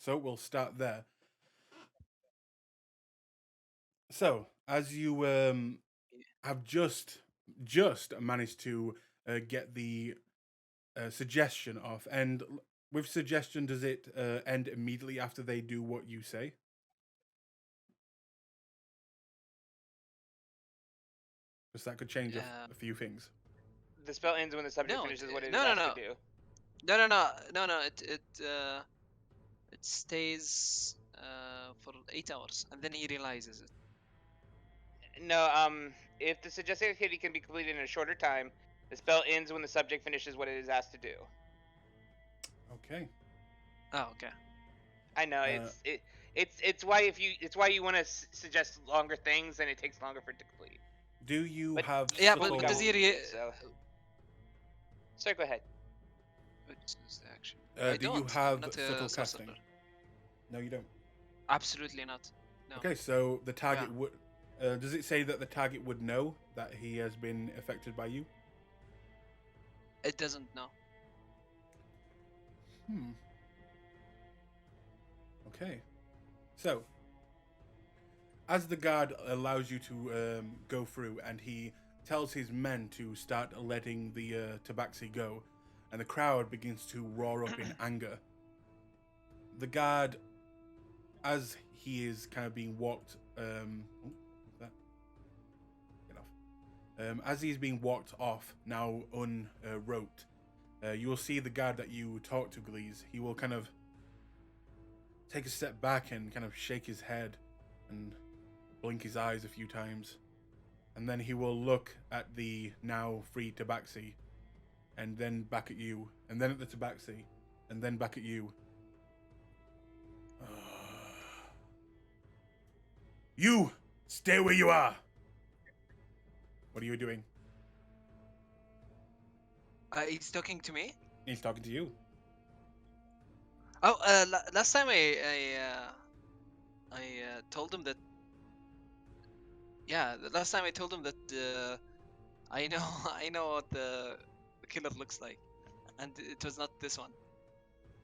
So we'll start there. So as you have just managed to get the suggestion off, and with suggestion, does it end immediately after they do what you say? Because that could change Uh, a few things. The spell ends when the subject no, finishes what it is no, no, asked to no, do. no. It stays for 8 hours, and then he realizes it. No, if the suggested activity can be completed in a shorter time, the spell ends when the subject finishes what it is asked to do. Okay. Oh, okay. I know Uh, it's why it's why you want to suggest longer things and it takes longer for it to complete. do you But have Yeah, I've only but got does subtle? one he? minute, so sorry. Go ahead. Which is the action? I Do you don't. I'm have not subtle a casting? sorcerer. No, you don't. Absolutely not. No. Okay, so the Yeah. target would. Does it say that the target would know that he has been affected by you? It doesn't know. Hmm. Okay. So, as the guard allows you to go through, and he tells his men to start letting the tabaxi go, and the crowd begins to roar up in anger. The guard, as he is kind of being walked, what's that? Get off. As he's being walked off, now unroped, you will see the guard that you talked to, Glees. He will kind of take a step back and kind of shake his head and blink his eyes a few times. And then he will look at the now free tabaxi, and then back at you, and then at the tabaxi, and then back at you. You stay where you are. What are you doing? He's talking to me. He's talking to you. Oh, last time I told him that. Yeah, the last time I told him that I know I know what the killer looks like, and it was not this one.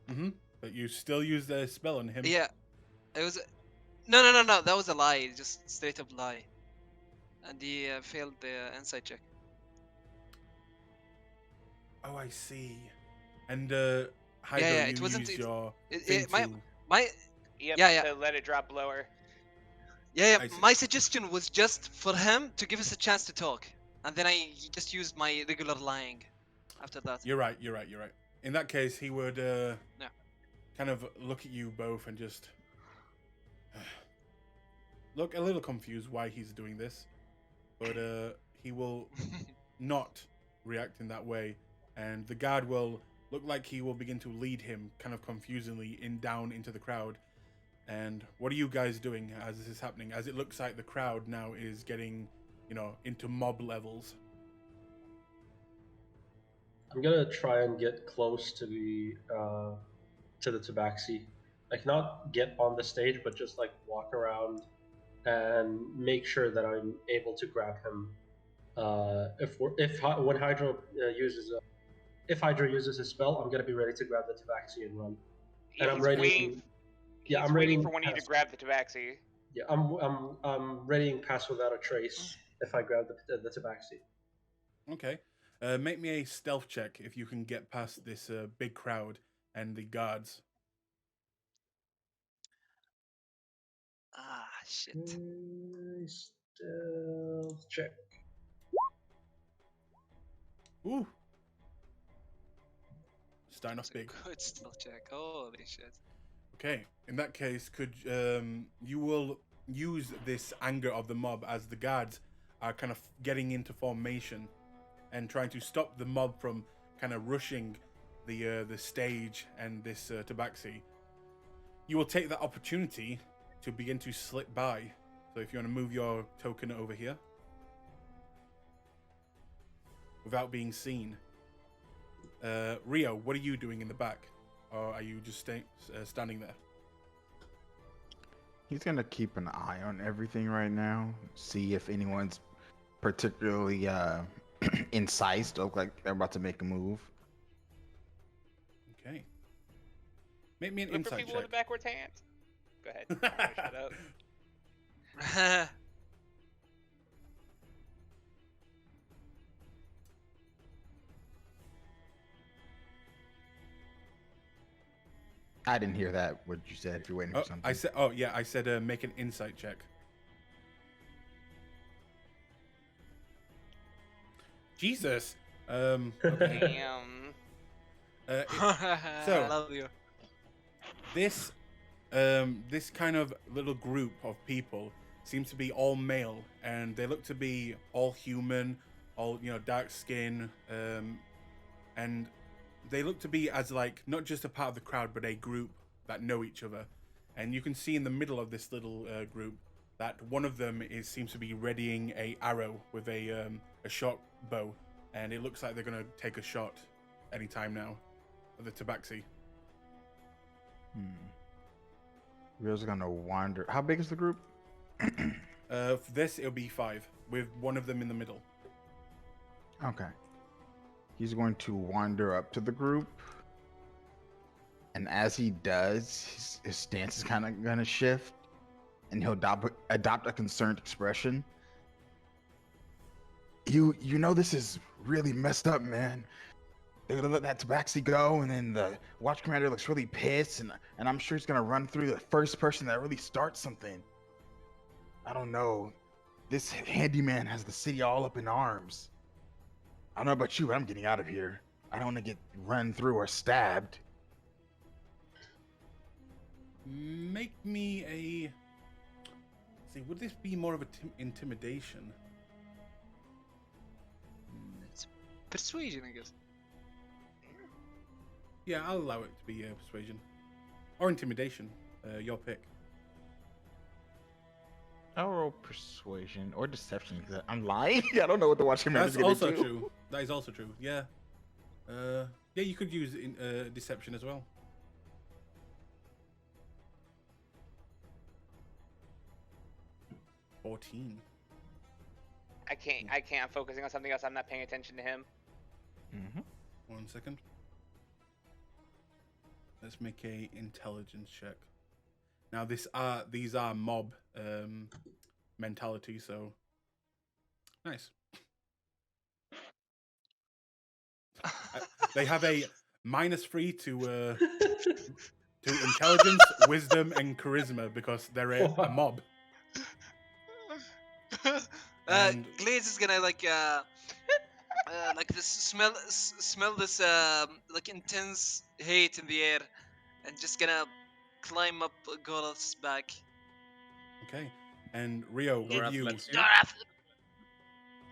Mm-hmm. But you still use the spell on him. Yeah, it was. No. That was a lie. Just straight up lie. And he failed the insight check. Oh, I see. And Yeah, Hydro, yeah. you It wasn't. use your It, thing my to. my. Yep, Yeah, yeah, to let it drop lower. yeah. I see. My suggestion was just for him to give us a chance to talk, and then I just used my regular lying. After that. You're right. You're right. You're right. In that case, he would Yeah. kind of look at you both and just look a little confused why he's doing this, but he will not react in that way, and the guard will look like he will begin to lead him, kind of confusingly, in down into the crowd. And what are you guys doing as this is happening? As it looks like the crowd now is getting, into mob levels. I'm gonna try and get close to the tabaxi. Like not get on the stage, but just like walk around and make sure that I'm able to grab him. If when Hydro uses if Hydra uses his spell, I'm gonna be ready to grab the tabaxi and run. Yeah, And I'm he's ready. waiting. Yeah, He's I'm waiting ready. for one of you to grab the tabaxi. Yeah, I'm readying pass without a trace if I grab the tabaxi. Okay. Make me a stealth check if you can get past this big crowd and the guards. Ah, shit. Stealth check. Ooh. Starting It's off a big. good stealth check. Holy shit. Okay. In that case, could you will use this anger of the mob as the guards are kind of getting into formation and trying to stop the mob from kind of rushing the stage and this tabaxi. You will take that opportunity to begin to slip by. So if you want to move your token over here without being seen. Rio, what are you doing in the back? Or are you just standing there? He's gonna keep an eye on everything right now, see if anyone's particularly incised, look like they're about to make a move. Okay. Make me an Look for insight people with a check. backwards hand. Go ahead. I'm gonna shut up. I didn't hear that. What you said? If you're waiting for something. I said. Oh yeah, I said make an insight check. Jesus. Okay. Damn. So- I love you. This this kind of little group of people seems to be all male, and they look to be all human, all dark skin, and they look to be as like not just a part of the crowd, but a group that know each other. And you can see in the middle of this little group that one of them seems to be readying a arrow with a short bow, and it looks like they're gonna take a shot anytime now at the tabaxi. Rio's gonna wander. How big is the group? For this, it'll be 5 with one of them in the middle. Okay. He's going to wander up to the group. And as he does, his stance is kind of going to shift. And he'll adopt a concerned expression. You know this is really messed up, man. They're going to let that tabaxi go, and then the watch commander looks really pissed, and I'm sure he's going to run through the first person that really starts something. I don't know. This handyman has the city all up in arms. I don't know about you, but I'm getting out of here. I don't want to get run through or stabbed. Make me a... See, would this be more of a intimidation? It's persuasion, I guess. Yeah, I'll allow it to be persuasion. Or intimidation. Your pick. I'll roll persuasion or deception because I'm lying. I don't know what the watch commander is That's going to also do. true. That is also true. Yeah. Yeah, you could use deception as well. $14. I can't. I'm focusing on something else. I'm not paying attention to him. Mm-hmm. 1 second. Let's make a intelligence check. Now these are mob mentality, so nice. They have a -3 to intelligence, wisdom, and charisma because they're a mob. And- Glaze is gonna like this smell this like intense hate in the air, and just gonna climb up Goleth's back. Okay. And Rio, with Gorath you, lets you. Gorath,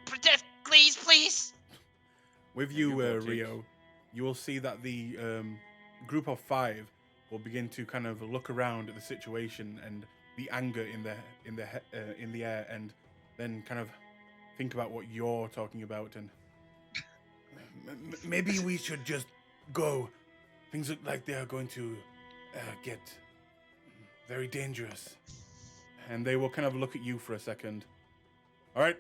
protect Glaze, please. with You you, will take- Rio, you will see that the group of 5 will begin to kind of look around at the situation and the anger in the air, and then kind of think about what you're talking about, and maybe we should just go. Things look like they are going to get very dangerous. And they will kind of look at you for a second. All right,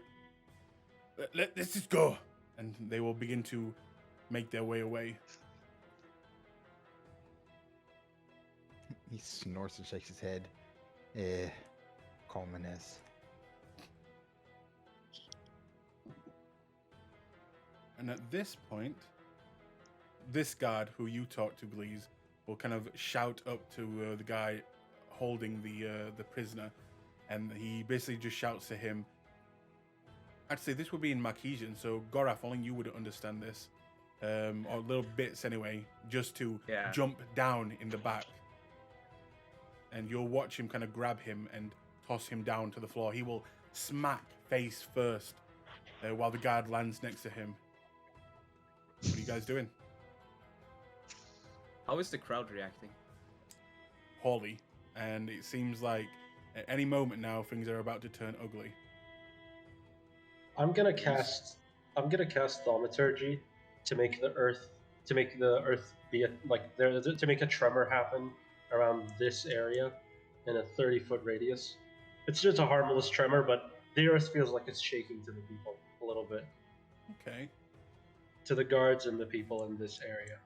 let's just go. And they will begin to make their way away. He snorts and shakes his head. Calmness. And at this point, this guard who you talked to, Glees, will kind of shout up to the guy holding the prisoner, and he basically just shouts to him. I'd say this would be in Marquesian, so Gorath, only you would understand this, or little bits anyway, just to Yeah. jump down in the back. And you'll watch him kind of grab him and toss him down to the floor. He will smack face first while the guard lands next to him. What are you guys doing? How is the crowd reacting? Poorly. And it seems like at any moment now things are about to turn ugly. I'm gonna cast thaumaturgy to make the earth be to make a tremor happen around this area in a 30-foot radius. It's just a harmless tremor, but the earth feels like it's shaking to the people a little bit. Okay. To the guards and the people in this area.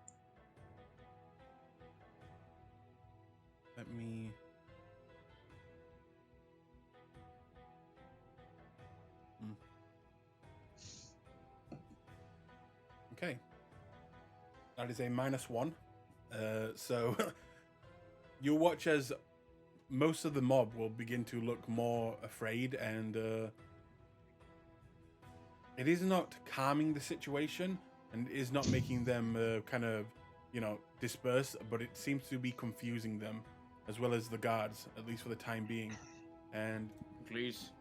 That is a -1. So you'll watch as most of the mob will begin to look more afraid, and it is not calming the situation, and it is not making them kind of, disperse, but it seems to be confusing them, as well as the guards, at least for the time being. And Please.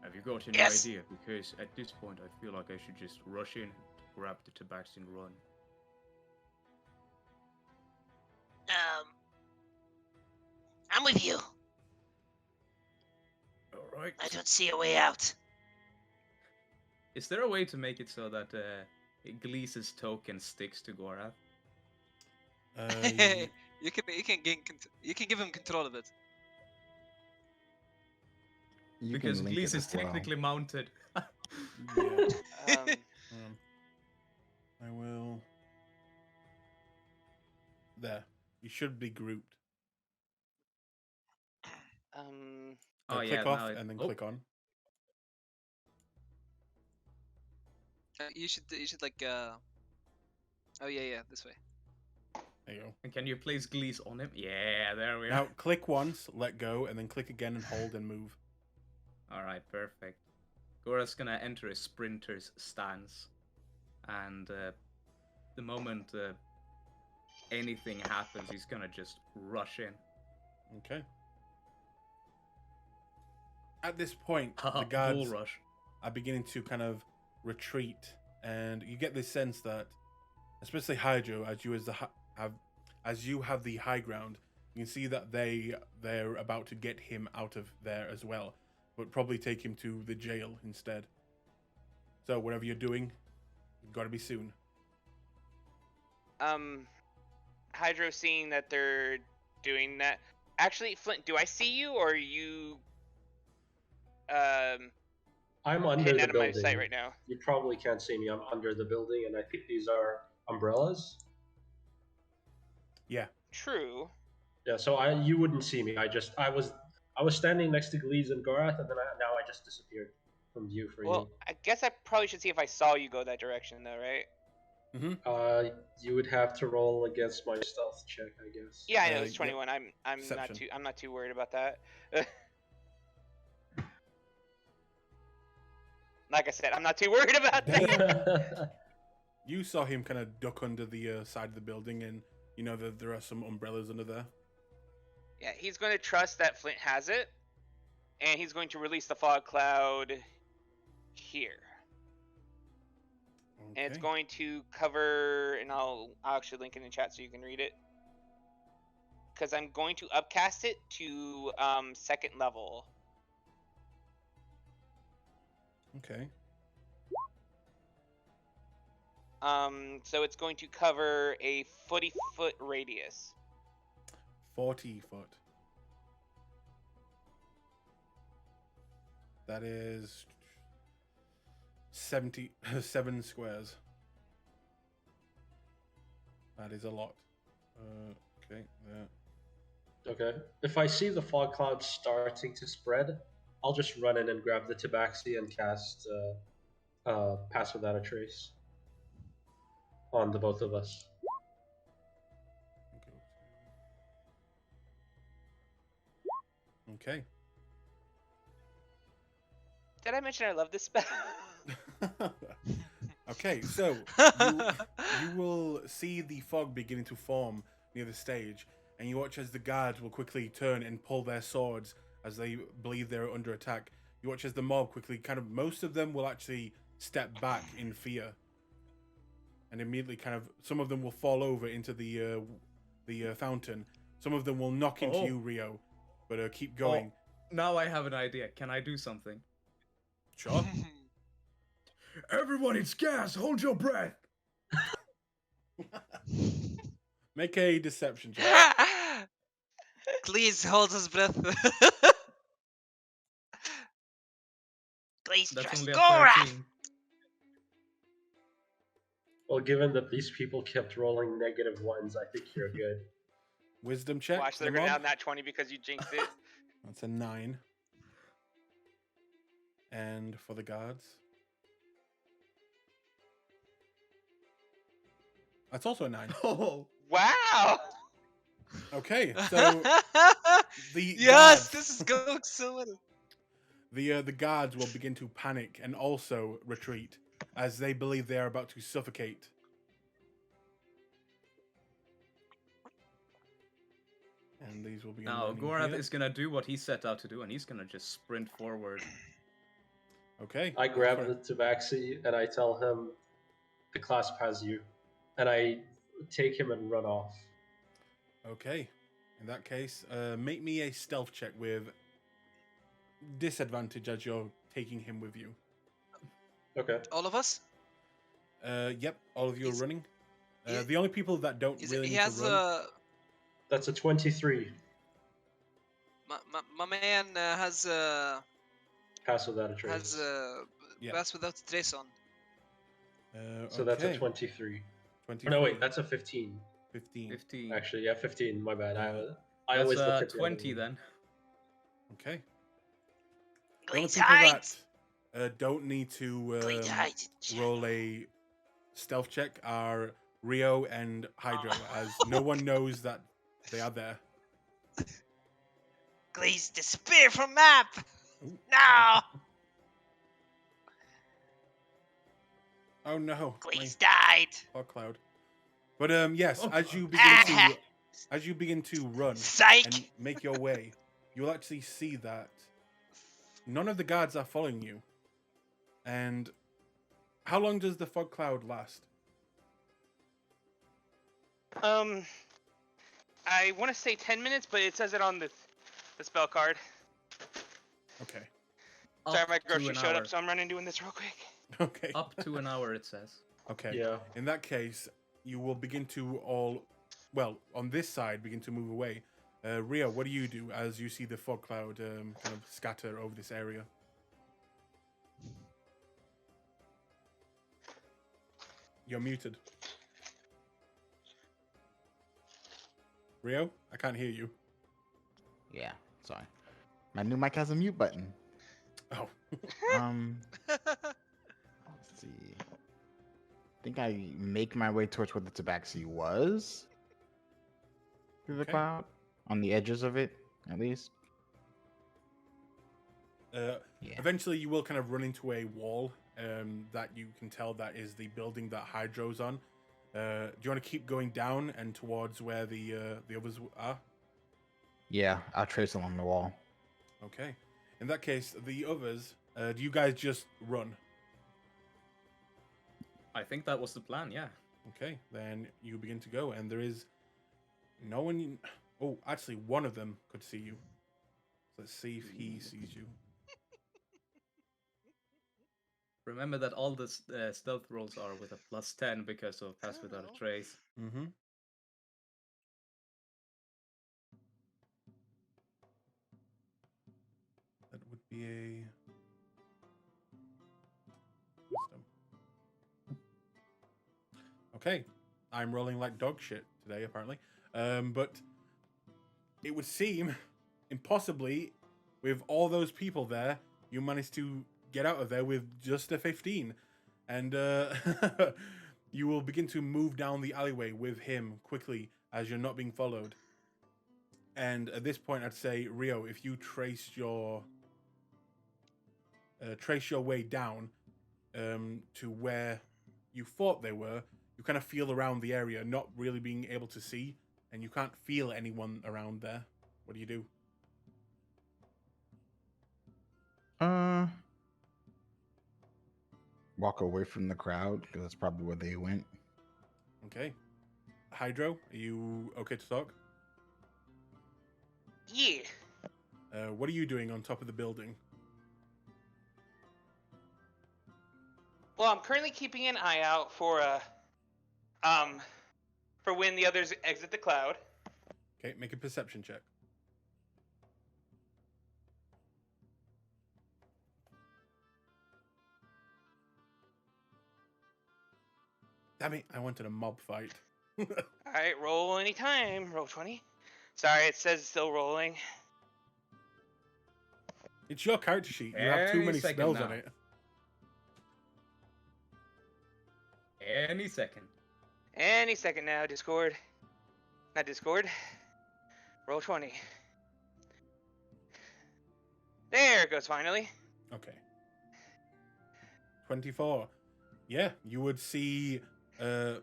Have you got any Yes. idea? Because at this point, I feel like I should just rush in, grab the tabaxi and run. I'm with you. All right. I don't see a way out. Is there a way to make it so that Gleese's token sticks to Gorath? You can give him control of it. You Because can link Gleese it is as well. technically mounted. yeah, Um, I will. There, you should be grouped. Oh Click yeah, off now and then click on. You should like Oh yeah, this way. There you go. And can you place Gleese on him? Yeah, there we are. Now click once, let go, and then click again and hold and move. All right, perfect. Gorath's gonna enter a sprinter's stance, and the moment anything happens, he's gonna just rush in. Okay. At this point, the Bull guards rush. are beginning to kind of retreat, and you get this sense that, especially Hydro, as you have the high ground, you can see that they're about to get him out of there as well, but probably take him to the jail instead. So whatever you're doing, you've got to be soon. Hydro, seeing that they're doing that. Actually, Flint, do I see you, or are you I'm under hidden the out of my building. sight right now? You probably can't see me. I'm under the building, and I think these are umbrellas. Yeah. True. Yeah, so you wouldn't see me. I was standing next to Glees and Gorath, and then now I just disappeared from view for Well, I guess I probably should see if I saw you go that direction, though, right? Mm-hmm. You would have to roll against my stealth check, I guess. Yeah, I know it's Yep. 21. I'm Deception. not too worried about that. Like I said, I'm not too worried about that. You saw him kind of duck under the side of the building, and you know that there are some umbrellas under there. Yeah, he's going to trust that Flint has it, and he's going to release the fog cloud here. Okay. And it's going to cover, and I'll actually link it in chat so you can read it. Because I'm going to upcast it to 2nd level. Okay. So it's going to cover a 40-foot radius. 40 foot. That is 77 squares. That is a lot. Okay. Yeah. Okay. If I see the fog cloud starting to spread, I'll just run in and grab the tabaxi and cast Pass Without a Trace on the both of us. Okay. Did I mention I love this spell? Okay, so you will see the fog beginning to form near the stage, and you watch as the guards will quickly turn and pull their swords as they believe they're under attack. You watch as the mob quickly, most of them will actually step back in fear, and immediately some of them will fall over into the fountain. Some of them will knock into you, Rio, but keep going. Now I have an idea. Can I do something? Sure. Everyone, it's gas. Hold your breath. Make a deception check. Please hold his breath. Please That's trust only a Gorath. 13. Well, given that these people kept rolling -1s, I think you're good. Wisdom check. Watch, for they're the going to mob. have that 20 because you jinxed it. That's a 9. And for the guards. That's also a 9. Oh, Wow. Okay, so the yes, guards, this is going so well. the guards will begin to panic and also retreat as they believe they are about to suffocate. And these will begin now running Gorath here. is gonna do what he set out to do, and he's gonna just sprint forward. Okay. I go grab for the it. tabaxi and I tell him the clasp has you. And I take him and run off. Okay. In that case, make me a stealth check with disadvantage as you're taking him with you. Okay. All of us? Yep, all of you are He's- running. he- The only people that don't really He need to has run. That's a 23. my man has Pass without a trace. Yeah. Pass without a trace on. So that's a Okay. 23. 23. No, wait, that's a 15. 15. 15. Actually, yeah, 15. My bad. I That's always look at the other 20 one. then. Okay. The only Great people height! that don't need to Great height! roll a stealth check are Rio and Hydro, as no one knows that they are there. Please disappear from map! Ooh. No! Oh no, Please died! fog cloud. But yes, Oh, as you God. begin to run Psych! and make your way, you'll actually see that none of the guards are following you. And how long does the fog cloud last? I want to say 10 minutes, but it says it on the spell card. Okay. Sorry, Up my to grocery an showed hour. up, so I'm running doing this real quick. Okay. Up to an hour, it says. Okay. Yeah. In that case, you will begin to on this side, begin to move away. Rio, what do you do as you see the fog cloud kind of scatter over this area? You're muted. Rio, I can't hear you. Yeah, sorry. My new mic has a mute button. Oh. Let's see. I think I make my way towards where the tabaxi was. Through the Okay. cloud. On the edges of it, at least. Yeah. Eventually, you will kind of run into a wall that you can tell that is the building that Hydro's on. Do you want to keep going down and towards where the others are? Yeah, I'll trace along the wall. Okay. In that case, the others, do you guys just run? I think that was the plan, yeah. Okay, then you begin to go, and there is no one. Oh, actually, one of them could see you. Let's see if he sees you. Remember that all the stealth rolls are with a +10 because of Pass Without a Trace. Mm-hmm. That would be a wisdom. Okay, I'm rolling like dog shit today, apparently. But it would seem, impossibly, with all those people there, you managed to get out of there with just a 15. And you will begin to move down the alleyway with him quickly as you're not being followed. And at this point, I'd say, Rio, if you trace your way down to where you thought they were, you kind of feel around the area, not really being able to see, and you can't feel anyone around there. What do you do? Walk away from the crowd because that's probably where they went. Okay. Hydro, are you okay to talk? Yeah. What are you doing on top of the building? Well, I'm currently keeping an eye out for when the others exit the cloud. Okay, make a perception check. Damn it, I wanted a mob fight. Alright, roll anytime. Roll 20. Sorry, it says still rolling. It's your character sheet. You have too Any many second spells now. on it. Any second. Any second now, Discord. Not Discord. Roll 20. There it goes, finally. Okay. 24. Yeah, you would see. You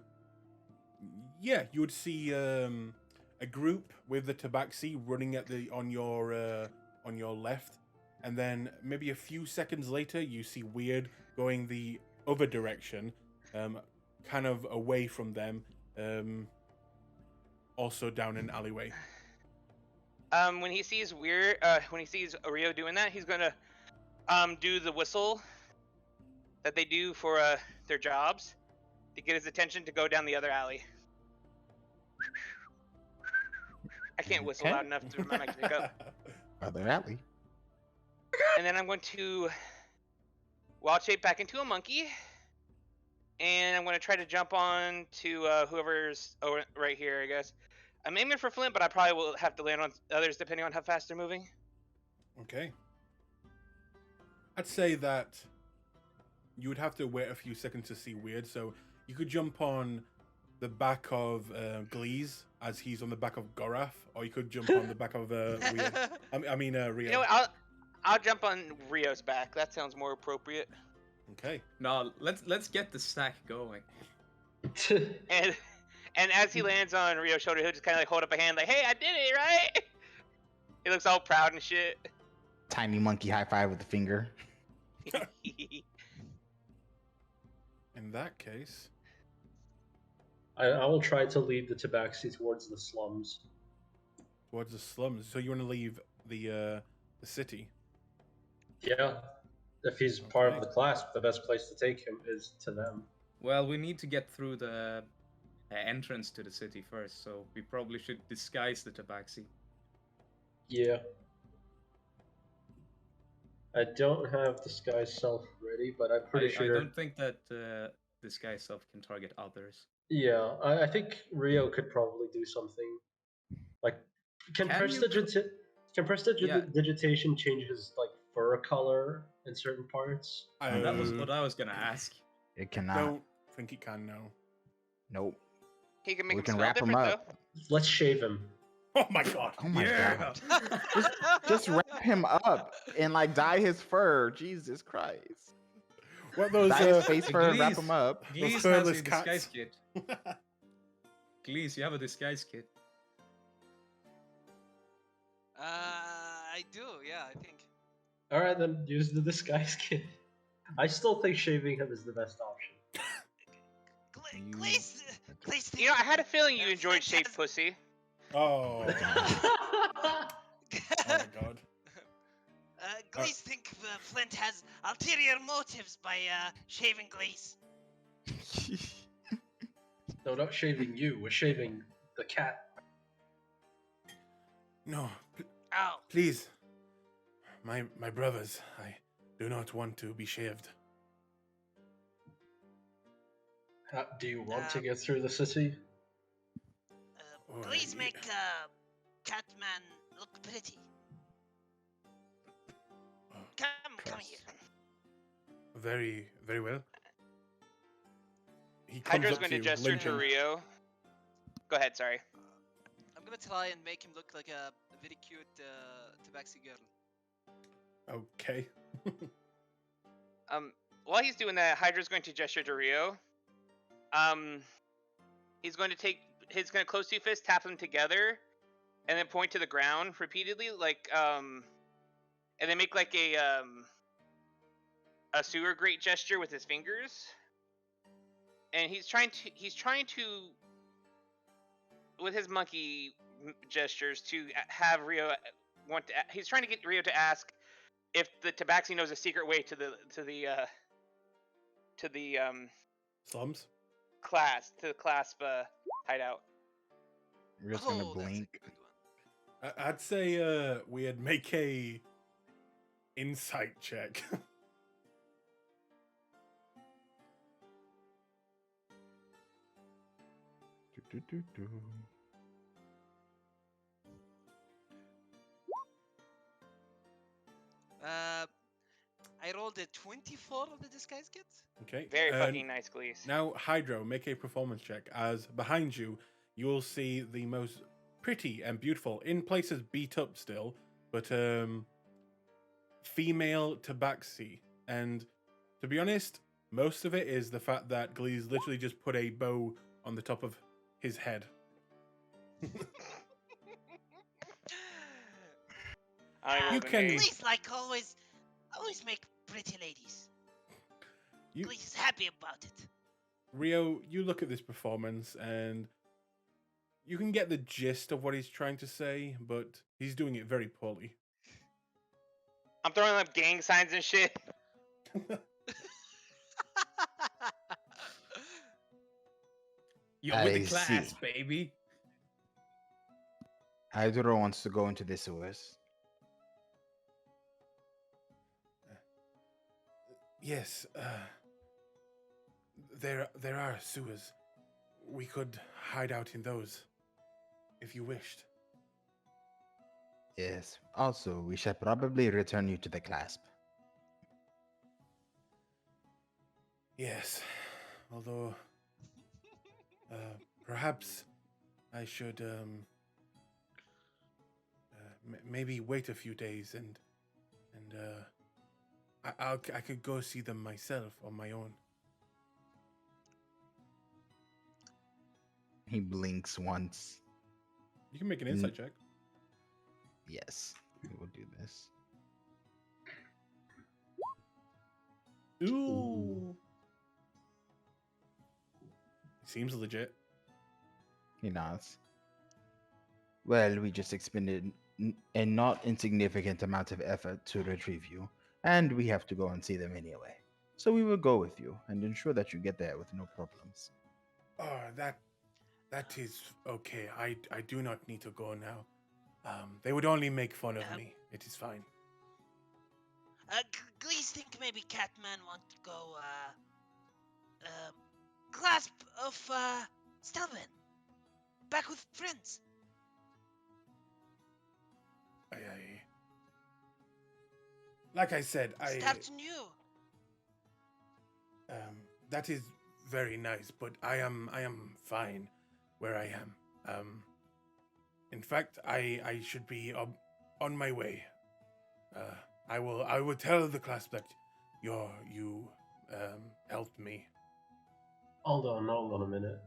would see a group with the tabaxi running on your left, and then maybe a few seconds later, you see Weird going the other direction, kind of away from them, also down an alleyway. When he sees Rio doing that, he's gonna do the whistle that they do for their jobs to get his attention to go down the other alley. I can't whistle loud enough for my mic to pick up. Other alley. And then I'm going to wild shape back into a monkey, and I'm going to try to jump on to whoever's right here, I guess. I'm aiming for Flint, but I probably will have to land on others depending on how fast they're moving. Okay. I'd say that you would have to wait a few seconds to see Weird, so you could jump on the back of Glees as he's on the back of Gorath, or you could jump on the back of Weird. Rio. You know what? I'll jump on Rio's back. That sounds more appropriate. Okay. No, let's get the stack going. And as he lands on Rio's shoulder, he'll just kind of like hold up a hand, like, "Hey, I did it, right?" He looks all proud and shit. Tiny monkey high five with the finger. In that case, I will try to lead the tabaxi towards the slums. towards the slums. So you want to leave the city? Yeah. If he's part of Okay. the Clasp, the best place to take him is to them. Well, we need to get through the entrance to the city first, so we probably should disguise the tabaxi. Yeah. I don't have disguise self ready, but I'm pretty I sure. don't think that disguise self can target others. Yeah, I think Rio could probably do something. Like, can Yeah. prestidigitation change his like fur color in certain parts? That was what I was gonna ask. It cannot. Don't think it can, no. Nope. He can make We him can smell wrap him different, up. Let's shave him. Oh my god. Oh my god. Yeah. Just wrap him up and like dye his fur. Jesus Christ. What those Dye his face fur and wrap Glees. him up. Glees has furless a disguise cats. kit. Glees, you have a disguise kit. I do, yeah, I think. All right, then use the disguise kit. I still think shaving him is the best option. Glaze, You know, I had a feeling you enjoyed Flint shaved has- pussy. Oh. Oh my god. Glaze think Flint has ulterior motives by shaving Glaze. No, not shaving you. We're shaving the cat. No, Oh, please. My brothers, I do not want to be shaved. Do you want to get through the city? Oh, Glaze ye- make Catman look pretty. Oh, Come trust. here. Very, very well. He comes Hydra's up going to to you, gesture to limping. Rio. Go ahead, sorry. I'm gonna try and make him look like a very cute tabaxi girl. Okay. While he's doing that, Hydra's going to gesture to Rio. He's going to close two fists, tap them together, and then point to the ground repeatedly, like, and then make like a sewer grate gesture with his fingers. And he's trying to, with his monkey gestures, to have Rio he's trying to get Rio to ask if the tabaxi knows a secret way to the Slums? Clasp hideout. We're just gonna That's a blink. good one. I'd say we'd make a insight check. Do. I rolled a 24 on the disguise kit. Okay. Very fucking nice, Glees. Now, Hydro, make a performance check. As behind you, you will see the most pretty and beautiful, in places beat up still, but female tabaxi. And to be honest, most of it is the fact that Glees literally just put a bow on the top of his head. You can- Please, like always make pretty ladies. You, Please is happy about it. Rio, you look at this performance and you can get the gist of what he's trying to say, but he's doing it very poorly. I'm throwing up gang signs and shit. You're with the I class, see. baby. Hydro wants to go into the sewers. Yes, there are sewers. We could hide out in those, if you wished. Yes. Also, we shall probably return you to the clasp. Yes, although perhaps I should maybe wait a few days and I could go see them myself on my own. He blinks once. You can make an insight check. Yes, we will do this. Ooh. Seems legit. He nods. Well, we just expended a not insignificant amount of effort to retrieve you, and we have to go and see them anyway. So we will go with you and ensure that you get there with no problems. Oh, that is okay. I do not need to go now. They would only make fun of me. It is fine. Glees think maybe Catman want to go, Clasp of, Stelvin. Back with friends. Like I said, Start new. that is very nice, but I am fine where I am. In fact, I should be on my way. I will tell the class that you helped me. Hold on a minute.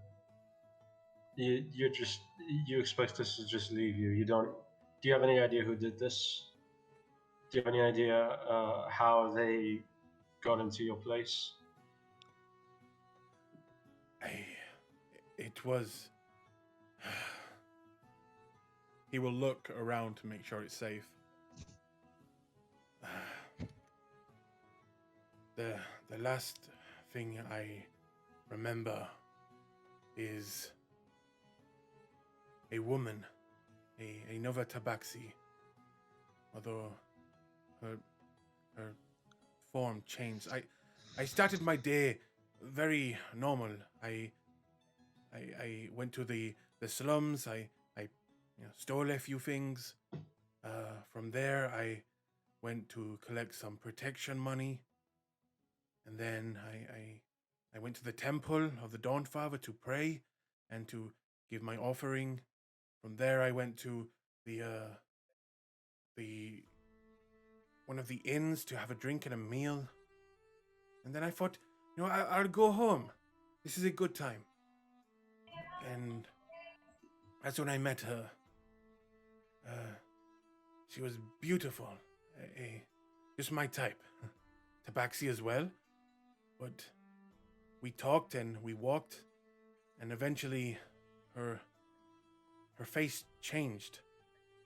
You expect us to just leave you. You don't. Do you have any idea who did this? Do you have any idea how they got into your place? It was. He will look around to make sure it's safe. The last thing I remember is a woman, a Nova Tabaxi. Although her form changed. I started my day very normal. I went to the slums. I stole a few things. From there, I went to collect some protection money. And then I went to the temple of the Dawnfather to pray and to give my offering. From there, I went to the one of the inns to have a drink and a meal. And then I thought, I'll go home. This is a good time. And that's when I met her. She was beautiful. Just my type. Tabaxi as well. But we talked and we walked, and eventually her face changed.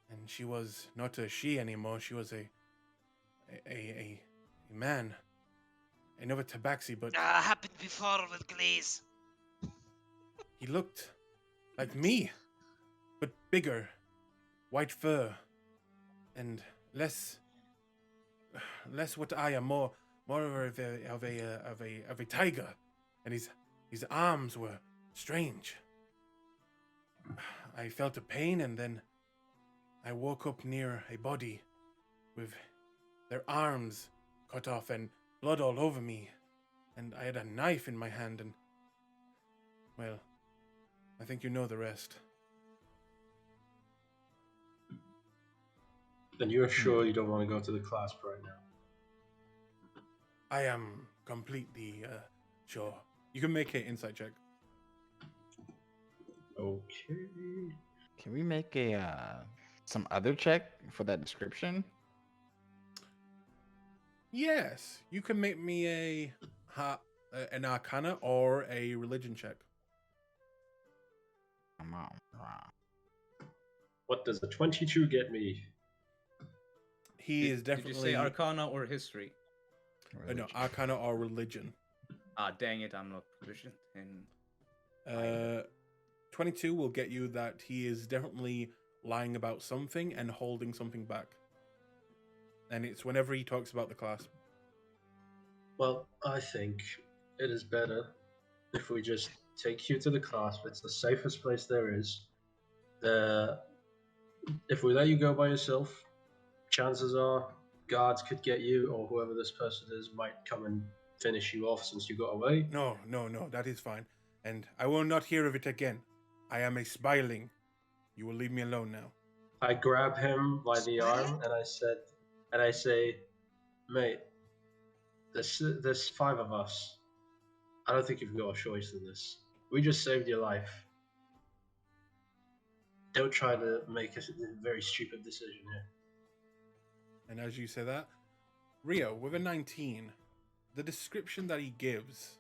And she was not a she anymore. She was a man. Another Tabaxi, but Happened before with Glaze. he looked like me, but bigger, white fur, and less what I am, more of a tiger, and his arms were strange. I felt a pain, and then I woke up near a body with their arms cut off and blood all over me. And I had a knife in my hand and... Well, I think you know the rest. Then you're sure you don't want to go to the Clasp right now? I am completely sure. You can make an insight check. Okay. Can we make a some other check for that description? Yes, you can make me an Arcana or a Religion check. Come on. What does a 22 get me? He is Did you definitely say Arcana or History? no, Arcana or Religion. Ah, dang it, I'm not proficient in... 22 will get you that he is definitely lying about something and holding something back. And it's whenever he talks about the Clasp. Well, I think it is better if we just take you to the Clasp. It's the safest place there is. If we let you go by yourself, chances are guards could get you, or whoever this person is might come and finish you off since you got away. No, that is fine. And I will not hear of it again. I am a spyling. You will leave me alone now. I grab him by the arm and I say, mate, there's 5 of us. I don't think you've got a choice in this. We just saved your life. Don't try to make a very stupid decision here. And as you say that, Rio, with a 19, the description that he gives,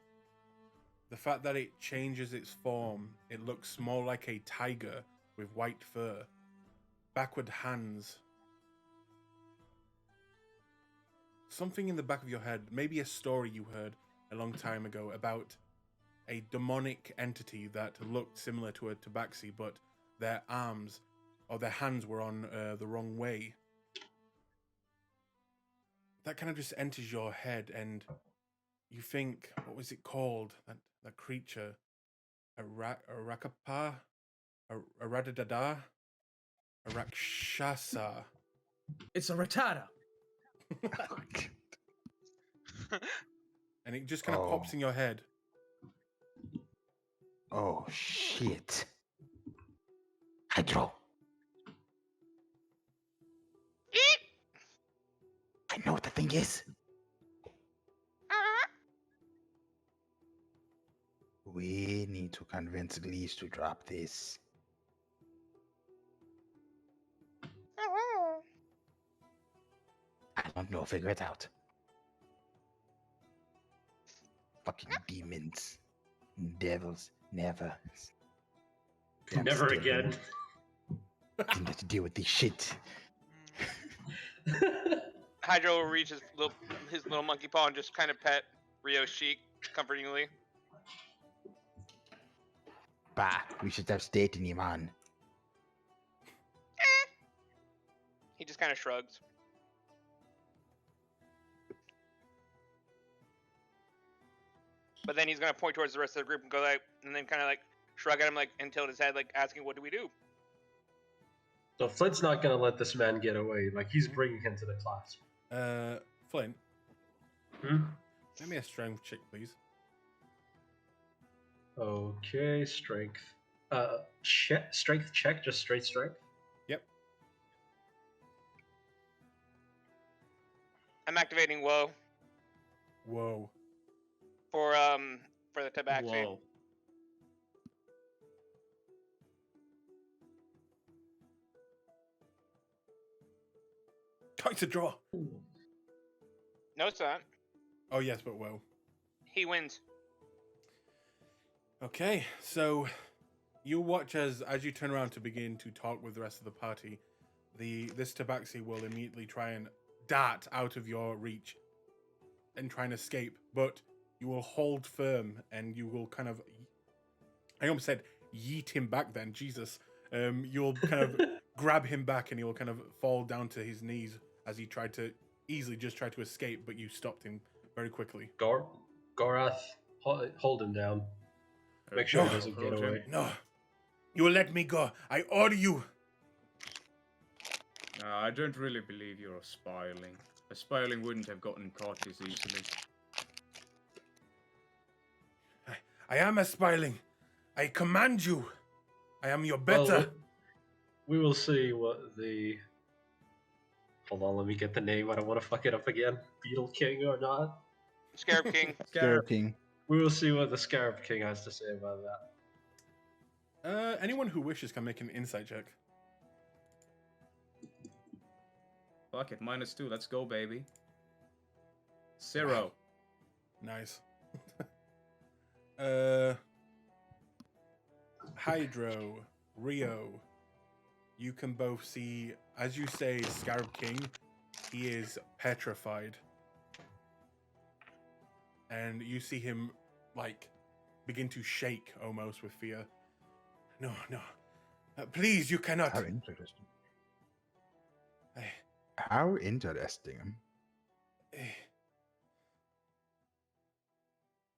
the fact that it changes its form, it looks more like a tiger with white fur, backward hands. Something in the back of your head, maybe a story you heard a long time ago about a demonic entity that looked similar to a tabaxi, but their arms or their hands were on the wrong way. That kind of just enters your head, and you think, what was it called? That creature, a rakapa, a radadada, a rakshasa. It's a Rattata! And it just kind of pops in your head. Oh shit. Hydro. I know what the thing is. We need to convince Lise to drop this. I don't know, figure it out. Fucking demons. Devils. Never. Damn Never still again. Didn't have to deal with this shit. Hydro will reach his little monkey paw and just kind of pet Rio's cheek comfortingly. Bah, we should have stayed in him on. He just kind of shrugs. But then he's gonna point towards the rest of the group and go like, and then kind of like shrug at him like and tilt his head like asking, "What do we do?" So Flint's not gonna let this man get away. Like, he's bringing him to the Clasp. Flint, Hmm? give me a strength check, please. Okay, strength. Strength check, just straight strength. Yep. I'm activating Woe Whoa. for the tabaxi. Whoa. Time to draw. No, it's not. Oh yes, but whoa. He wins. Okay, so you watch as you turn around to begin to talk with the rest of the party. This tabaxi will immediately try and dart out of your reach and try and escape, but you will hold firm and you will kind of, I almost said yeet him back then, Jesus. You'll kind of grab him back and he'll kind of fall down to his knees as he tried to easily just try to escape, but you stopped him very quickly. Gorath, hold him down. Make sure he No. doesn't get away. No, you will let me go. I order you. I don't really believe you're a spyling. A spiderling wouldn't have gotten caught this easily. I am a spiling. I command you. I am your Well, better. we will see what the. Hold on, let me get the name. I don't want to fuck it up again. Beetle King or not? Scarab King. Scarab King. We will see what the Scarab King has to say about that. Anyone who wishes can make an insight check. Fuck it, -2. Let's go, baby. 0. Nice. Hydro, Rio, you can both see, as you say, Scarab King, he is petrified. And you see him, like, begin to shake almost with fear. No. Please, you cannot. How interesting. I- How interesting. eh,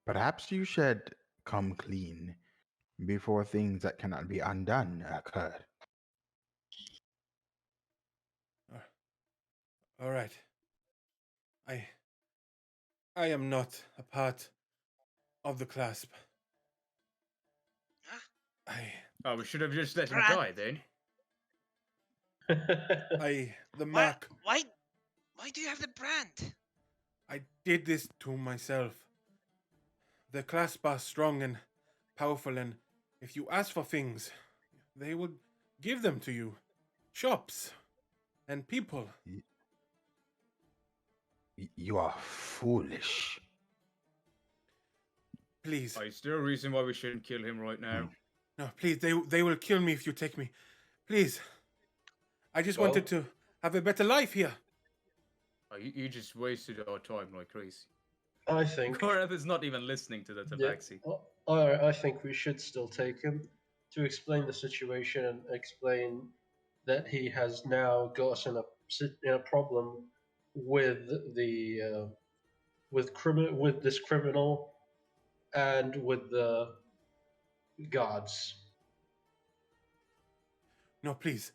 Perhaps you should come clean before things that cannot be undone occur. All right. I am not a part of the Clasp. Huh? Oh, we should have just let him Brand. die then. The mark. Why do you have the brand? I did this to myself. The Clasp are strong and powerful, and if you ask for things, they will give them to you. Shops and people. You are foolish. Please. Oh, is there a reason why we shouldn't kill him right now? No, please, they will kill me if you take me. Please. I just Well- wanted to have a better life here. Oh, you just wasted our time like crazy. I think. Gorath is not even listening to the tabaxi. I think we should still take him to explain the situation and explain that he has now got us in a problem with the with this criminal and with the gods. No, please,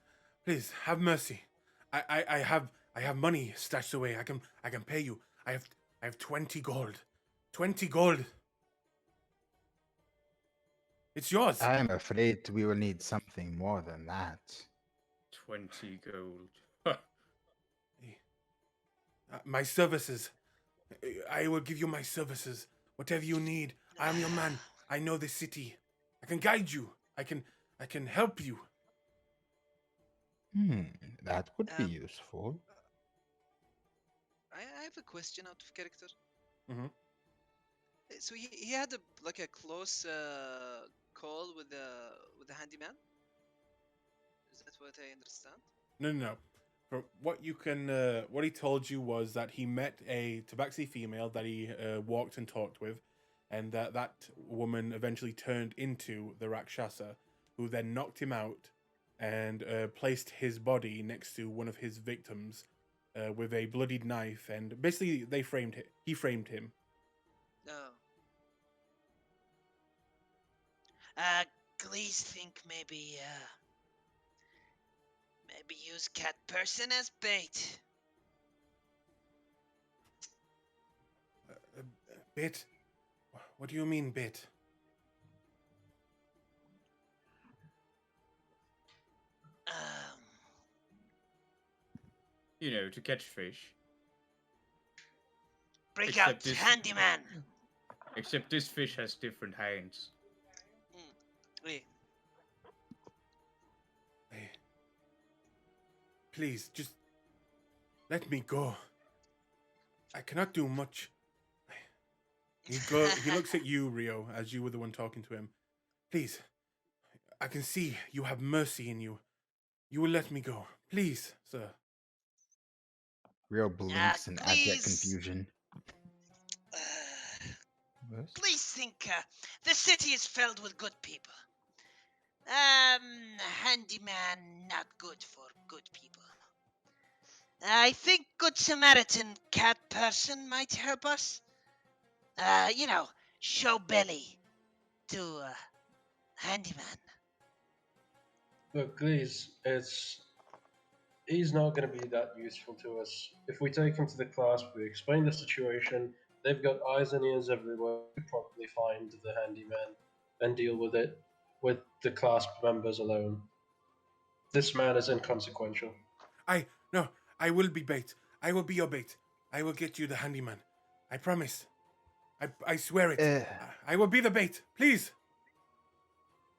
have mercy. I have money stashed away. I can pay you. I have 20 gold. 20 gold. It's yours. I am afraid we will need something more than that. 20 gold. My services. I will give you my services. Whatever you need. I am your man. I know the city. I can guide you. I can help you. That would be Um, useful. I have a question out of character. Mhm. So he had a close call with the handyman. Is that what I understand? No. From what you can, what he told you was that he met a tabaxi female that he walked and talked with, and that woman eventually turned into the Rakshasa, who then knocked him out and placed his body next to one of his victims with a bloodied knife, and basically he framed him. No. Please think maybe use cat person as bait. Bit? What do you mean, bit? Um, You know, to catch fish. break Except out, this- handyman. Except this fish has different hands. Wait. Hey, please, just let me go. I cannot do much. He looks at you, Rio, as you were the one talking to him. Please, I can see you have mercy in you. You will let me go. Please, sir. Rio blinks in abject please. confusion. Yes? Please think the city is filled with good people. Handyman not good for good people. I think good Samaritan cat person might help us. Show belly to handyman. Look, please, he's not going to be that useful to us. If we take him to the Clasp, we explain the situation, they've got eyes and ears everywhere, we could probably find the handyman and deal with it with the Clasp members alone. This man is inconsequential. No, I will be bait. I will be your bait. I will get you the handyman. I promise. I swear it. I will be the bait. Please.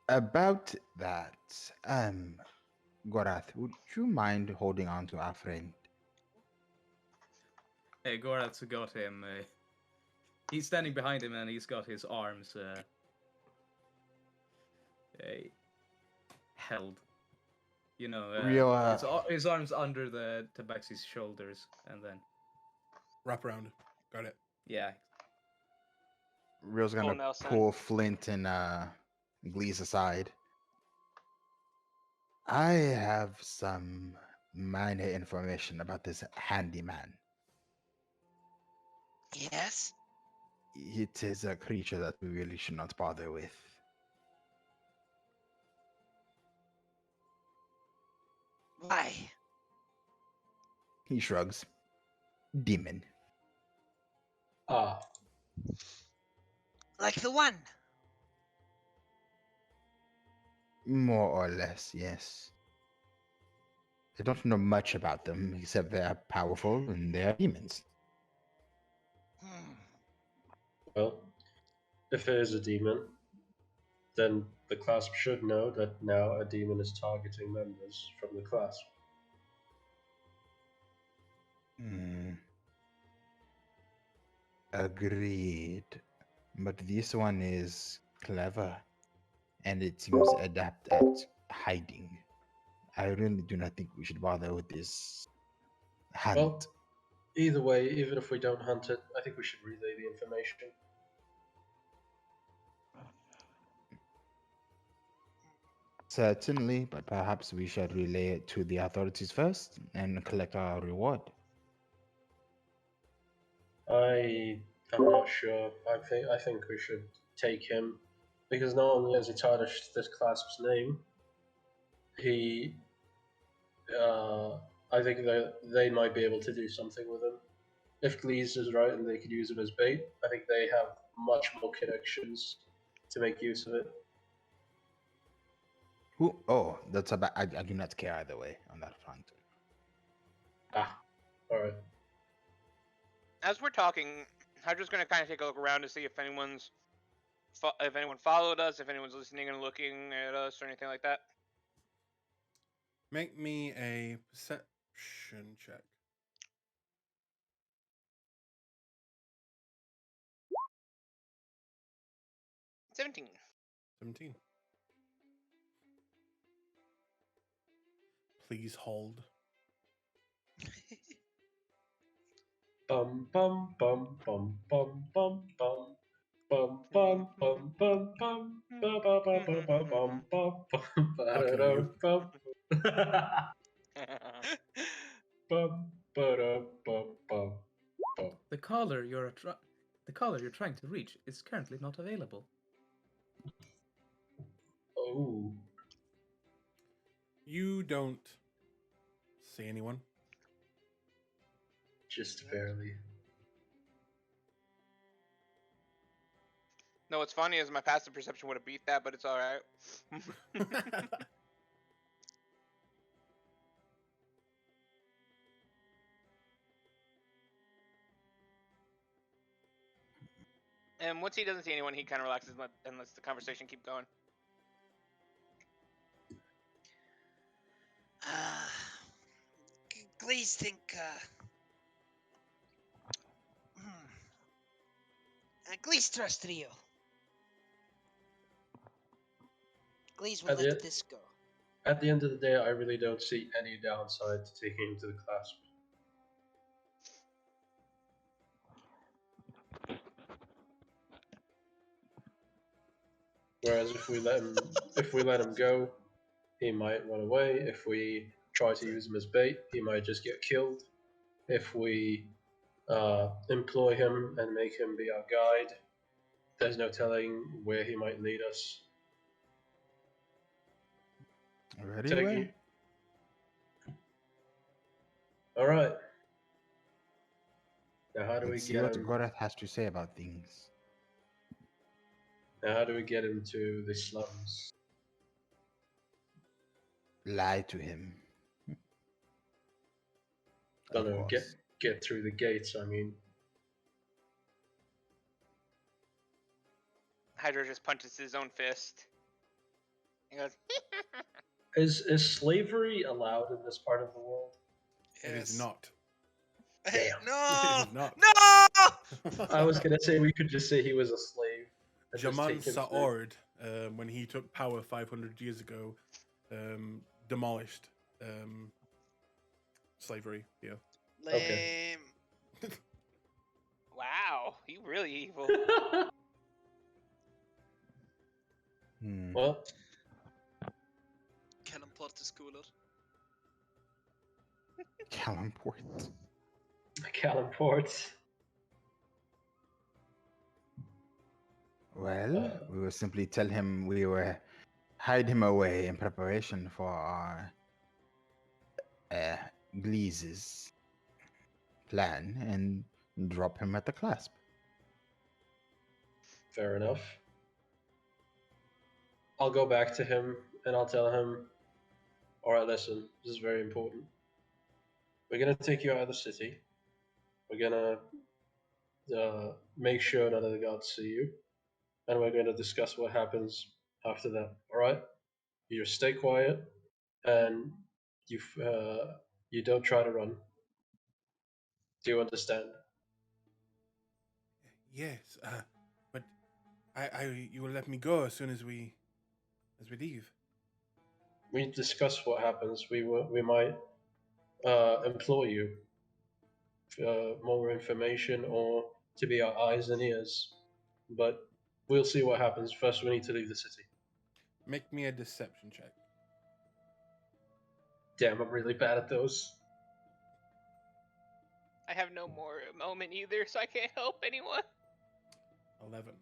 About that, Gorath, would you mind holding on to our friend? Hey, Gorath's got him. He's standing behind him and he's got his arms held. You know, his arms under the Tabaxi's shoulders, and then Wrap around. Got it. yeah. Real's Full gonna Nelson. pull Flint and Glees aside. I have some minor information about this handyman. Yes? It is a creature that we really should not bother with. Why? He shrugs. Demon. Ah, Like the one? More or less, yes. I don't know much about them, except they are powerful and they are demons. Hmm. well, if it is a demon, then the Clasp should know that now a demon is targeting members from the Clasp. Agreed. But this one is clever, and it seems adept at hiding. I really do not think we should bother with this hunt. Well, either way, even if we don't hunt it, I think we should relay the information. Certainly, but perhaps we should relay it to the authorities first and collect our reward. I'm not sure. I think we should take him because not only has he tarnished this Clasp's name, he I think that they might be able to do something with him. If Glees is right and they could use him as bait, I think they have much more connections to make use of it. Who? Oh, that's about. I do not care either way on that front. Ah, alright. As we're talking, I'm just gonna kind of take a look around to see if anyone's if anyone followed us, if anyone's listening and looking at us or anything like that. Make me a perception check. $17. 17. Please hold. Bum bum bum bum bum bum bum. Bum bum bum bum bum bum bum bum bum bum bum bum bum bum bum. The caller you're trying to reach is currently not available. Oh, You don't see anyone. just barely. No, what's funny is my passive perception would have beat that, but it's alright. And once he doesn't see anyone, he kind of relaxes and lets the conversation keep going. Please think, Please trust Rio. Please will At the let end- this go. At the end of the day, I really don't see any downside to taking him to the Clasp. Whereas if we let him go, he might run away. If we try to use him as bait, he might just get killed. If we employ him and make him be our guide, there's no telling where he might lead us. Ready? Taking, All right. Now, how do we Let's see get what him? Gorath has to say about things. Now, how do we get him to the slums? Lie to him. No, Of no, course. get through the gates. I mean, Hydra just punches his own fist. He goes, is slavery allowed in this part of the world? It is Yes. not. Hey, Damn. no! It is not. No! I was gonna say we could just say he was a slave and just Jaman take him through. Saord, when he took power 500 years ago, demolished slavery here. Lame. wow, you really evil. Hmm. Well, Kellenport is cooler. Calimport. Callenport. Well, we will simply tell him we will hide him away in preparation for our Gleese's plan and drop him at the clasp. Fair enough. I'll go back to him and I'll tell him, all right, listen, this is very important. We're gonna take you out of the city. We're gonna make sure none of the gods see you, and we're gonna discuss what happens after that. All right? You just stay quiet, and you don't try to run. Do you understand? Yes, but you will let me go as soon as we leave. We discuss what happens. We might employ you more information or to be our eyes and ears. But we'll see what happens. First, we need to leave the city. Make me a deception check. Damn, I'm really bad at those. I have no more moment either, so I can't help anyone. 11.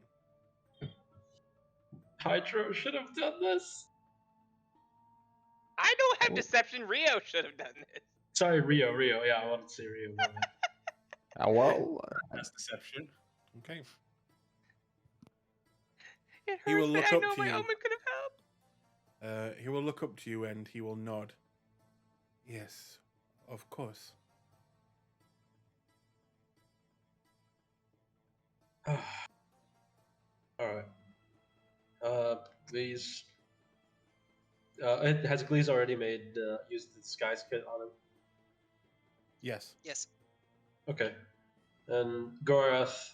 Hydro should have done this. I don't have deception. Rio should have done this. Sorry, Rio. Yeah, I wanted to say Rio. my bad. Well, That's deception. Okay. It He will hurts, look but I up know to my you. omen could have helped. He will look up to you and he will nod. Yes, of course. All right. Glees. Has Glees already used the disguise kit on him? Yes. Yes. Okay. And Gorath,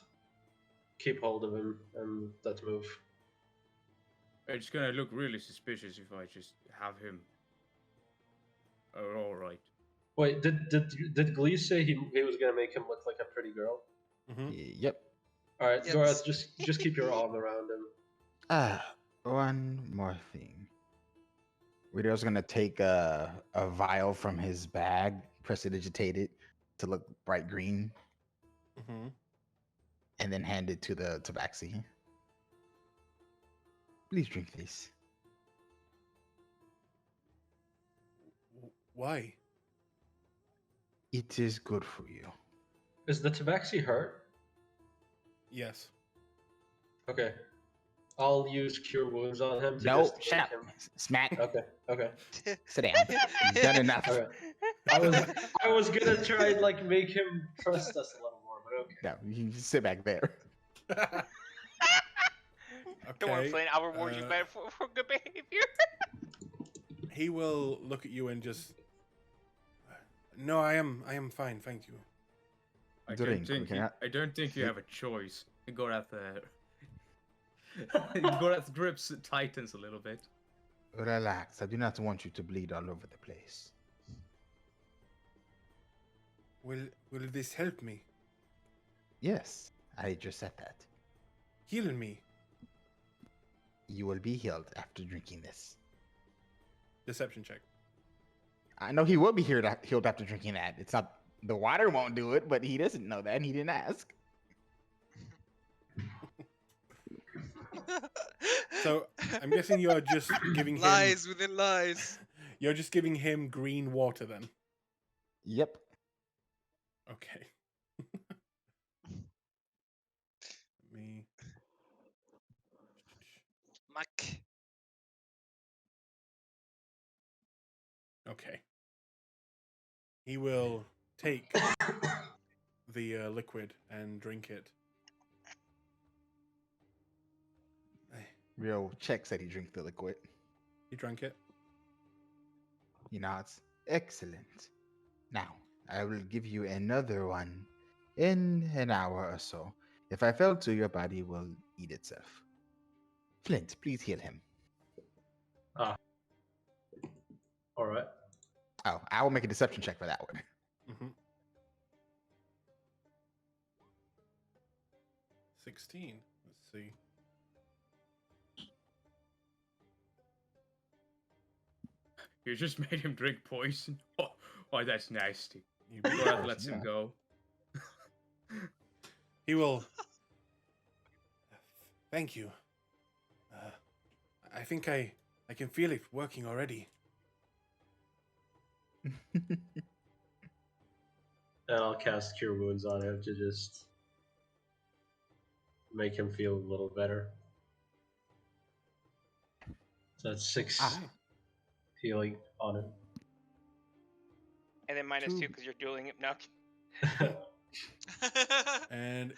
keep hold of him and let's move. It's gonna look really suspicious if I just have him. All right. Wait, did Glees say he was gonna make him look like a pretty girl? Mm-hmm. yep. All right, Yes. Gorath, just keep your arm around him. One more thing. We're just gonna take a vial from his bag, prestidigitate it to look bright green, Mm-hmm. and then hand it to the tabaxi. Please drink this. Why? It is good for you. Is the tabaxi hurt? Yes. Okay. I'll use cure wounds on him to No, just shut up. make him. Smack. Okay. Sit down. You've done enough. Okay. I was gonna try and like make him trust us a little more, but okay. No, you just sit back there. Don't worry, Okay. Flynn. I'll reward you better for good behavior. He will look at you and just. No, I am fine, thank you. Drink, okay? I don't think you have a choice. Gorath, Gorath grips tightens a little bit. Relax. I do not want you to bleed all over the place. Will this help me? Yes, I just said that. Heal me. You will be healed after drinking this. Deception check. I know he will be healed after drinking that. It's not the water won't do it, but he doesn't know that and he didn't ask. So I'm guessing you're just giving him Lies within lies. You're just giving him green water then. Yep. Okay. Me. Muck. Okay. He will take the liquid and drink it. Rio checks that he drank the liquid. He drank it. He nods. Excellent. Now, I will give you another one in an hour or so. If I fail to, your body will eat itself. Flint, please heal him. Ah. All right. Oh, I will make a deception check for that one. Mm-hmm. 16. Let's see. You just made him drink poison. Oh, that's nasty. You Gorath lets him go. He will. Thank you. I think I can feel it working already. And I'll cast Cure Wounds on him to just make him feel a little better. So that's 6 healing on him. And then -2 Two. because you're dueling him. No. And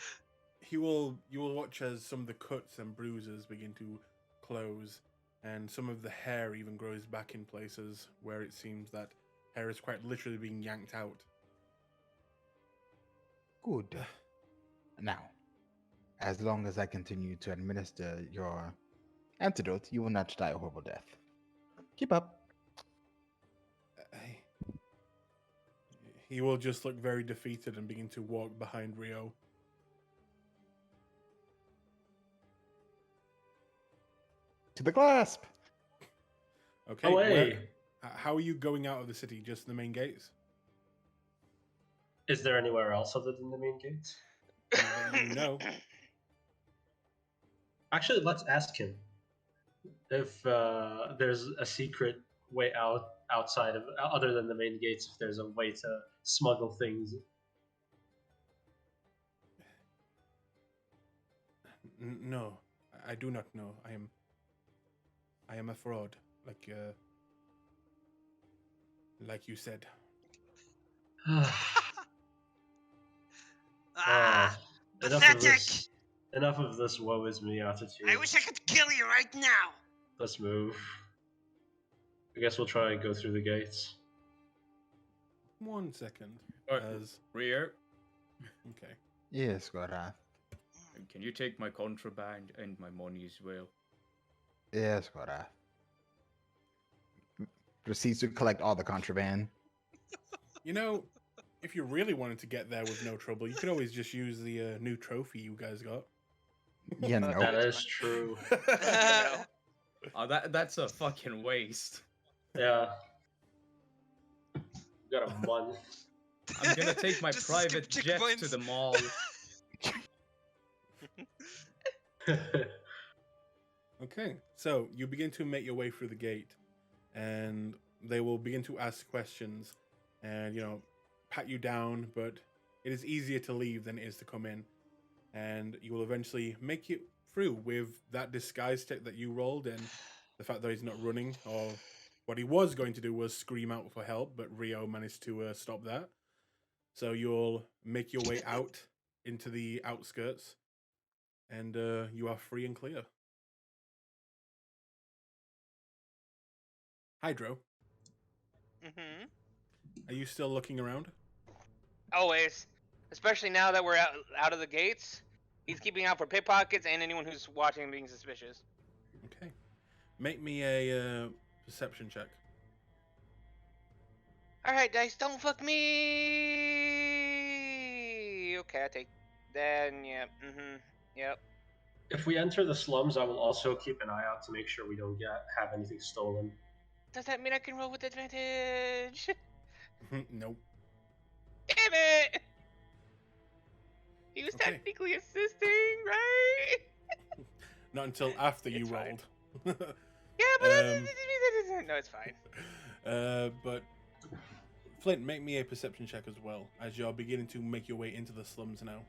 you will watch as some of the cuts and bruises begin to close, and some of the hair even grows back in places where it seems that hair is quite literally being yanked out. Good. Now, as long as I continue to administer your antidote, you will not die a horrible death. Keep up. He will just look very defeated and begin to walk behind Rio. To the clasp! Okay. Away! How are you going out of the city? Just the main gates? Is there anywhere else other than the main gates? Not that you know. Actually, let's ask him if there's a secret way outside of other than the main gates. If there's a way to smuggle things. No, I do not know. I am a fraud, like you said. Ah, Enough pathetic! Enough of this woe is me attitude. I wish I could kill you right now. Let's move. I guess we'll try and go through the gates. 1 second. As Rio, okay. Yes, Gorath. can you take my contraband and my money as well? Yes, Gorath. Proceeds to collect all the contraband. You know, if you really wanted to get there with no trouble, you could always just use the new trophy you guys got. Yeah, no. That is true. Oh, that's a fucking waste. Yeah. We got a month. I'm gonna take my Just private skip jet to checkpoints. the mall. Okay, so you begin to make your way through the gate, and they will begin to ask questions and, pat you down, but it is easier to leave than it is to come in. And you will eventually make it through with that disguise check that you rolled, and the fact that he's not running, or what he was going to do was scream out for help, but Rio managed to stop that. So you'll make your way out into the outskirts, and you are free and clear. Hydro, Mm-hmm. are you still looking around? Always. Especially now that we're out of the gates. He's keeping out for pickpockets and anyone who's watching and being suspicious. Okay. Make me a perception check. Alright, dice, don't fuck me! Okay, I take... Then, yeah, yep. If we enter the slums, I will also keep an eye out to make sure we don't have anything stolen. Does that mean I can roll with advantage? Nope. Damn it! He was Okay. technically assisting, right? Not until after you It's fine. rolled. Yeah, but no, it's fine. But Flint, make me a perception check as well, as you're beginning to make your way into the slums now.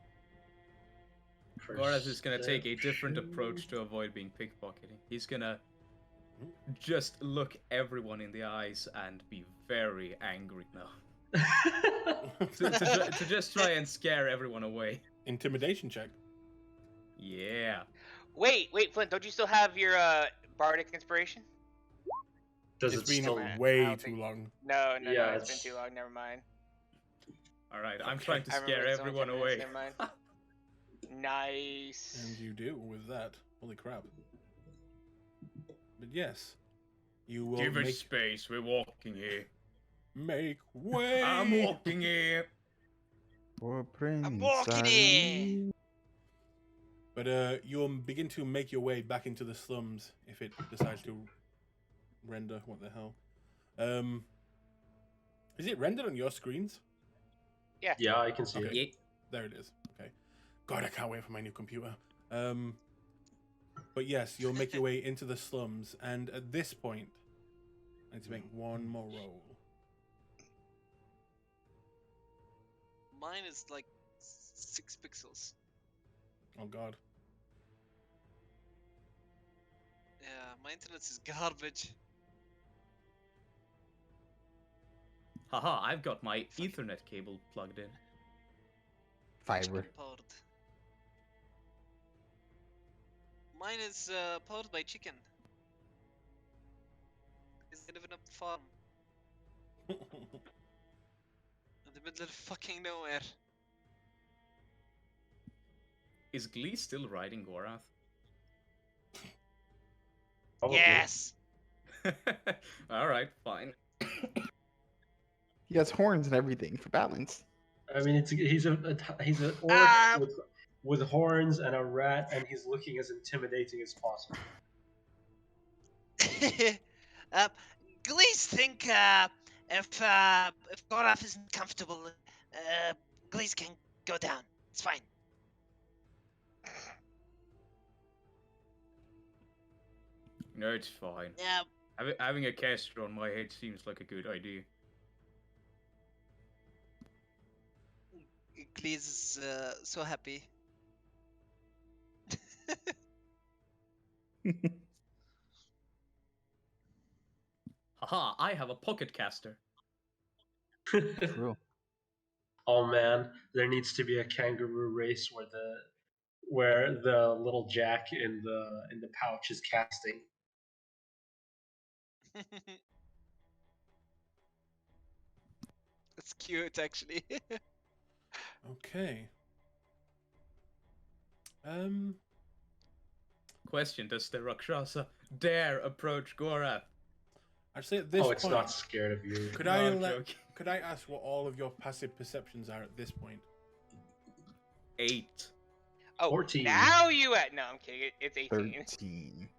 Gorath is gonna take a different approach to avoid being pickpocketing. He's gonna just look everyone in the eyes and be very angry now. to just try and scare everyone away. Intimidation check. Yeah. Wait, Flint, don't you still have your bardic inspiration? Does It's it been still? I way don't too think- long. No, Yeah, it's it's- been too long. Never mind. All right, I'm Okay. trying to I remember scare it's only everyone 10 minutes, away. Never mind. Nice. And you do with that. Holy crap. But yes, you will Give us make, space. We're walking here. make way. I'm walking here. For Prince I'm walking in. But you'll begin to make your way back into the slums if it decides to render. What the hell? Is it rendered on your screens? Yeah, I can see Okay. it. Yeah. There it is. Okay. God, I can't wait for my new computer. But yes, you'll make your way into the slums, and at this point, I need to make one more roll. Mine is like 6 pixels. Oh God. Yeah, my internet is garbage. Haha, I've got my Fuck. Ethernet cable plugged in. Fiber. Chicken powered. Mine is powered by chicken. Is living up the farm in the middle of fucking nowhere. Is Glee still riding Gorath? Probably. Yes. All right, fine. He has horns and everything for balance. I mean, he's an orc Ah. with horns and a rat, and he's looking as intimidating as possible. Glees think if Gorath isn't comfortable, Glees can go down. It's fine. No, it's fine. Yeah. Having a caster on my head seems like a good idea. Glees is so happy. Haha, I have a pocket caster. True. Oh man, there needs to be a kangaroo race where the little jack in the pouch is casting. That's cute, actually. Okay. Question: does the Rakshasa dare approach Gorath? Actually, at this Oh, it's point, not scared of you. could No, I I'm let, joking. could I ask what all of your passive perceptions are at this point? 8. Oh, 14. now you at? No, I'm kidding. It's 18. 13.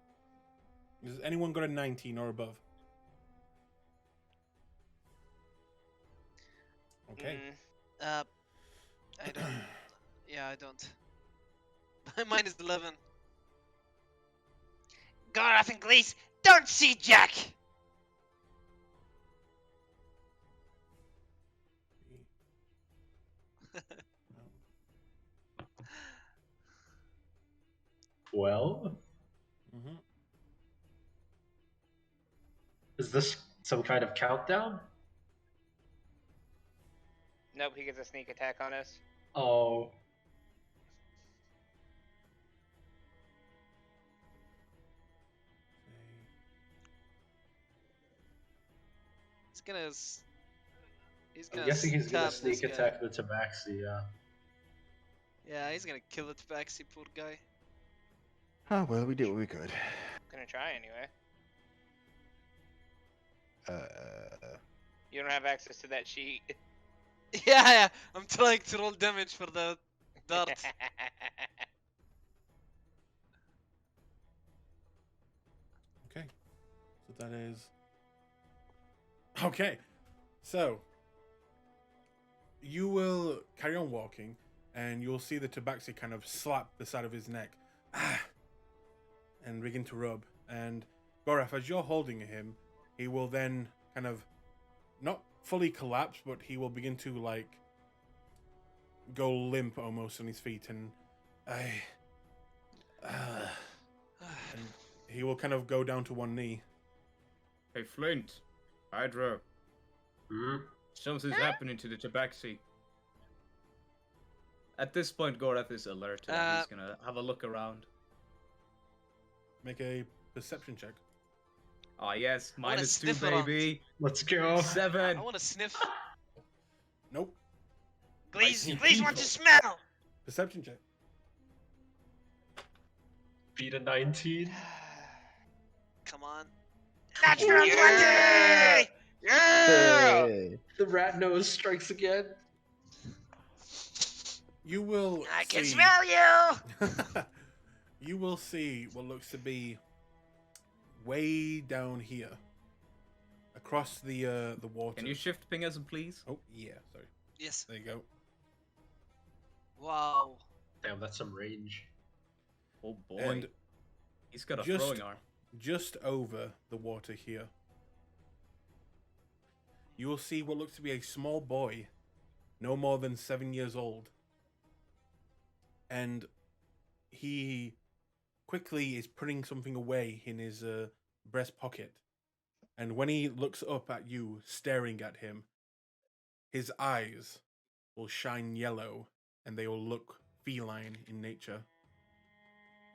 Has anyone got a 19 or above? Okay. Mm, I don't. Yeah, I don't. Mine is 11. Gorath and Glees don't see Jack. Well, Mm-hmm. is this some kind of countdown? nope, he gets a sneak attack on us. Oh, He's gonna. He's gonna. I'm guessing he's gonna stab this sneak guy. attack the Tabaxi, yeah. Yeah, he's gonna kill the tabaxi, poor guy. Oh, well, we did what we could. Gonna try anyway. Uh, You don't have access to that sheet. Yeah, I'm trying to roll damage for the dart. Okay. So that is. Okay. So. You will carry on walking, and you'll see the tabaxi kind of slap the side of his neck. Ah! And begin to rub. And Gorath, as you're holding him, he will then kind of not fully collapse, but he will begin to like go limp almost on his feet, and and he will kind of go down to one knee. Hey, Flint, Hydro, Hmm? something's happening to the Tabaxi. At this point, Gorath is alerted and he's gonna have a look around. Make a perception check. Ah, yes, wanna -2, sniff around. baby. Let's go. 7. I want to sniff. Nope. Please, see please want people. to smell. Perception check. Beat a 19. Come on. Natural 20! Yeah! The rat nose strikes again. You will I can see. smell you! You will see what looks to be way down here, across the water. Can you shift ping us, please? Oh yeah, sorry. Yes. There you go. Wow. Damn, that's some range. Oh boy, And he's got a just- throwing arm. just over the water here, you will see what looks to be a small boy, no more than 7 years old, and he quickly is putting something away in his breast pocket. And when he looks up at you, staring at him, his eyes will shine yellow and they will look feline in nature.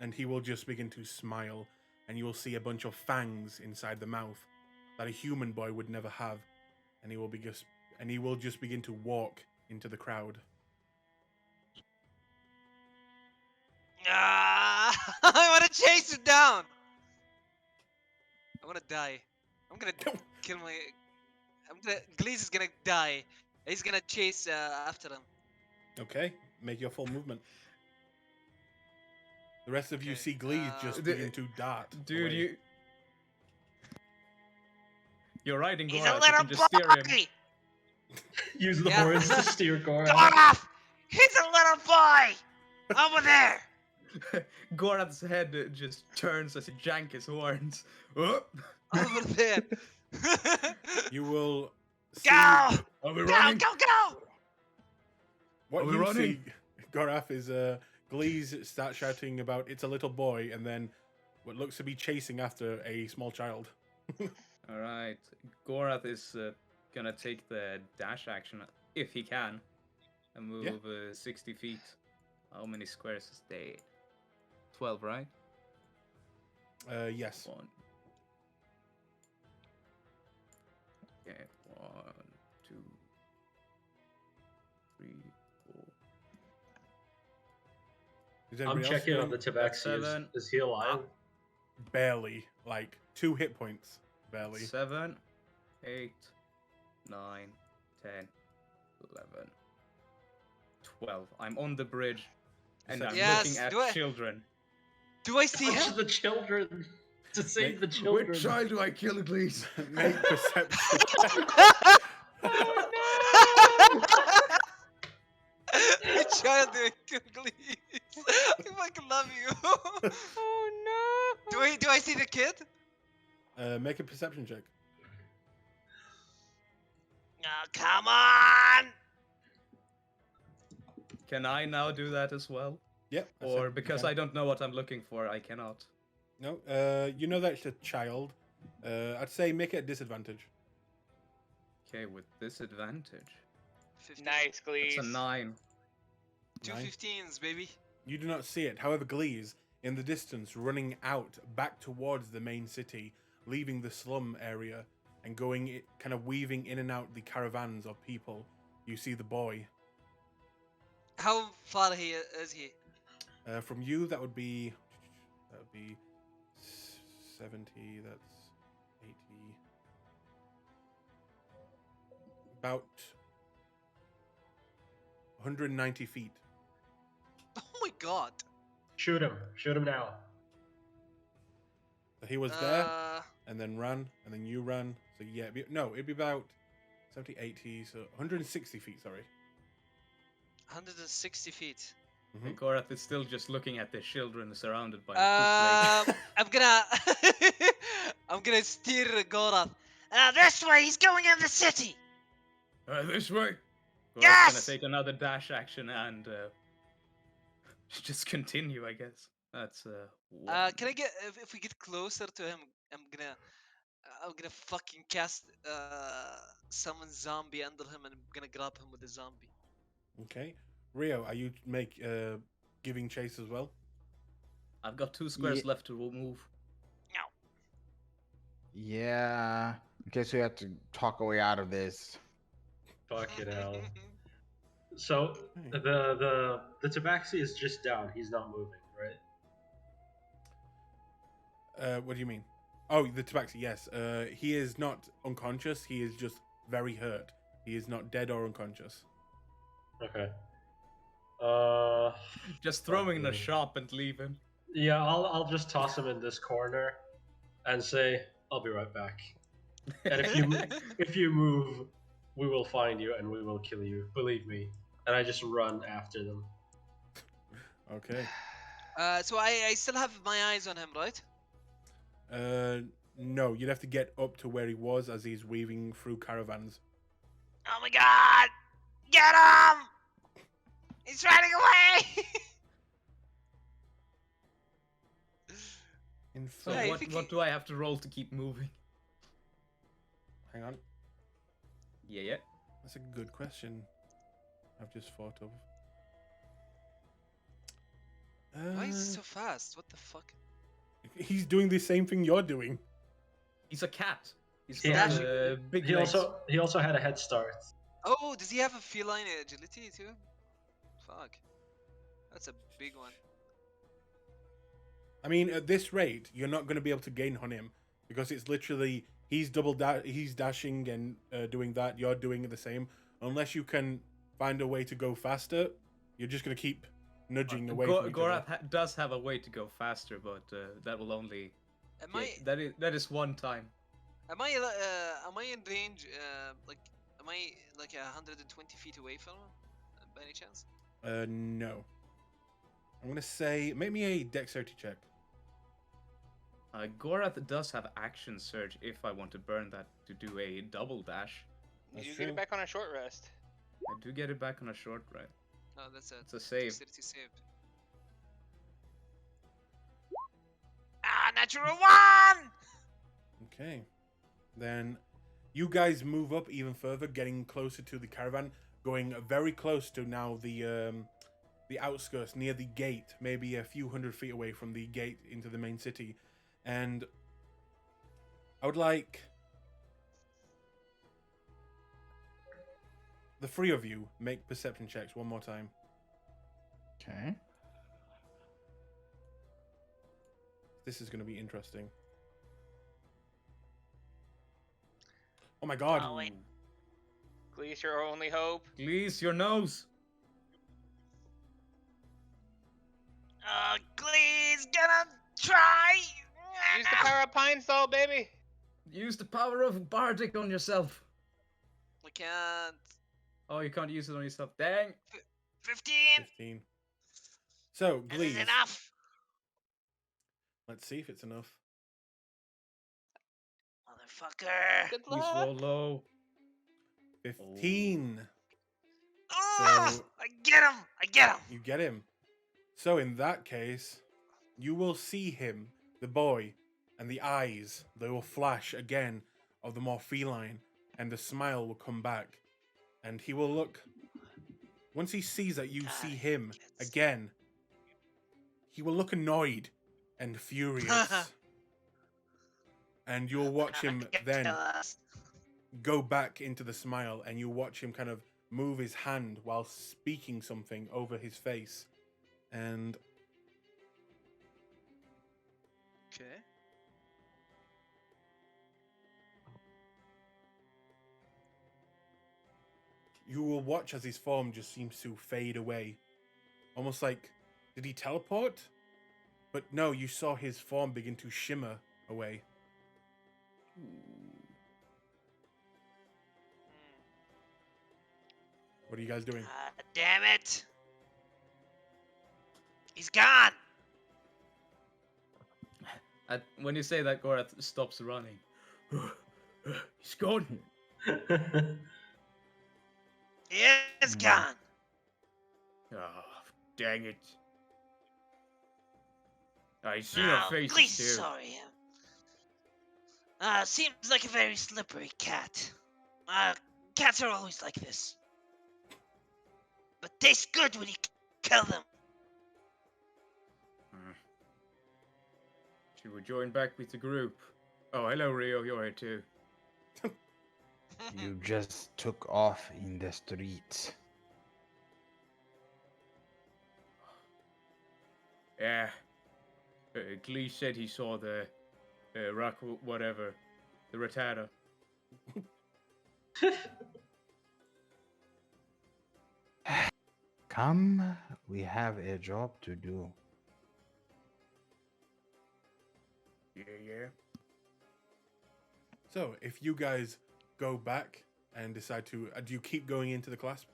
And he will just begin to smile, and you will see a bunch of fangs inside the mouth that a human boy would never have. And he will just begin to walk into the crowd. I want to chase it down. I want to die. I'm gonna kill my. Glees is gonna die. He's gonna chase after him. Okay, make your full movement. The rest of you Okay, see Glees just the- begin to dart. Dude, away. you're riding He's a Gorath. You little can just steer him. boy! Use the Yeah. horns to steer Gora. Dorf! He's a little boy! Over there! Gorath's head just turns as he jank his horns. Oh, Over there. You will see Go! are we Go, running? go, go! what Are we you running? see. Gorath is Glees start shouting about it's a little boy, and then what looks to be chasing after a small child. All right, Gorath is gonna take the dash action if he can, and move Yeah. 60 feet. How many squares is that? 12, right? Yes. 1. Okay, 1, 2, 3, 4. Is I'm everybody else checking on doing- the Tabaxi. Seven. Is he alive? Barely, like 2 hit points. Barely. 7, 8, 9, 10, 11, 12. I'm on the bridge, and I'm Yes, looking at do it. children. Do I see Touch him? the children to save Make- the children. Which child do I kill, please? Make perception. The child doing Glees. I fucking love you. Oh no! Do I see the kid? Make a perception check. Oh, come on! Can I now do that as well? Yep. I Or said you because can. I don't know what I'm looking for, I cannot. No, you know that's a child. I'd say make it a disadvantage. Okay, with disadvantage. 15. Nice, Glees. It's a 9. Two Nine. 15s, baby. You do not see it. However, Glees, in the distance, running out back towards the main city, leaving the slum area and going, kind of weaving in and out the caravans of people. You see the boy. How far is he? From you, that would be 70. That's 80. About 190 feet. Oh my god. Shoot him. Shoot him now. So he was there, and then ran, and then you ran. So yeah, it'd be about 70, 80, so 160 feet. Sorry. 160 feet. Mhm. Gorath is still just looking at the children surrounded by the footplate. I'm gonna I'm gonna steer Gorath. This way, he's going in the city! This way. Gorath's Yes! gonna take another dash action and just continue, I guess. That's one. Can I get if we get closer to him? I'm gonna fucking cast summon zombie under him, and I'm gonna grab him with a zombie. Okay. Rio, are you giving chase as well? I've got 2 squares Ye- left to move. Yeah. Okay, so we have to talk our way out of this. Fucking hell. So Okay. the tabaxi is just down. He's not moving, right? What do you mean? Oh, the tabaxi, yes. He is not unconscious. He is just very hurt. He is not dead or unconscious. Okay. Just throw him in the Okay. shop and leave him. Yeah, I'll just toss him in this corner, and say I'll be right back. And if you move, we will find you and we will kill you. Believe me. And I just run after them. Okay. So I still have my eyes on him, right? No, you'd have to get up to where he was as he's weaving through caravans. Oh my god! Get him! He's running away! In So fact, Yeah, what, if you what do I have to roll to keep moving? hang on. Yeah. That's a good question. I've just thought of. Why is he so fast? What the fuck? He's doing the same thing you're doing. He's a cat. He's He got has- big He legs. also had a head start. Oh, does he have a feline agility too? Fuck. That's a big one. I mean, at this rate, you're not going to be able to gain on him because it's literally he's he's dashing and doing that. You're doing the same. Unless you can find a way to go faster, you're just going to keep nudging away from each other. Gorath does have a way to go faster, but that will only. Am That is one time. am I in range? Am I like 120 feet away from him? By any chance? No. I'm going to say make me a dexterity check. Gorath does have action surge if I want to burn that to do a double dash. That's You get true. it back on a short rest. I do get it back on a short rest. No, that's a It's a save. dexterity save. Ah, natural one! Okay. Then you guys move up even further, getting closer to the caravan, going very close to now the outskirts near the gate, maybe a few hundred feet away from the gate into the main city. And I would like the three of you make perception checks one more time. Okay. This is going to be interesting. Oh my god. Oh, wait. Glee's your only hope. Please, your nose. Glee's gonna try! Use the power of Pine Sol, baby. Use the power of Bardic on yourself. I can't. Oh, you can't use it on yourself. Dang. 15! 15. So, This Glees, is enough! let's see if it's enough. Motherfucker! Good Please luck. roll low. 15. Oh, So- I get him! I get him! You get him. So in that case, you will see him, the boy, and the eyes, they will flash again of the more feline, and the smile will come back. And he will look, once he sees that you see him again, he will look annoyed and furious. And you'll watch him then Kill us. go back into the smile, and you watch him kind of move his hand while speaking something over his face. And Okay. you will watch as his form just seems to fade away. Almost like, did he teleport? But no, you saw his form begin to shimmer away. What are you guys doing? God damn it! He's gone! When you say that, Gorath stops running. He's gone. He is Hmm. gone. Oh, dang it. I see no No, faces please too. sorry him. Seems like a very slippery cat. Cats are always like this. But tastes good when you kill them. Should we join back with the group? Oh, hello, Rio. You're here too. You just took off in the streets. Yeah. Glee said he saw the rock, whatever, the Rattata. Come, we have a job to do. Yeah. So, if you guys go back and decide to, do you keep going into the clasp?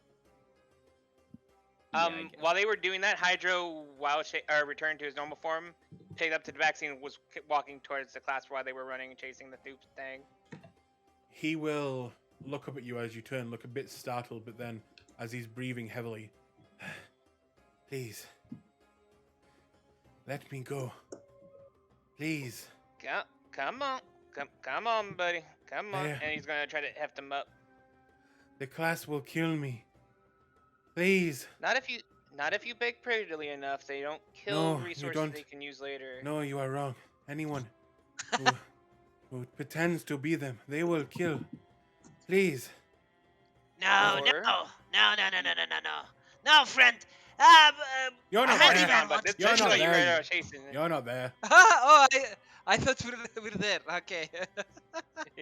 Yeah, I guess. While they were doing that, Hydro, while returned to his normal form, picked up the vaccine and was walking towards the class while they were running and chasing the Thup thing. He will look up at you as you turn, look a bit startled, but then, as he's breathing heavily, please, let me go. Please. Come on, buddy. Come on. There. And he's gonna try to heft him up. The class will kill me. Please. Not if you beg prettily enough. They don't kill No, you resources don't. they can use later. No, you are wrong. Anyone who pretends to be them, they will kill. Please. No, Or- no, friend. You're not I'm already there. gone, but this You're is not what you there, right you- now chasing. You're not there. Oh, I thought we were there. Okay. I'm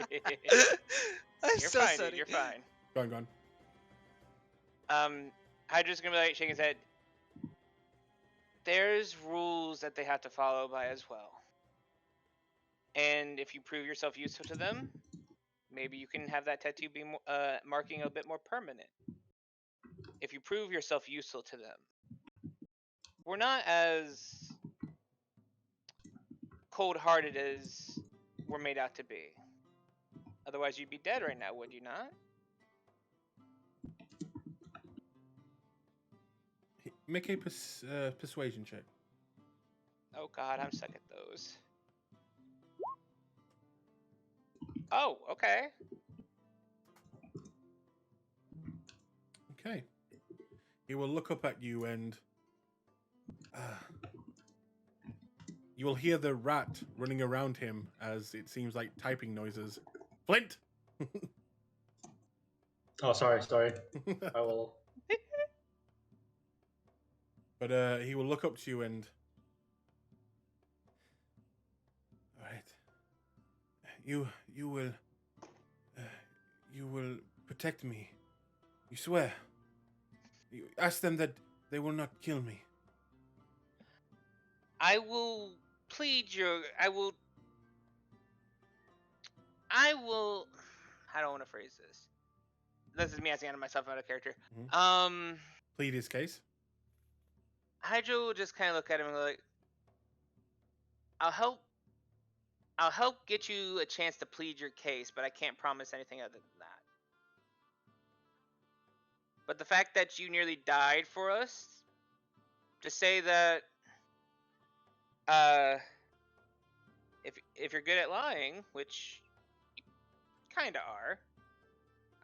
You're so fine, sorry. dude. You're fine. Go on. Hydra's gonna be like shaking his head. There's rules that they have to follow by as well. And if you prove yourself useful to them, maybe you can have that tattoo be marking a bit more permanent. If you prove yourself useful to them, we're not as cold-hearted as we're made out to be. Otherwise, you'd be dead right now, would you not? Make a persuasion check. Oh God, I'm stuck at those. Oh, okay. Okay. He will look up at you and you will hear the rat running around him as it seems like typing noises. Flint! Oh, sorry. I will. But he will look up to you and... Alright. You will protect me. You swear. You ask them that they will not kill me. I will plead your. I will. I don't want to phrase this. This is me asking out of myself, out of character. Plead his case. Hydro will just kind of look at him and go like, I'll help get you a chance to plead your case, but I can't promise anything other than that. But the fact that you nearly died for us, to say that, if you're good at lying, which you kind of are,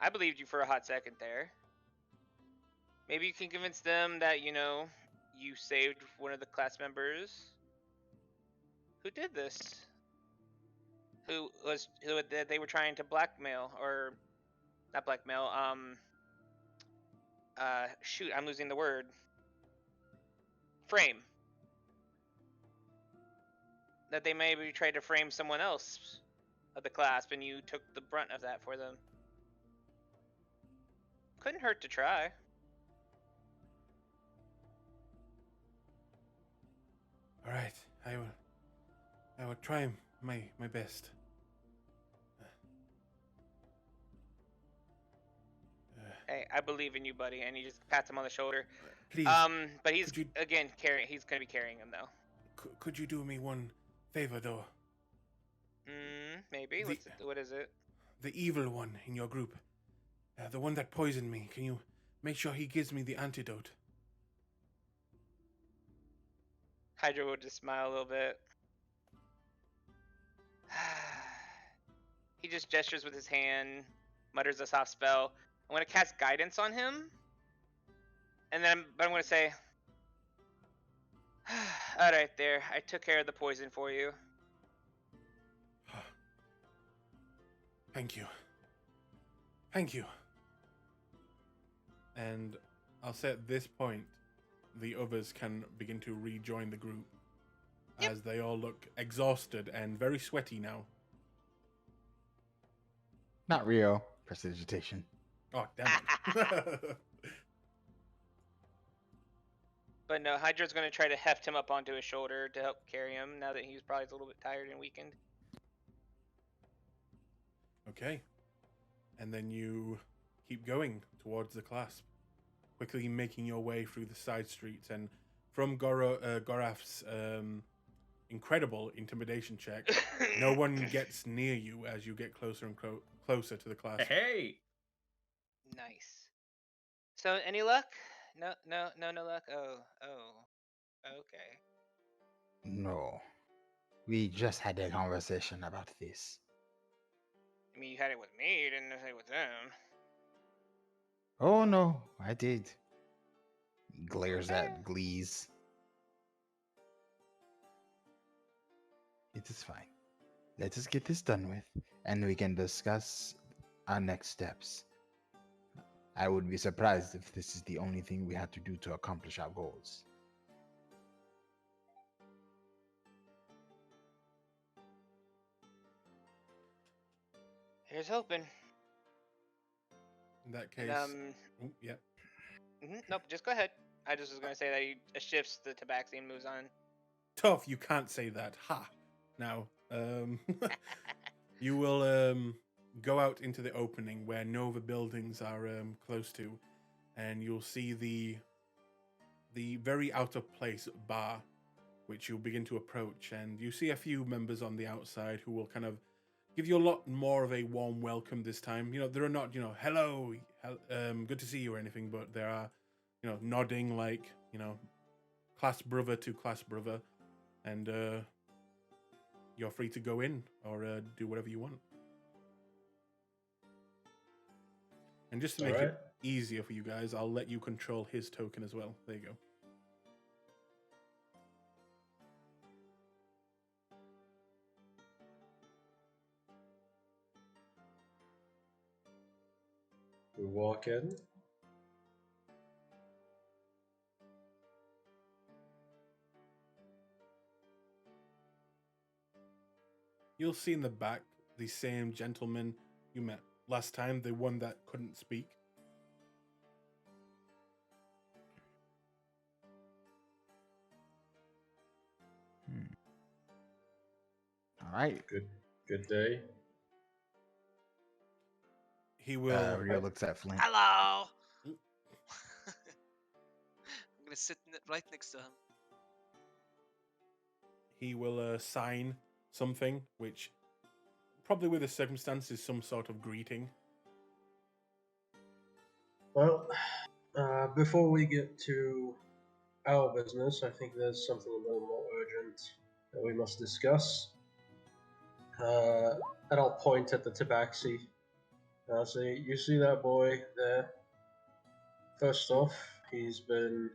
I believed you for a hot second there. Maybe you can convince them that, you saved one of the class members who did this. Who they were trying to blackmail, or not blackmail, shoot, I'm losing the word. Frame. That they maybe tried to frame someone else of the Clasp, and you took the brunt of that for them. Couldn't hurt to try. Alright, I will try my best. Hey, I believe in you, buddy. And he just pats him on the shoulder. Please, But he's could you- again carrying. He's gonna be carrying him though. could you do me one favor though? Maybe. What is it? The evil one in your group, the one that poisoned me. Can you make sure he gives me the antidote. Hydra will just smile a little bit. He just gestures with his hand, mutters a soft spell. I'm gonna cast guidance on him, and then I'm gonna say, "All right, there. I took care of the poison for you." Thank you. Thank you. And I'll say at this point, the others can begin to rejoin the group as they all look exhausted and very sweaty now. Not Rio. Prestidigitation. Oh, damn it. But no, Hydra's gonna try to heft him up onto his shoulder to help carry him now that he's probably a little bit tired and weakened. Okay. And then you keep going towards the Clasp, quickly making your way through the side streets. And from Goraf's incredible intimidation check, no one gets near you as you get closer and closer to the Clasp. Hey! Nice. So, any luck? No luck. Oh, okay. No. We just had a conversation about this. I mean, you had it with me, you didn't have it with them. Oh no, I did. He glares at Glees. It is fine. Let us get this done with, and we can discuss our next steps. I would be surprised if this is the only thing we have to do to accomplish our goals. Here's hoping. In that case, And, yeah. Nope, just go ahead. I just was gonna say that he shifts the tabaxi and moves on. Tough, you can't say that. Ha! Now, you will go out into the opening where no other buildings are close to, and you'll see the very out of place bar, which you'll begin to approach, and you see a few members on the outside who will kind of give you a lot more of a warm welcome this time. You know, they're not, hello, good to see you or anything, but they are, nodding like, class brother to class brother, and you're free to go in or do whatever you want. And just to make it easier for you guys, I'll let you control his token as well. There you go. We walk in. You'll see in the back the same gentleman you met last time, the one that couldn't speak. All right. Good day. He will. Rio looks at Flint. Hello. I'm gonna sit right next to him. He will sign something, which probably with the circumstances, some sort of greeting. Well, before we get to our business, I think there's something a little more urgent that we must discuss. And I'll point at the tabaxi. And I'll say, you see that boy there? First off, he's been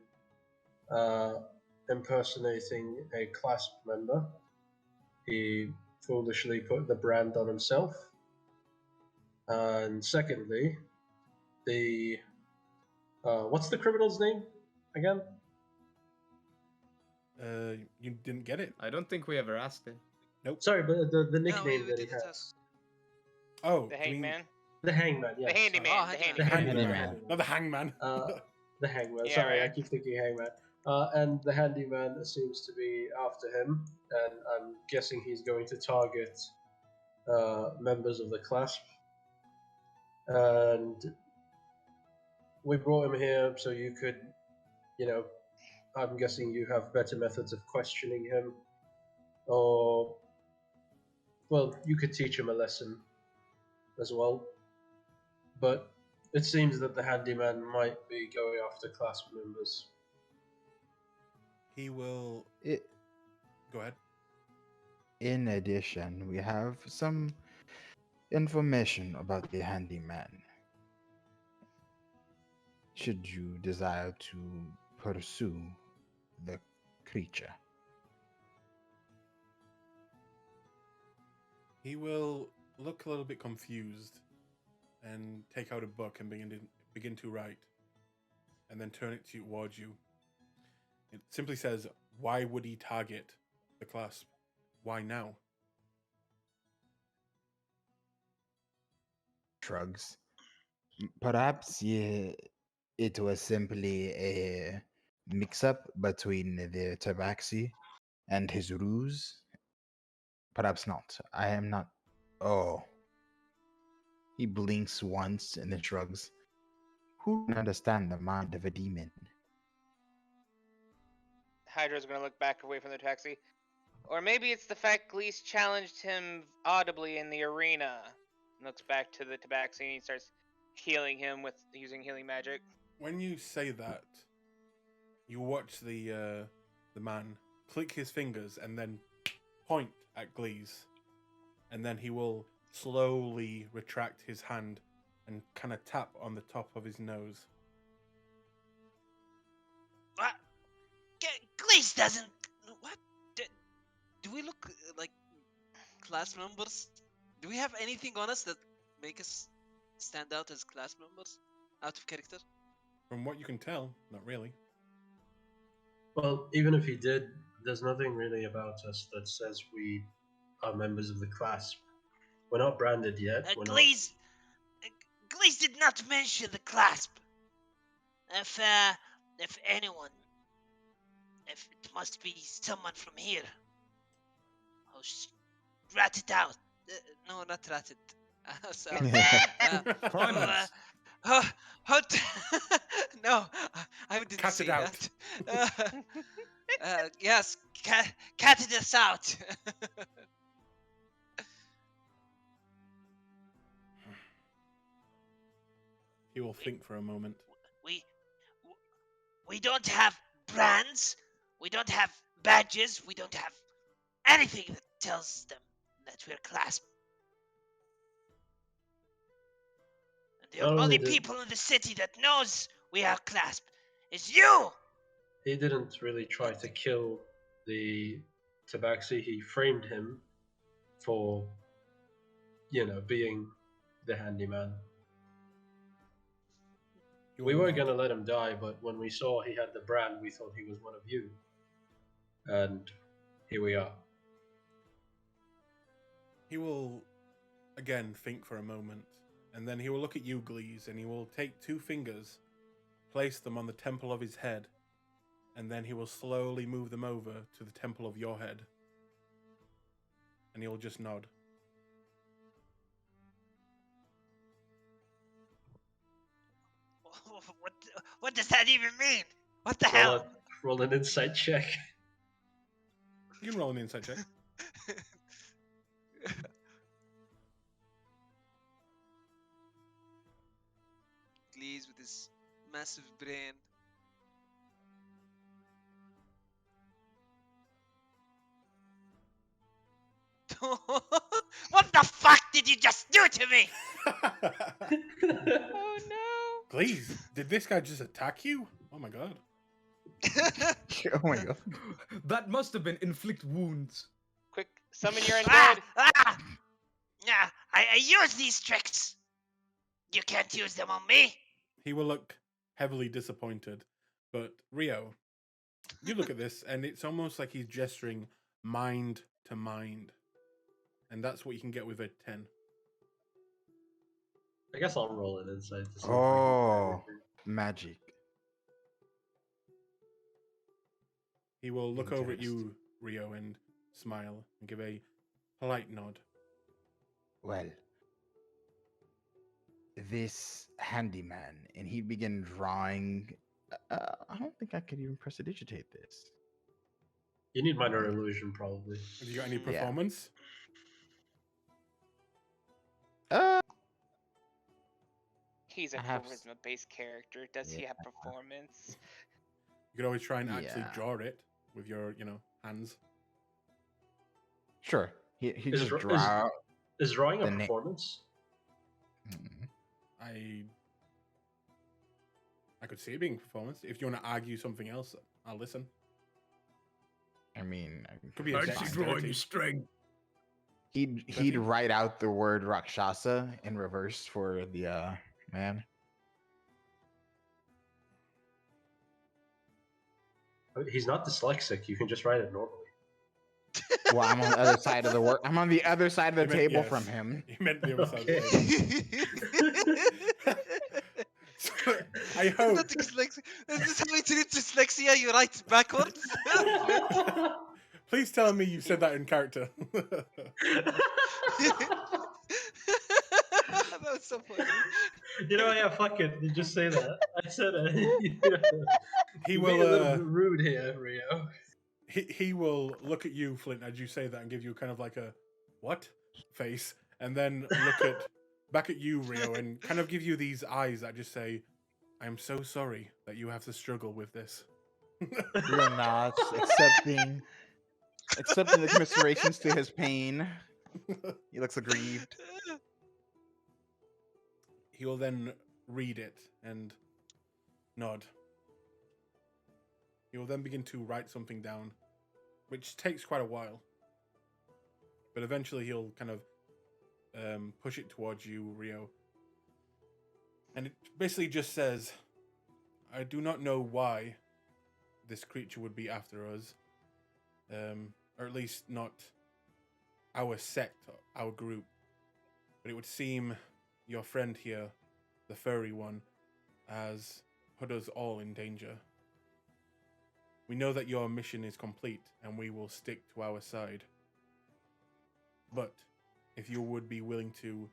impersonating a Clasp member. He foolishly put the brand on himself. And secondly, what's the criminal's name again? You didn't get it? I don't think we ever asked it. Nope. Sorry, but the nickname we that he didn't has. Oh, The do you mean hangman? The hangman, yeah. The handyman. Oh, the handyman. the handyman. handyman, not the hangman. The hangman. Yeah, Sorry, I right. keep thinking hangman. And the handyman seems to be after him, and I'm guessing he's going to target members of the Clasp. And we brought him here so you could, I'm guessing you have better methods of questioning him, or, well, you could teach him a lesson as well. But It seems that the handyman might be going after Clasp members. He will It, go ahead. in addition, we have some information about the handyman. Should you desire to pursue the creature. He will look a little bit confused and take out a book and begin to write, and then turn it towards you. It simply says, "Why would he target the clasp? Why now?" Shrugs. Perhaps it was simply a mix-up between the tabaxi and his ruse. Perhaps not. I am not. Oh. He blinks once and then shrugs. Who can understand the mind of a demon? Hydra's gonna look back away from the taxi. Or maybe it's the fact Glees challenged him audibly in the arena. Looks back to the tabaxi and he starts healing him with using healing magic. When you say that, you watch the man click his fingers and then point at Glees, and then he will slowly retract his hand and kind of tap on the top of his nose. What? Glaze doesn't. What? Do we look like class members? Do we have anything on us that make us stand out as class members? Out of character? From what you can tell, not really. Well, even if he did, there's nothing really about us that says we are members of the Clasp. We're not branded yet. We're not. Glaze did not mention the clasp. If anyone, if it must be someone from here. Oh, rat it out. No, not rat it. Sorry. Primus. No, I didn't Cut say it out. that. Yes, cat it out. He will think for a moment. We don't have brands. We don't have badges. We don't have anything that tells them that we're Clasp. And the Not only only did- people in the city that knows we are Clasp is you. He didn't really try to kill the tabaxi. He framed him for, being the handyman. He We will were nod. going to let him die, but when we saw he had the brand, we thought he was one of you. And here we are. He will again think for a moment, and then he will look at you, Glees, and he will take 2 fingers, place them on the temple of his head, and then he will slowly move them over to the temple of your head. And he'll just nod. What does that even mean? What the Roll, hell? roll an insight check. You can roll an insight check. Glees with his massive brain. What the fuck did you just do to me? Oh no! Glees, did this guy just attack you? Oh my god. Oh my god. That must have been inflict wounds. Quick, summon your undead! Yeah, I use these tricks. You can't use them on me. He will look heavily disappointed. But Rio, you look at this, and it's almost like he's gesturing mind to mind. And that's what you can get with a 10. I guess I'll roll an insight to see if I can Oh, find anything. magic. He will look over at you, Interesting. Rio, and smile and give a polite nod. Well, this handyman, and he'd begin drawing. I don't think I could even prestidigitate this. You need minor illusion, probably. Have you got any Yeah. performance? Uh, He's a I have charisma-based character. Does he Yeah. have performance? You could always try and actually Yeah. draw it with your, hands. Sure. He Is just dra- draw. Is drawing a The na- performance? Mm. I could see it being performance. If you want to argue something else, I'll listen. I mean, Could be a dexterity. string? he'd write out the word Rakshasa in reverse for the man. He's not dyslexic. You can just write it normally. Well, I'm on the other side of the work. I'm on the other side of the He meant- table yes. from him. He meant the other side of Okay. the table. So, I hope. Not dyslexia. Is this how you treat dyslexia? You write backwards? Please tell me you said that in character. That was so funny. Yeah, fuck it. You just say that. I said it. He You're being a little will. bit rude here, Rio. He will look at you, Flint, as you say that, and give you kind of like a what face, and then look back at you, Rio, and kind of give you these eyes that just say, "I'm so sorry that you have to struggle with this." Rio nods, accepting the commiserations to his pain. He looks aggrieved. He will then read it and nod. He will then begin to write something down, which takes quite a while. But eventually he'll kind of push it towards you, Rio. And it basically just says, I do not know why this creature would be after us. Or at least not our sect, our group. But it would seem your friend here, the furry one, has put us all in danger. We know that your mission is complete, and we will stick to our side. But if you would be willing to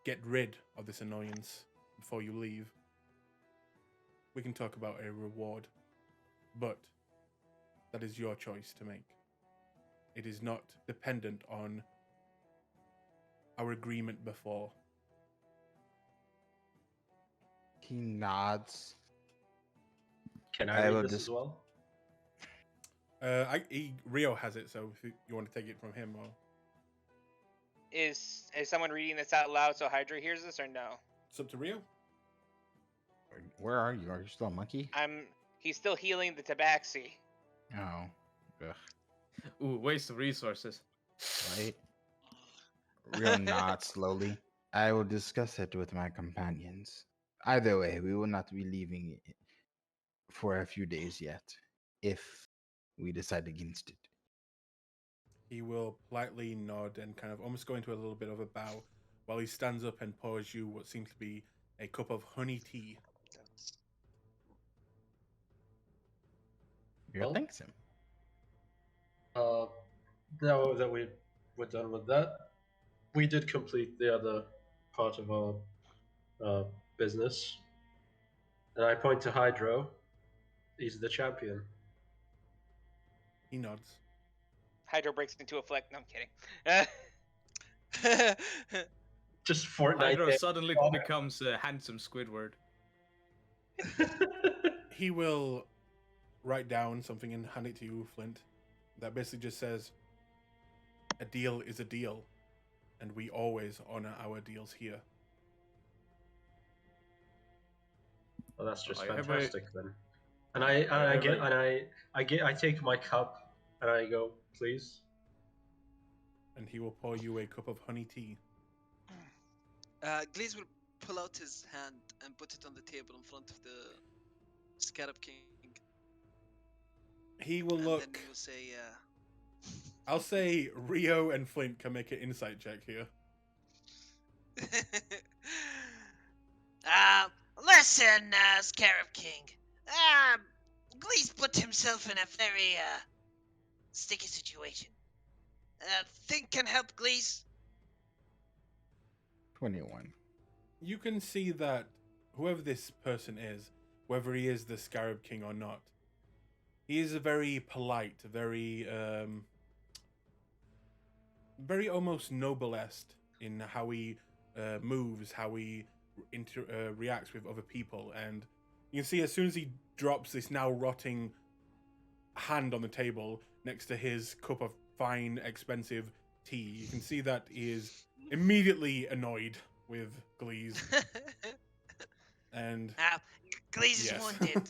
get rid of this annoyance before you leave, we can talk about a reward. But that is your choice to make. It is not dependent on our agreement before. He nods. Can I I will read this just- as well? Rio has it, so if you want to take it from him, or Is someone reading this out loud so Hydra hears this or no? it's up to Rio. Where are you? Are you still a monkey? He's still healing the tabaxi. Oh. Ugh. Ooh, waste of resources. Right? Rio nods slowly. I will discuss it with my companions. Either way, we will not be leaving it for a few days yet, if we decide against it. He will politely nod and kind of almost go into a little bit of a bow while he stands up and pours you what seems to be a cup of honey tea. Rio Well, thanks him. Now that we're done with that, we did complete the other part of our business. And I point to Hydro. He's the champion. He nods. Hydra breaks into a fleck. No, I'm kidding. Just Fortnite. Hydro day. suddenly becomes a handsome Squidward. He will write down something and hand it to you, Flint, that basically just says, a deal is a deal, and we always honor our deals here. Well, that's just I have fantastic then. And I take my cup and I go, please. And he will pour you a cup of honey tea. Glaze will pull out his hand and put it on the table in front of the Scarab King. He will And look. then he will say, I'll say Rio and Flint can make an insight check here. Listen, Scarab King. Glee's put himself in a very, sticky situation. Think can help Glee's? 21. You can see that whoever this person is, whether he is the Scarab King or not, he is a very polite, very almost noblest in how he moves, how he reacts with other people, and you can see as soon as he drops this now rotting hand on the table next to his cup of fine, expensive tea, you can see that he is immediately annoyed with Glees. And Glaze is yes. wounded.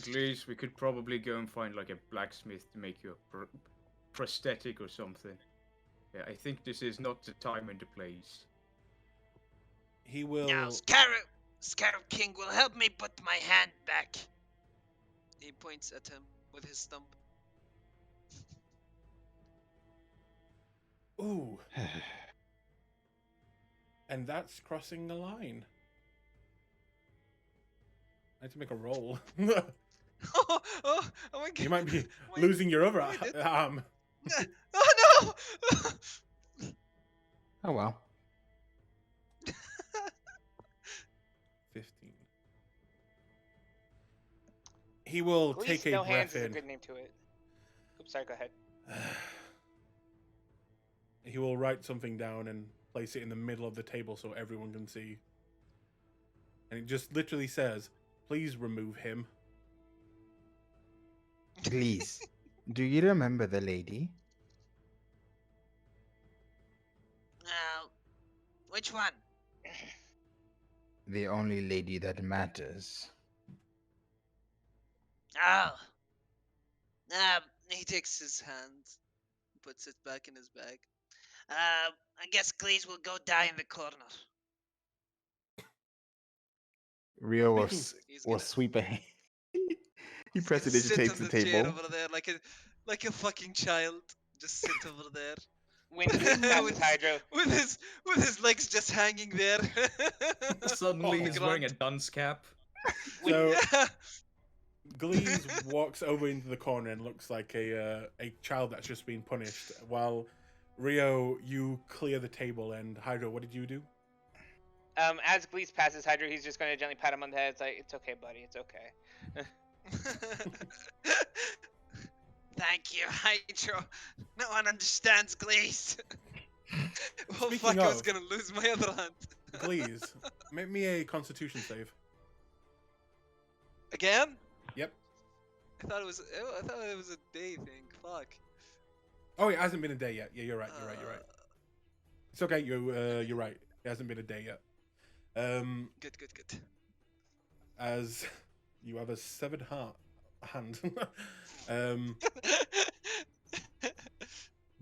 Glaze, we could probably go and find like a blacksmith to make you a prosthetic or something. Yeah, I think this is not the time and the place. He will. Now, Scarab King will help me put my hand back. He points at him with his stump. Ooh. And that's crossing the line. I had to make a roll. Oh my god. You might be Wait, losing your other wait, arm. Oh no! Oh well. 15. He will At take least a no breath hands is a in. good name to it. Oops, sorry, go ahead. He will write something down and place it in the middle of the table so everyone can see. And it just literally says, "Please remove him." Please, do you remember the lady? Which one? The only lady that matters. Oh. He takes his hand, puts it back in his bag. I guess Glaze will go die in the corner. Rio will, Speaking- He's will gonna- sweep a hand. He He's gonna sit prestidigitates on the the chair table. over there like a fucking child. Just sit over there. When Glaze passes With- Hydro, with his legs just hanging there. Suddenly On the he's wearing a ground. dunce cap. So Yeah. Glees walks over into the corner and looks like a child that's just been punished. While Rio, you clear the table, and Hydro, what did you do? as Glees passes Hydro, he's just going to gently pat him on the head. It's like, it's okay, buddy, it's okay. Thank you, Hydro. No one understands Glaze. Oh Speaking fuck! I was of- gonna lose my other hand. Glees, make me a Constitution save. Again? Yep. I thought it was a day thing. Fuck. Oh, it hasn't been a day yet. Yeah, you're right. You're right. You're right. It's okay. You're right. It hasn't been a day yet. Good. As you have a severed hand.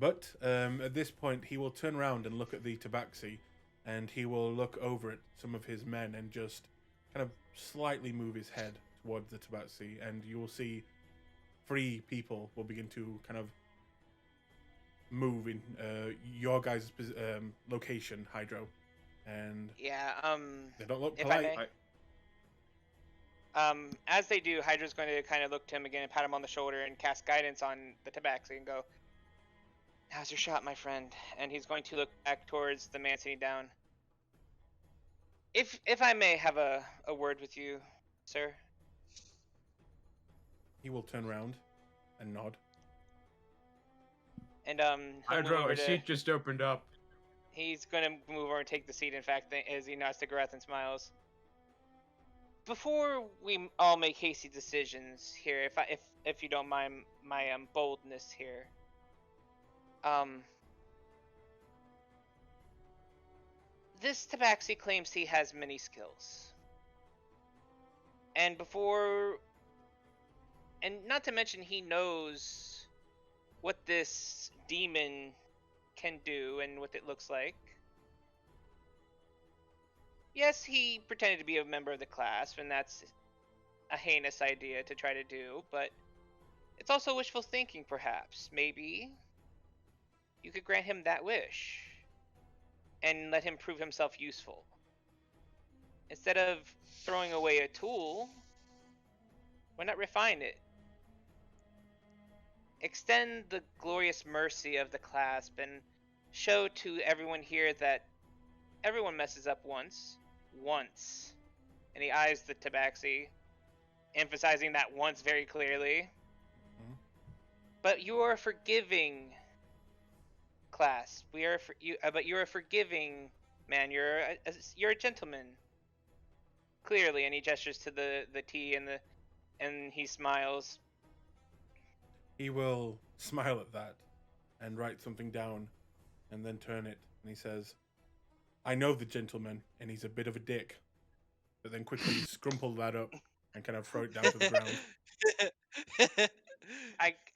But at this point, he will turn around and look at the tabaxi, and he will look over at some of his men and just kind of slightly move his head towards the tabaxi, and you will see 3 people will begin to kind of move in your guys' location, Hydro, and Yeah, they don't look if I polite. may. As they do, Hydra's going to kind of look to him again and pat him on the shoulder and cast guidance on the Tabaxi and go, "How's your shot, my friend?" And he's going to look back towards the man sitting down. If I may have a word with you, sir. He will turn around and nod. And he'll move Hydro, over our to, seat just opened up. he's going to move over and take the seat. In fact, as he nods to Gareth and smiles. Before we all make hasty decisions here, if you don't mind my boldness here, this Tabaxi claims he has many skills, and not to mention he knows what this demon can do and what it looks like. Yes, he pretended to be a member of the Clasp, and that's a heinous idea to try to do, but it's also wishful thinking, perhaps. Maybe you could grant him that wish and let him prove himself useful. Instead of throwing away a tool, why not refine it? Extend the glorious mercy of the Clasp and show to everyone here that everyone messes up once. And he eyes the Tabaxi, emphasizing that once very clearly. Mhm. But you are forgiving, Clasp. But you are a forgiving Man, you're a gentleman. Clearly, and he gestures to the tea and he smiles. He will smile at that and write something down and then turn it and he says, I know the gentleman and he's a bit of a dick. But then quickly scrumple that up and kind of throw it down to the ground.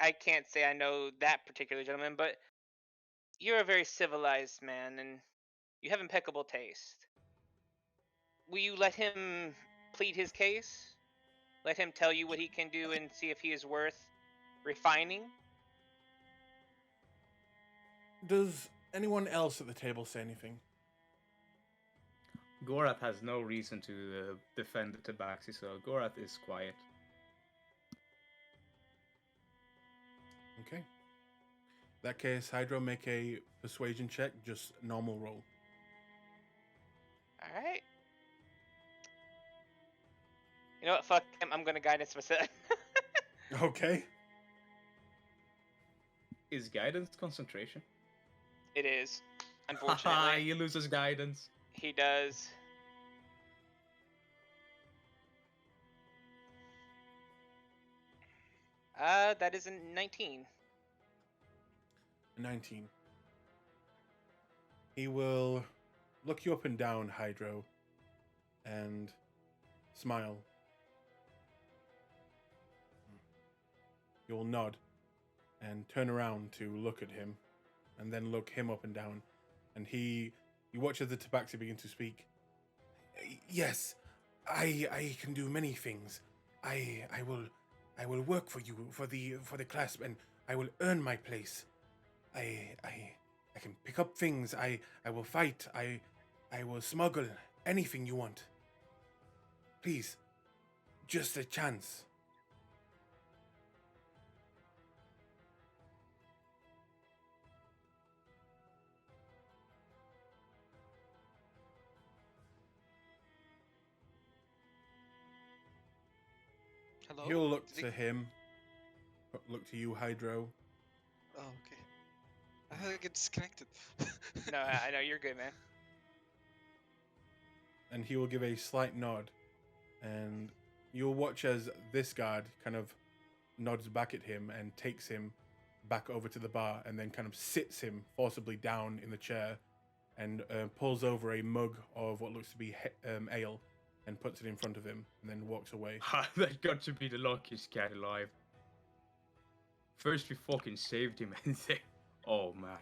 I can't say I know that particular gentleman, but you're a very civilized man and you have impeccable taste. Will you let him plead his case? Let him tell you what he can do and see if he is worth refining? Does anyone else at the table say anything? Gorath has no reason to defend the Tabaxi, so Gorath is quiet. Okay. In that case, Hydro, make a persuasion check, just normal roll. Alright. You know what? Fuck him. I'm gonna guidance myself. Okay. Is guidance concentration? It is. Haha, Unfortunately. he loses guidance. He does. That is a 19. 19. He will look you up and down, Hydro, and smile. You'll nod and turn around to look at him, and then look him up and down. And you watch as the Tabaxi begin to speak. Yes, I can do many things. I will work for you for the clasp, and I will earn my place. I can pick up things. I will fight. I will smuggle anything you want. Please, just a chance. Hello? He'll look Did he- to him, look to you, Hydro. Oh, okay. I thought I get disconnected. No, I know you're good, man. And he will give a slight nod, and you'll watch as this guard kind of nods back at him and takes him back over to the bar, and then kind of sits him forcibly down in the chair, and pulls over a mug of what looks to be ale, and puts it in front of him, and then walks away. That got to be the luckiest cat alive. First we fucking saved him and then... Oh man.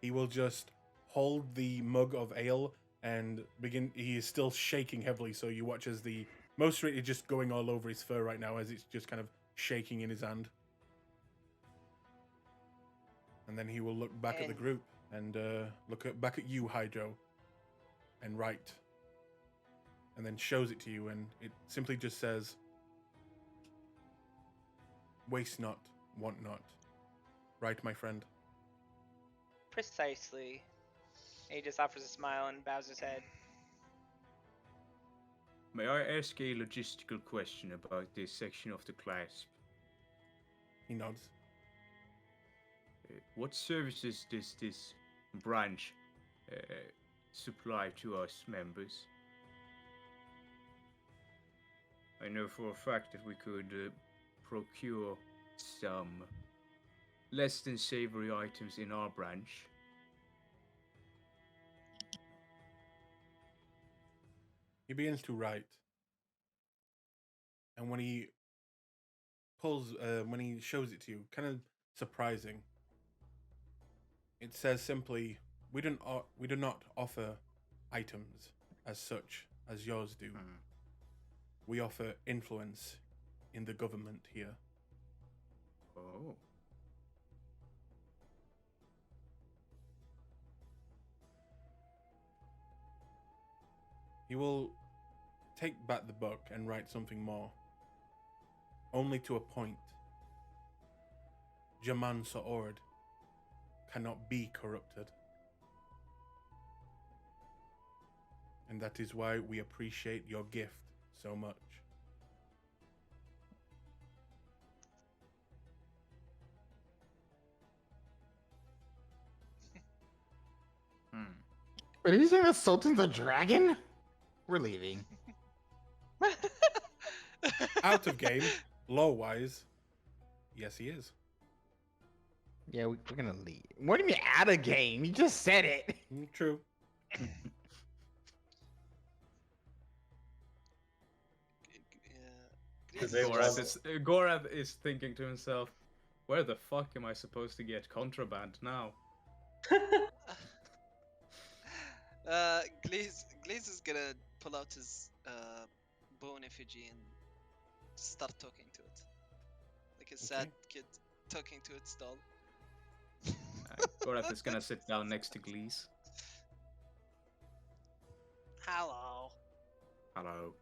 He will just hold the mug of ale and begin. He is still shaking heavily, so you watch as most of it is just going all over his fur right now, as it's just kind of shaking in his hand. And then he will look back at the And- group and back at you, Hydro, and write. And then shows it to you, and it simply just says, "Waste not, want not." Right, my friend. Precisely. And he just offers a smile and bows his head. May I ask a logistical question about this section of the clasp? He nods. What services does this branch supply to us members? I know for a fact that we could procure some less than savory items in our branch. He begins to write, and when he shows it to you, kind of surprising. It says simply, "We do not offer items as such as yours do. We offer influence in the government here." Oh. He will take back the book and write something more. Only to a point. Jaman Sa'ord cannot be corrupted. And that is why we appreciate your gift so much. Are you saying that Sultan's a dragon? We're leaving. Out of game, lore-wise, yes, he is. Yeah, we're gonna leave. What do you mean out of game? You just said it. True. Did they Gorath is thinking to himself, where the fuck am I supposed to get contraband now? Glaze is gonna pull out his bone effigy and start talking to it, like a sad kid talking to its doll. Gorath is gonna sit down next to Glees. Hello. Hello.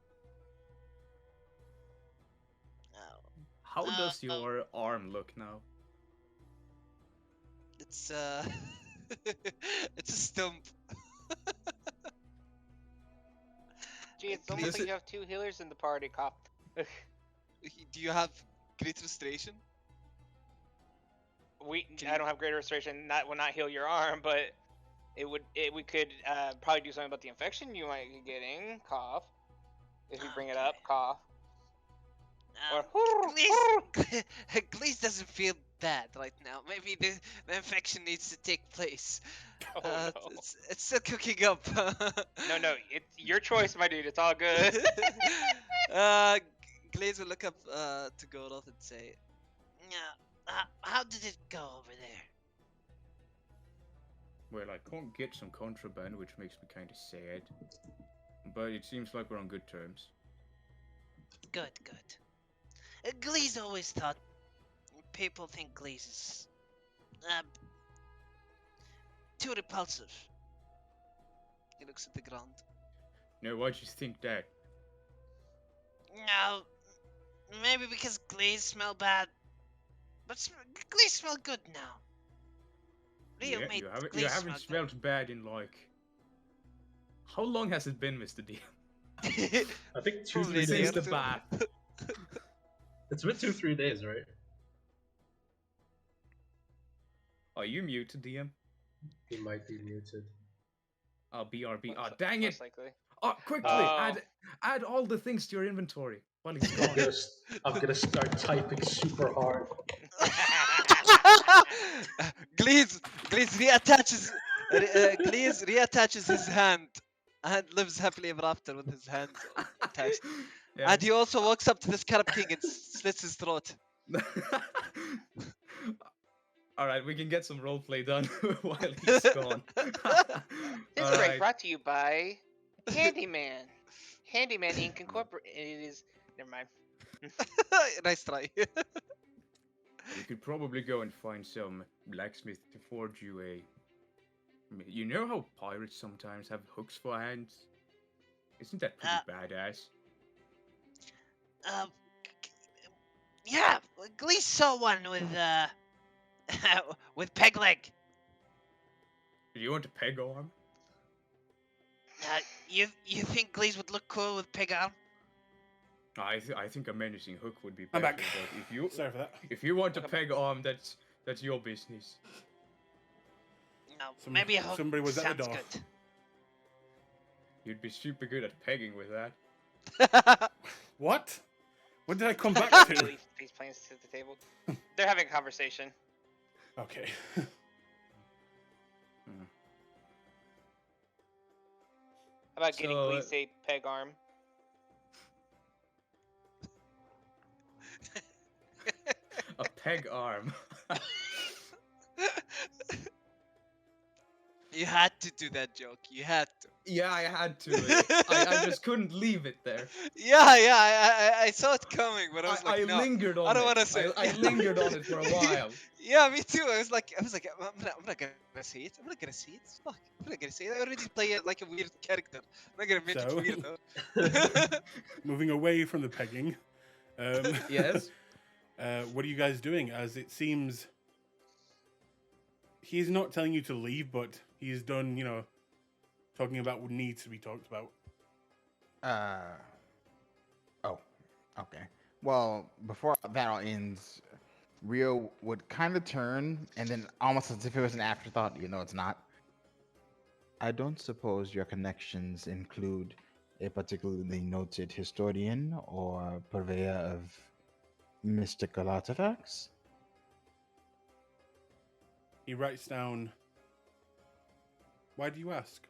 Oh. How does your arm look now? It's it's a stump. Gee, it's almost like you have two healers in the party, Cop. Do you have great restoration? I don't have greater restoration. That will not heal your arm, but we could probably do something about the infection you might be getting. Cough. If you bring it up, cough. Glees doesn't feel bad right now. Maybe the infection needs to take place. Oh, no. It's still cooking up. No, it's your choice, my dude. It's all good. Glaze will look up to Goroth and say, How did it go over there? Well, I can't get some contraband, which makes me kind of sad. But it seems like we're on good terms. Good. Glees always thought people think Glees is too repulsive. he looks at the ground. No, why'd you think that? No, maybe because Glees smell bad, but Glees smell good now. Rio Yeah, made you Glees haven't smell good. smelled bad in like... How long has it been, Mr. D? I think 2-3 Probably days. Since there. the bath. It's been 2-3 days, right? Are you muted, DM? He might be muted. Oh, BRB. Oh, dang it! Most likely. Oh, quickly! Oh. Add all the things to your inventory while he's I'm gone. gonna, I'm gonna start typing super hard. Glees reattaches. Glees reattaches his hand and lives happily ever after with his hand attached. Yeah. And he also walks up to the Scarab King and slits his throat. Alright, we can get some roleplay done while he's gone. This All break right. brought to you by Handyman. Handyman Inc. Incorporated. It is. Never mind. Nice try. We could probably go and find some blacksmith to forge you a... You know how pirates sometimes have hooks for hands? Isn't that pretty badass? Yeah, Glees saw one with with peg leg. Do you want a peg arm? You think Glees would look cool with peg arm? I think a menacing hook would be I'm better. back. But if you Sorry for that. if you want a peg arm, that's your business. No, maybe a hook somebody was at the sounds door. good. You'd be super good at pegging with that. What? What did I come back to? He's playing at the table. They're having a conversation. Okay. How about getting So, Glees a peg arm? A peg arm. You had to do that joke. You had to. Yeah, I had to. I just couldn't leave it there. Yeah. I saw it coming, but I was like, no. lingered on I don't it. wanna say it. I lingered on it for a while. Yeah, me too. I was like, I'm not gonna say it. I'm not gonna say it. Fuck. I'm not gonna say it. I already play it like a weird character. I'm not gonna make So- it weird Moving away from the pegging. Yes. What are you guys doing? As it seems, he's not telling you to leave, but he's done, talking about what needs to be talked about. Oh, okay. Well, before that all ends, Rio would kind of turn, and then almost as if it was an afterthought, it's not. I don't suppose your connections include a particularly noted historian or purveyor of mystical artifacts? He writes down. Why do you ask?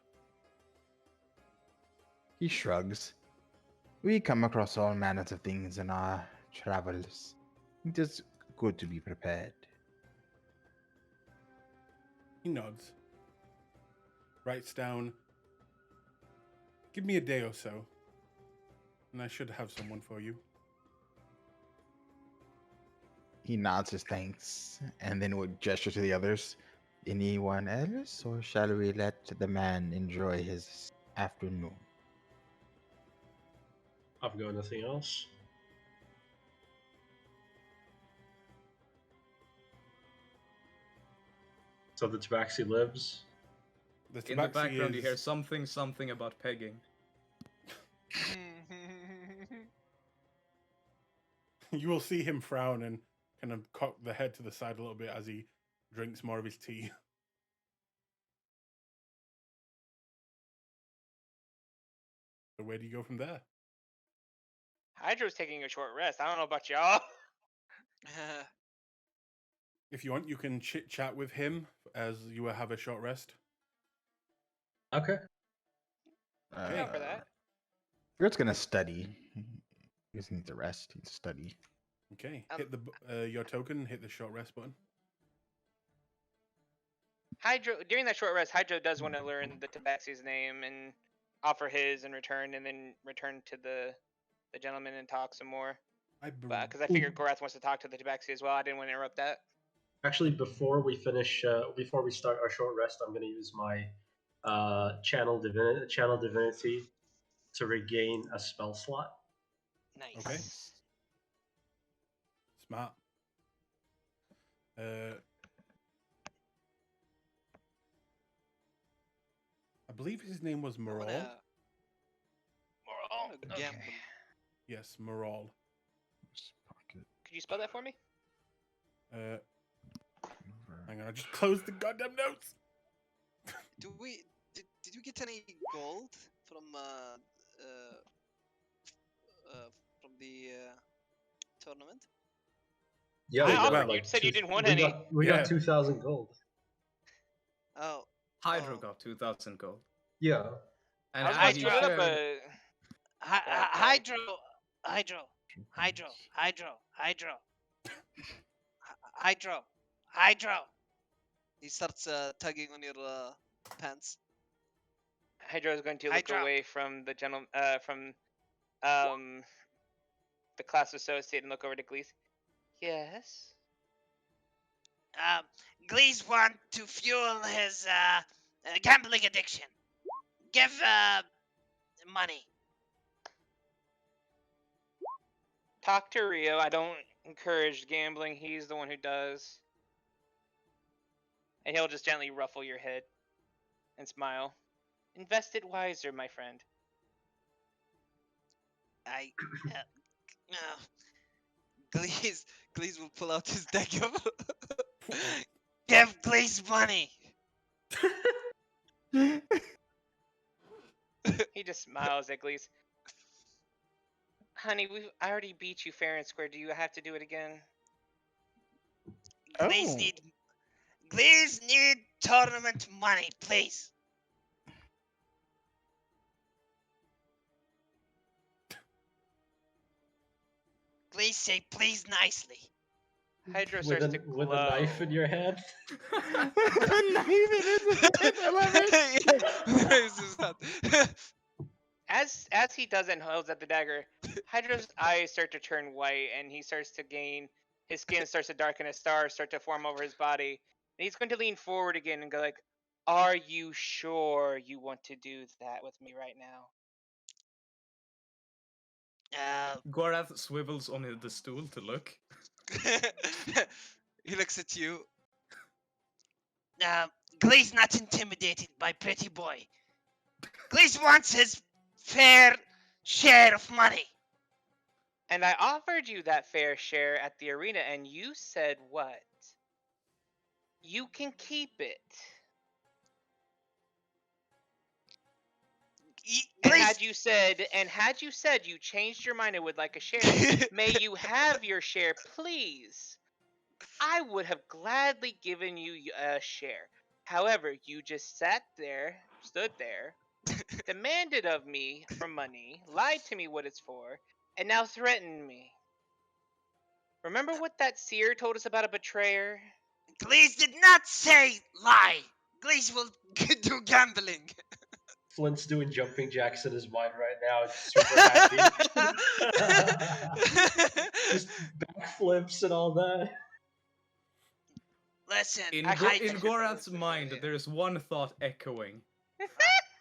He shrugs. We come across all manners of things in our travels. It is good to be prepared. He nods. Writes down. Give me a day or so, and I should have someone for you. He nods his thanks and then would gesture to the others. Anyone else, or shall we let the man enjoy his afternoon? I've got nothing else. So the Tabaxi lives. The In the tabaxi background, you is. hear something about pegging. You will see him frown and kind of cock the head to the side a little bit as he drinks more of his tea. So where do you go from there? Hydro's taking a short rest. I don't know about y'all. If you want, you can chit chat with him as you will have a short rest. Okay. I'm down for that. Gert's gonna study. He doesn't need to rest. He needs to study. Okay, hit the your token. Hit the short rest button. Hydro, during that short rest, Hydro does want to learn the Tabaxi's name and offer his in return, and then return to the gentleman and talk some more. Because I figured Gorath wants to talk to the Tabaxi as well. I didn't want to interrupt that. Actually, before we finish, before we start our short rest, I'm going to use my channel divinity to regain a spell slot. Nice. Okay. Smart. I believe his name was Moral. Moral. Okay. Gamble. Yes, Moral. Could you spell that for me? Hang on, I just closed the goddamn notes. Did we get any gold from the tournament? Yeah, I we got, offered. like, You said you didn't want we any. got 2,000 gold. Oh. Hydro Oh. got 2,000 gold. Yeah. And I was as about to you split it up, shared, but Hydro, Hydro. He starts tugging on your pants. Hydro is going to look Hydro. away from the gentleman, from the class associate, and look over to Glees. Yes. Glees want to fuel his gambling addiction. Give money. Talk to Rio. I don't encourage gambling. He's the one who does. And he'll just gently ruffle your head and smile. Invest it wiser, my friend. Glees will pull out his dagger. Give Glees money. He just smiles at Glees. Honey, I already beat you fair and square. Do you have to do it again? Glees need tournament money, please. Please say please nicely. Hydro With starts to glow. with a knife in your hand. As he does and holds up the dagger, Hydro's eyes start to turn white, and he starts to gain. His skin starts to darken, as stars start to form over his body. And he's going to lean forward again and go like, "Are you sure you want to do that with me right now?" Gorath swivels on the stool to look. He looks at you. Glee's not intimidated by pretty boy. Glees wants his fair share of money. And I offered you that fair share at the arena, and you said what? You can keep it. And Glees, had you said you changed your mind and would like a share, may you have your share, please. I would have gladly given you a share. However, you just stood there, demanded of me for money, lied to me what it's for, and now threatened me. Remember what that seer told us about a betrayer? Glees did not say lie. Glees will do gambling. Flint's doing jumping jacks in his mind right now, just super happy. Just backflips and all that. Listen, In Hydra. Gorath's mind, there's one thought echoing.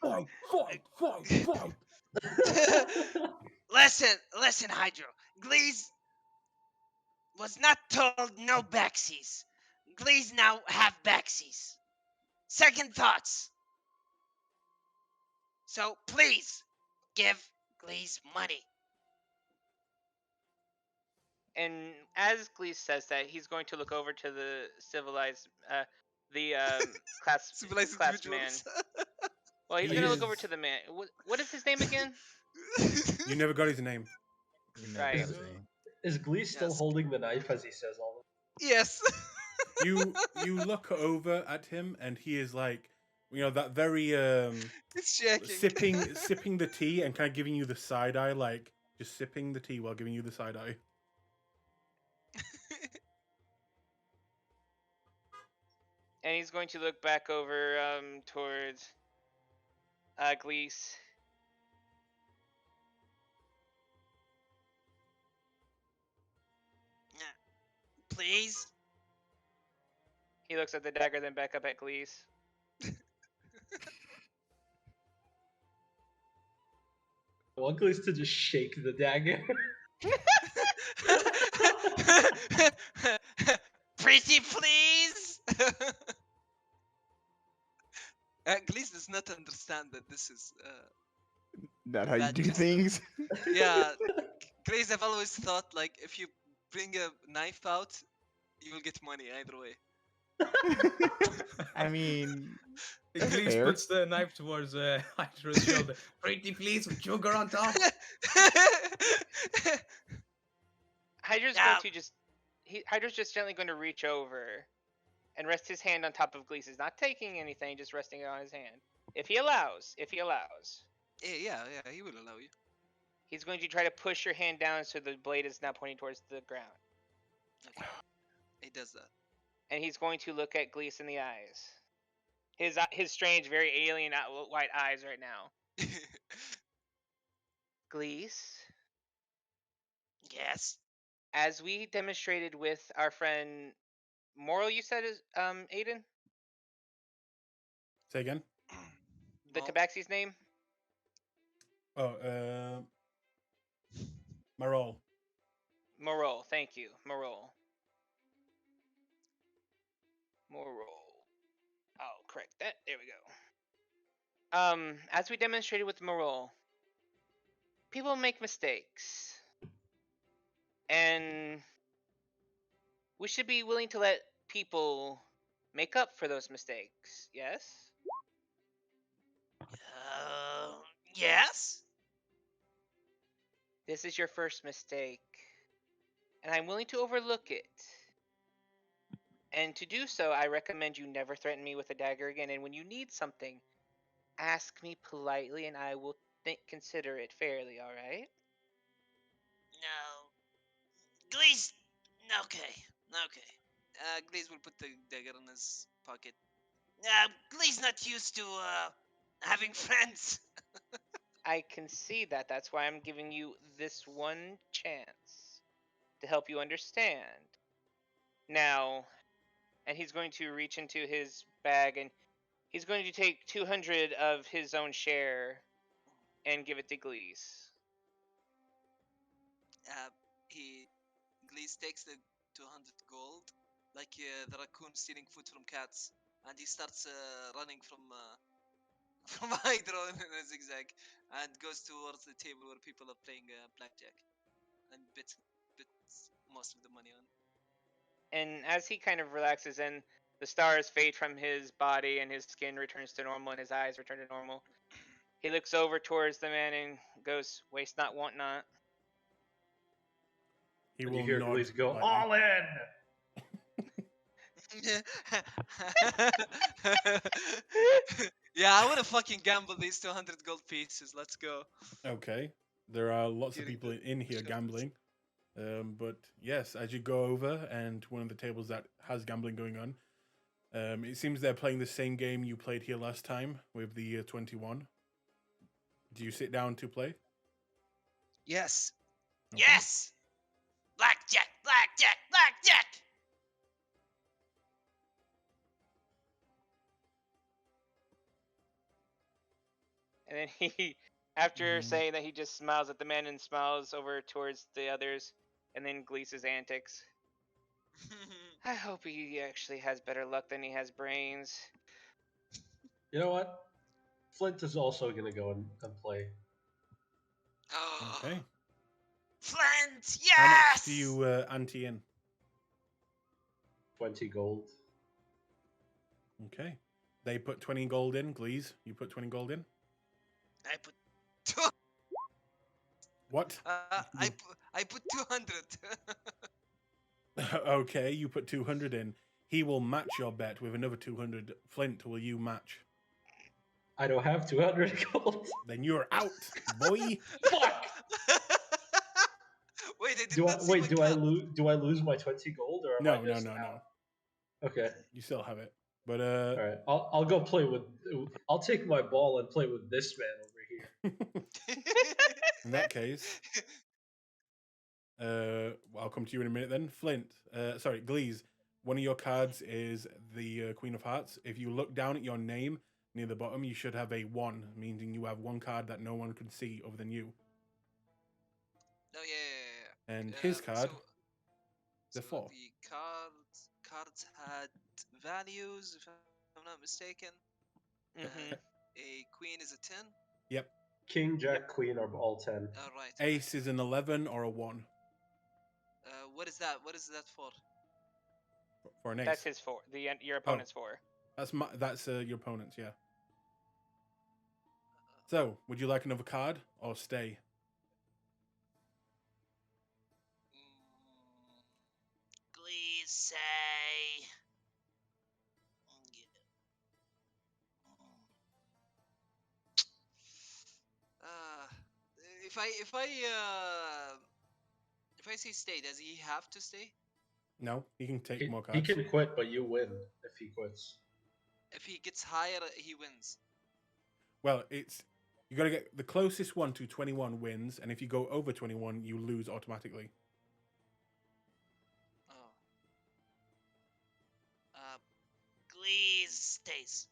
Fight, fight, fight, fight! Listen, Hydro. Glees was not told no backsies. Glees now have backsies. Second thoughts. So please give Glees money. And as Glees says that, he's going to look over to the civilized, class Civilized class man. individuals. Well, he's He gonna look over is- to the man. What is his name again? You never got his name. You never Right. got his name. Is Glee still Yes. holding the knife as he says all this? Yes. You look over at him, and he is like, that very It's shaking. sipping the tea and kind of giving you the side eye, like just sipping the tea while giving you the side eye. And he's going to look back over towards Glees. Please. He looks at the dagger, then back up at Glees. I want Glees to just shake the dagger. Pretty please. Glees does not understand that this is. That how you That do just- things? Yeah, Glees have always thought like if you bring a knife out, you will get money either way. I mean, Glees fair. puts the knife towards Hydra's shoulder. Pretty please, with sugar on top. Hydra's Now- going to Hydra's just gently going to reach over and rest his hand on top of Glees. He's not taking anything, just resting it on his hand. If he allows. Yeah, he will allow you. He's going to try to push your hand down so the blade is now pointing towards the ground. Okay. He does that. And he's going to look at Glees in the eyes. His strange, very alien white eyes right now. Glees, Yes. as we demonstrated with our friend Moral, you said is Aiden? Say again. The Well, Tabaxi's name? Oh, Marol. Moral, thank you. Moral. I'll correct that. There we go. As we demonstrated with Moral, people make mistakes. And we should be willing to let people make up for those mistakes, yes? Yes. This is your first mistake, and I'm willing to overlook it. And to do so, I recommend you never threaten me with a dagger again, and when you need something, ask me politely and I will consider it fairly, alright? No. Glees. Okay. Glees will put the dagger in his pocket. Glees not used to having friends. I can see that. That's why I'm giving you this one chance to help you understand. Now, and he's going to reach into his bag and he's going to take 200 of his own share and give it to Glees. Glees takes the 200 gold, like the raccoon stealing food from cats, and he starts running from from Hydro in a zigzag, and goes towards the table where people are playing blackjack, and bits most of the money on. And as he kind of relaxes and the stars fade from his body and his skin returns to normal and his eyes return to normal, He looks over towards the man and goes, "Waste not, want not." He And will you hear nod Glees go, lightly. all in! Yeah, I want to fucking gamble these 200 gold pieces. Let's go. Okay. There are lots of Getting people the in here shots. gambling. But yes, as you go over and one of the tables that has gambling going on, it seems they're playing the same game you played here last time with the 21. Do you sit down to play? Yes. Okay. Yes! Blackjack, blackjack, blackjack! And then he, after Mm. saying that, he just smiles at the man and smiles over towards the others, and then Gleese's antics. I hope he actually has better luck than he has brains. You know what? Flint is also going to go and play. Okay. Flint, How much yes! do you ante in? 20 gold. Okay. They put 20 gold in. Glees, you put 20 gold in. I put What? I put 200. Okay, you put 200 in. He will match your bet with another 200. Flint, will you match? I don't have 200 gold. Then you're out, boy. Fuck! Wait, I did Do I not see my card. do I lose my 20 gold or am I No, just no. out? Okay. You still have it. But All right. I'll go play with. I'll take my ball and play with this man over here. in that case, I'll come to you in a minute then. Flint, sorry, Glees. One of your cards is the Queen of Hearts. If you look down at your name near the bottom, you should have a 1, meaning you have one card that no one can see other than you. No, yeah. And his card, So the 4. the cards had values, if I'm not mistaken. Mm-hmm. A queen is a 10. Yep. King, Jack, Queen are all 10. All right. Ace is an 11 or a 1 What is that? What is that for? for an ace. That's his 4. Your opponent's 4. That's your opponent's, yeah. So, would you like another card or stay? Please say. Uh, if I say stay, does he have to stay? No, he can take more He cards. can quit, but you win if he quits. If he gets higher, he wins. Well, you got to get the closest one to 21 wins, and if you go over 21, you lose automatically. Oh. Please stays.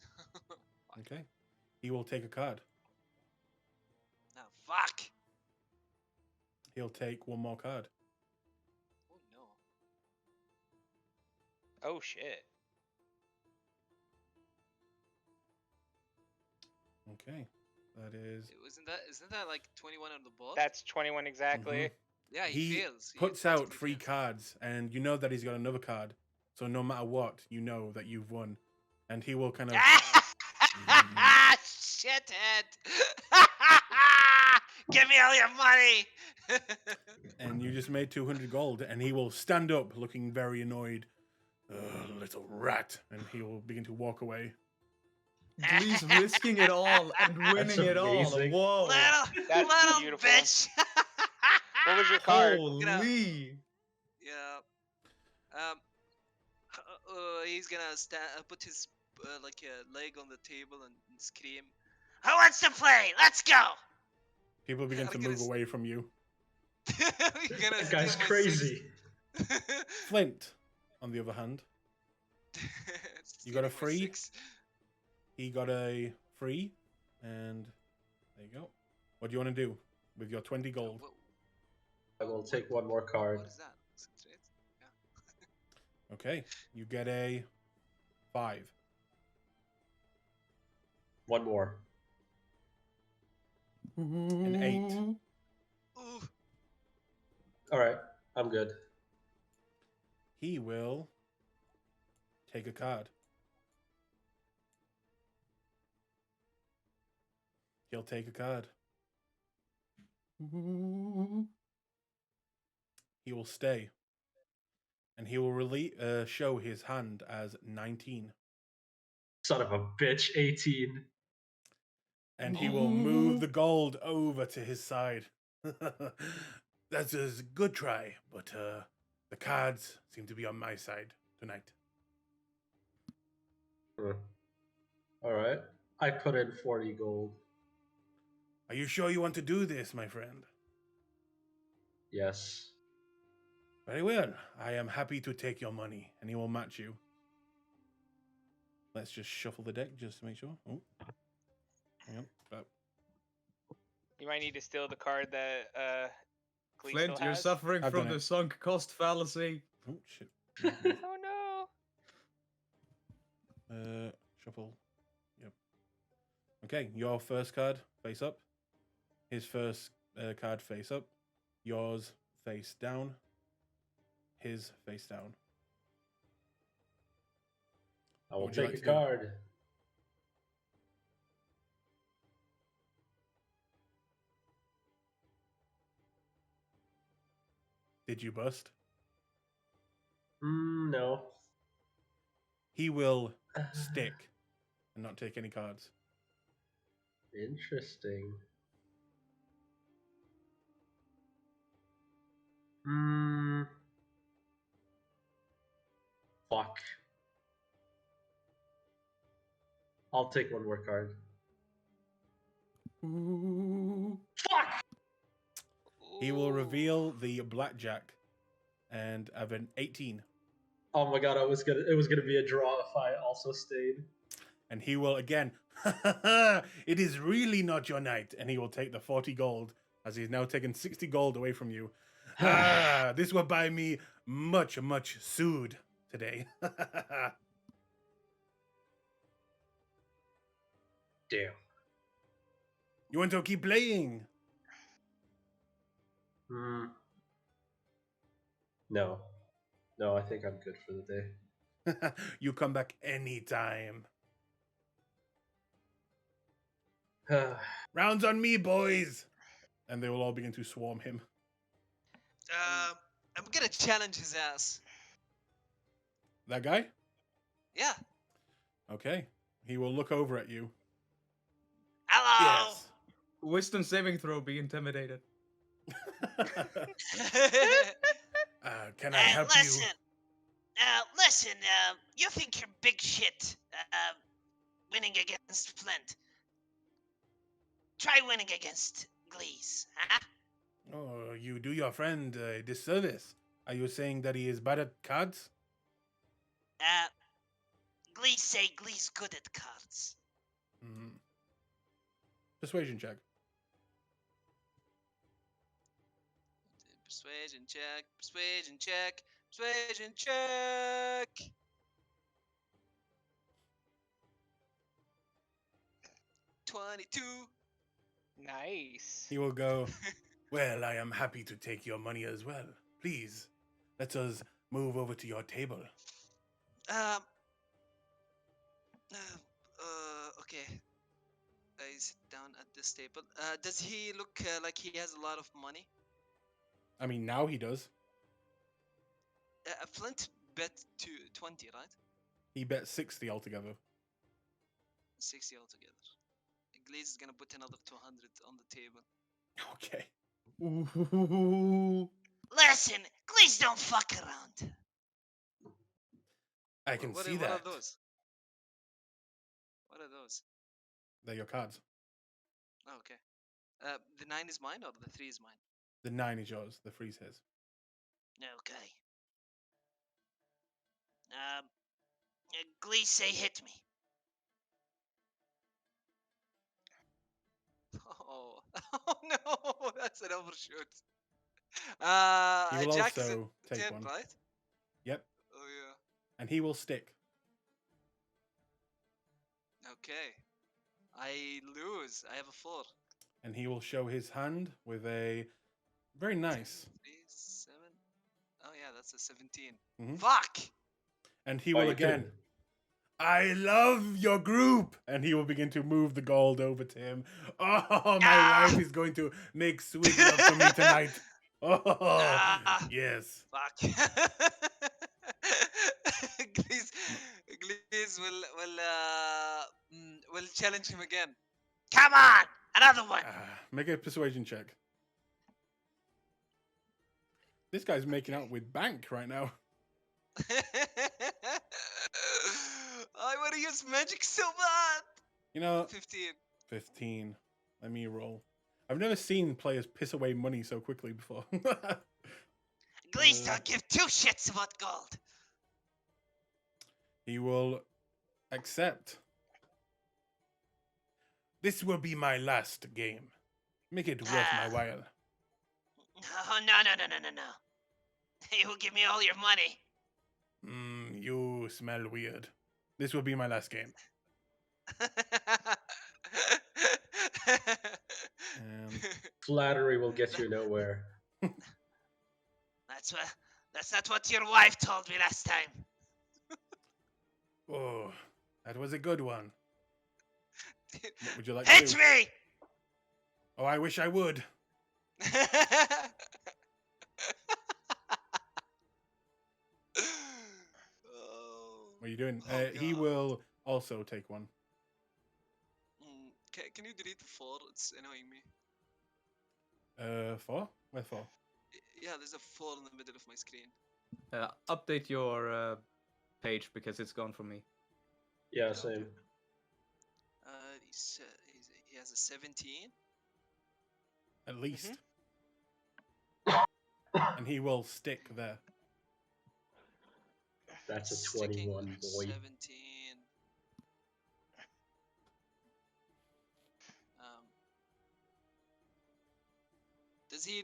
Okay. He will take a card. No, fuck. He'll take one more card. Oh no. Oh shit. Okay. That is. Isn't that like 21 on the board? That's 21 exactly. Mhm. Yeah, He fails. He puts out automatically 3 fails. cards, and you know that he's got another card. So no matter what, you know that you've won. And he will kind of. Shithead! Give me all your money! And you just made 200 gold, and he will stand up looking very annoyed. Little rat. And he will begin to walk away. Glee's risking it all and winning it all. amazing. Whoa. That's little beautiful. bitch! What was your card? Holy. Yeah. He's gonna put his like leg on the table and scream. Who wants to play? Let's go! People begin to I'm move gonna away from you. That guy's crazy. Flint, on the other hand, You got a free? he got a free, and there you go. What do you want to do with your 20 gold? I will take one more card. What is that? Straight? Yeah. Okay, you get a 5. One more. An 8. Ooh. All right, I'm good. He will take a card. He'll take a card. He will stay. And he will show his hand as 19. Son of a bitch, 18. And he will move the gold over to his side. That's a good try, but the cards seem to be on my side tonight. Alright. I put in 40 gold. Are you sure you want to do this, my friend? Yes. Very well. I am happy to take your money, and he will match you. Let's just shuffle the deck just to make sure. Oh. Hang on. Stop. You might need to steal the card that Glee Flint, still you're has. suffering I've from done the it. sunk cost fallacy. Oh, shit. Oh no. Shuffle. Yep. Okay, your first card face up. His first card face up. Yours face down. His face down. I will What would you take like a to do? card. Did you bust? No. He will stick and not take any cards. Interesting. Fuck. I'll take one more card. Fuck! He will Ooh. reveal the blackjack and have an 18. Oh my god, it was gonna be a draw if I also stayed. And he will again, it is really not your night. And he will take the 40 gold as he's now taken 60 gold away from you. This will buy me much, much sood today. Damn. You want to keep playing? No. No, I think I'm good for the day. You come back anytime. Rounds on me, boys! And they will all begin to swarm him. I'm gonna challenge his ass. That guy? Yeah. Okay. He will look over at you. Hello. Yes. Wisdom saving throw, be intimidated. Can I help listen. you? Listen, you think you're big shit, winning against Flint. Try winning against Glees, huh? Oh, you do your friend a disservice. Are you saying that he is bad at cards? Glees say Glees good at cards. Mm-hmm. Persuasion check. Persuasion check. Persuasion check. Persuasion check. $22. Nice. He will go, well, I am happy to take your money as well. Please, let us move over to your table. Okay. I sit down at this table. Does he look like he has a lot of money? I mean, now he does. Flint bet to 20, right? He bet 60 altogether. 60 altogether. Glaze is gonna put another 200 on the table. Okay. Listen, Glees don't fuck around. I can see What that. are those? What are those? They're your cards. Oh, okay. The 9 is mine or the 3 is mine? The 9 is yours. The 3 is his. Okay. Glees say hit me. Oh, oh no, that's an overshoot. He will Jack is also at take 10, one. right? Yep. Oh yeah. And he will stick. Okay. I lose. I have a 4. And he will show his hand with a very nice. 3, 7. Oh yeah, that's a 17. Mhm. Fuck! And he Oh, will you again. could've- I love your group. And he will begin to move the gold over to him. Oh, my Ah. wife is going to make sweet love to me tonight. Oh, Ah. yes. Fuck. Glees, Glees will challenge him again. Come on, another one. Make a persuasion check. This guy's making out with Bank right now. I want to use magic so bad. You know, 15. 15. Let me roll. I've never seen players piss away money so quickly before. Glees don't give two shits about gold. He will accept. This will be my last game. Make it worth my while. Oh, no. You will give me all your money. You smell weird. This will be my last game. Flattery will get you nowhere. That's not what your wife told me last time. Oh, that was a good one. What would you like Hit to do? me! Oh, I wish I would. What are you doing? Oh, He God. will also take one. Can you delete the 4? It's annoying me. 4? Where 4? Yeah, there's a 4 in the middle of my screen. Update your page because it's gone from me. Yeah, same. He has a 17. At least. And he will stick there. That's a Sticking 21, boy. 17. Does he?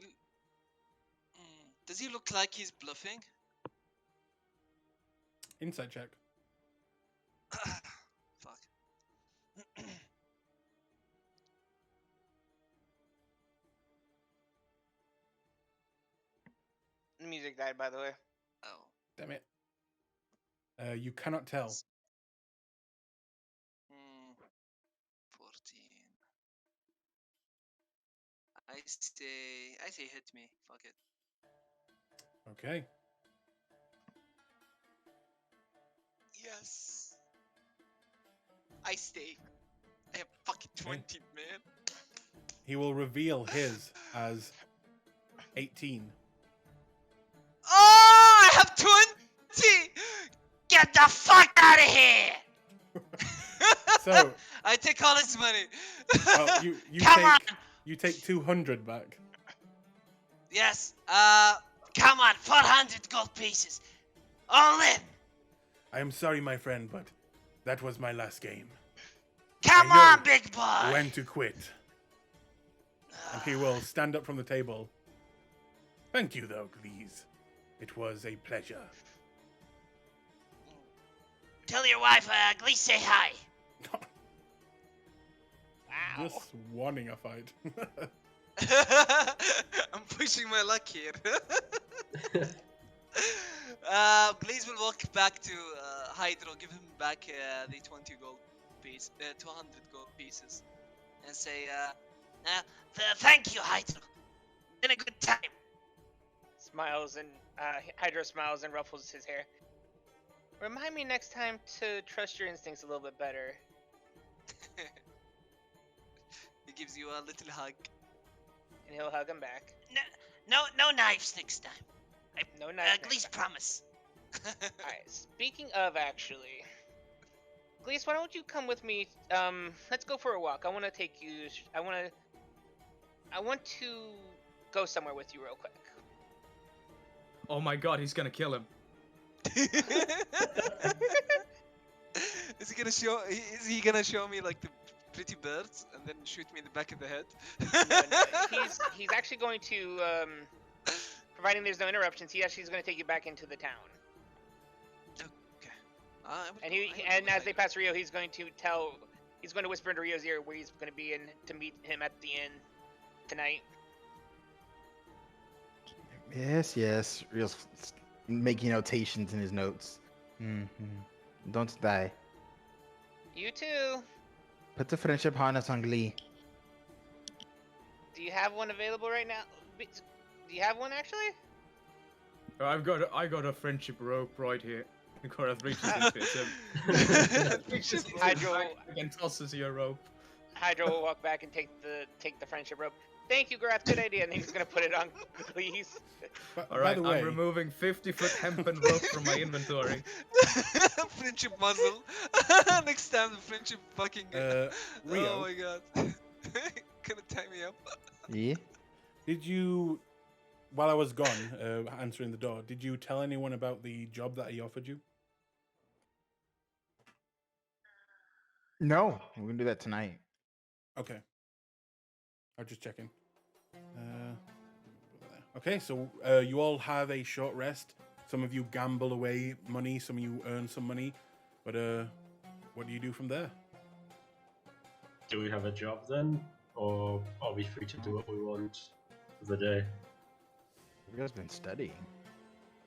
Does he look like he's bluffing? Insight check. Fuck. The music died, by the way. Oh. Damn it. You cannot tell. 14. I say hit me. Fuck it. Okay. Yes. I stay. I have fucking 20, man. He will reveal his as 18. Oh, I have 20! Get the fuck out of here! So I take all his money. you Come on! you take 200 back. Yes. Come on, 400 gold pieces. All in. I am sorry, my friend, but that was my last game. Come I know on, big boy. When to quit. And he will stand up from the table. Thank you, though, Glees. It was a pleasure. Tell your wife, Glee, say hi. Just wanting a fight. I'm pushing my luck here. Blaze will walk back to Hydro, give him back the 20 gold piece, 200 gold pieces, and say, Thank you, Hydro. Been a good time. Smiles and Hydro smiles and ruffles his hair. Remind me next time to trust your instincts a little bit better. he gives you a little hug. And he'll hug him back. No knives next time. No knives. Glee's promise. Alright, speaking of actually. Glees, why don't you come with me? Let's go for a walk. I want to take you. I want to go somewhere with you real quick. Oh my god, he's gonna kill him. Is he gonna show me like the pretty birds and then shoot me in the back of the head? No. He's actually going to providing there's no interruptions, he actually is going to take you back into the town. Okay. And as they pass Rio, he's going to whisper into Rio's ear where he's going to be in to meet him at the inn tonight. Yes. Real's making notations in his notes. Don't die. You too. Put the friendship harness on Glee. Do you have one available right now? Do you have one actually? I got a friendship rope right here. Gorath reaches and fits him. Friendship rope. Hydro, And tosses you a rope. Hydro will walk back and take the friendship rope. Thank you, Gorath. Good idea. And he's gonna put it on, please. By Alright, the way, I'm removing 50-foot hempen rope from my inventory. Friendship muzzle. Next time the friendship fucking. Rio, Oh my god. Gonna tie me up. Yeah. did you, while I was gone, answering the door, did you tell anyone about the job that he offered you? No, we're gonna do that tonight. Okay. I'll just check in. Okay, so you all have a short rest. Some of you gamble away money, some of you earn some money. But what do you do from there? Do we have a job then? Or are we free to do what we want for the day? Rio's been studying,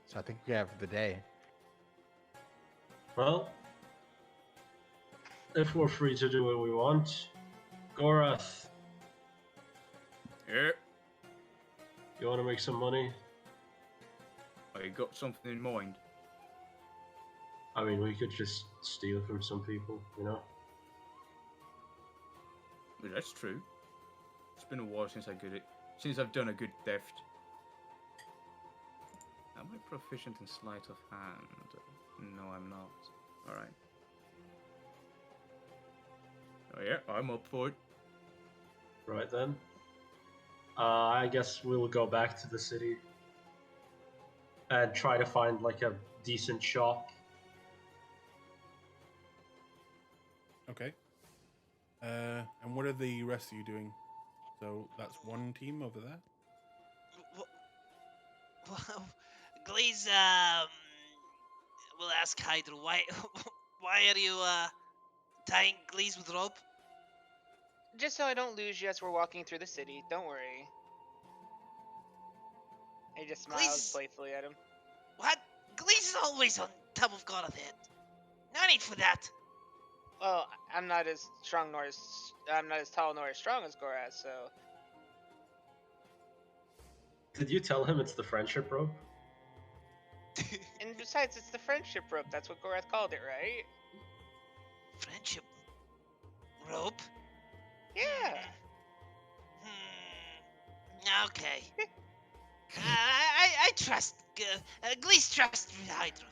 so I think we have the day. Well, if we're free to do what we want, Gorath, Yeah, you want to make some money? I got something in mind. I mean, we could just steal from some people, you know? Well, that's true. It's been a while since I've done a good theft. Am I proficient in sleight of hand? No, I'm not. Alright. Oh yeah, I'm up for it. Right then. I guess we'll go back to the city and try to find like a decent shop. Okay. And what are the rest of you doing? So that's one team over there. Glaze, will ask Hydra, why are you, tying Glaze with rope? Just so I don't lose you as we're walking through the city. Don't worry. He just smiles Please. playfully at him. What? Glaze is always on top of Gorath head. No need for that. Well, I'm not as tall nor as strong as Gorath, so. Did you tell him it's the friendship rope? And besides, it's the friendship rope. That's what Gorath called it, right? Friendship rope? Yeah. Okay. I trust. Glaze trust Hydra.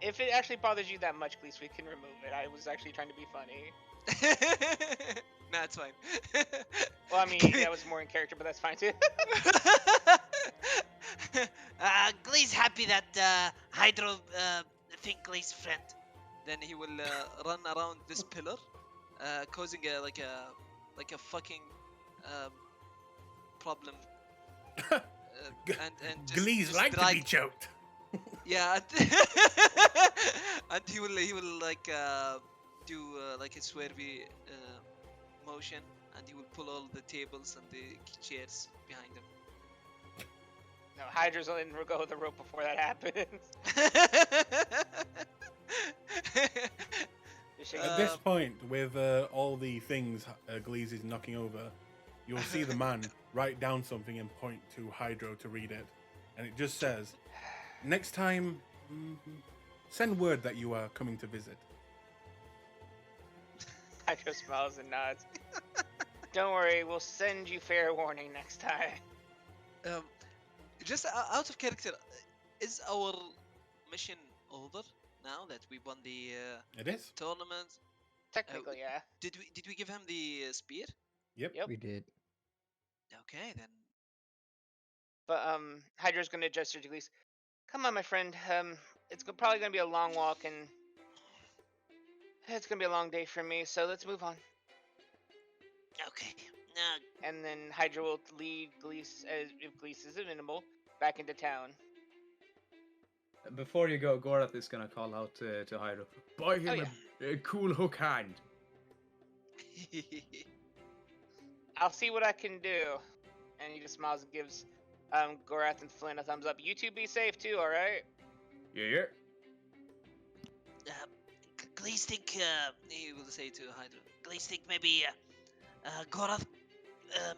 If it actually bothers you that much, please, we can remove it. I was actually trying to be funny. Nah, it's fine. Well, I mean, that was more in character, but that's fine too. Glaze happy that Hydra think Glaze friend. Then he will run around this pillar, causing like a fucking problem. And just, Glees just like to drag. be choked. Yeah, and he will like do like a swervy motion, and he will pull all the tables and the chairs behind him. No, Hydra's in go with the rope before that happens. At this point, with all the things Glees is knocking over, you'll see the man write down something and point to Hydro to read it. And it just says, next time, send word that you are coming to visit. Hydro smiles and nods. Don't worry, we'll send you fair warning next time. Just out of character, is our mission over now that we won the It is? tournament? Technically, yeah. Did we give him the spear? Yep. Yep. We did. Okay, then. But Hydra's gonna gesture to Glees. Come on, my friend. It's probably gonna be a long walk, and it's gonna be a long day for me. So let's move on. Okay. And then Hydra will lead Glees, if Glees is amenable, back into town. Before you go, Gorath is gonna call out to Hydro. Buy him a cool hook hand. I'll see what I can do. And he just smiles and gives Gorath and Flynn a thumbs up. You two be safe too, alright? Yeah. Glees think, He will say to Hydra. Glees think maybe, Gorath,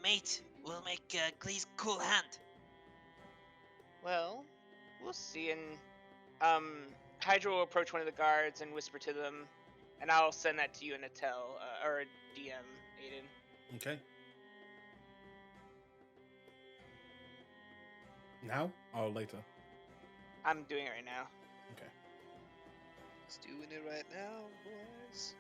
mate, will make, Glees cool hand. Well, we'll see. And Hydra will approach one of the guards and whisper to them, and I'll send that to you in a tell or a DM, Aiden. Okay. Now or later? I'm doing it right now. Okay. He's doing it right now, boys.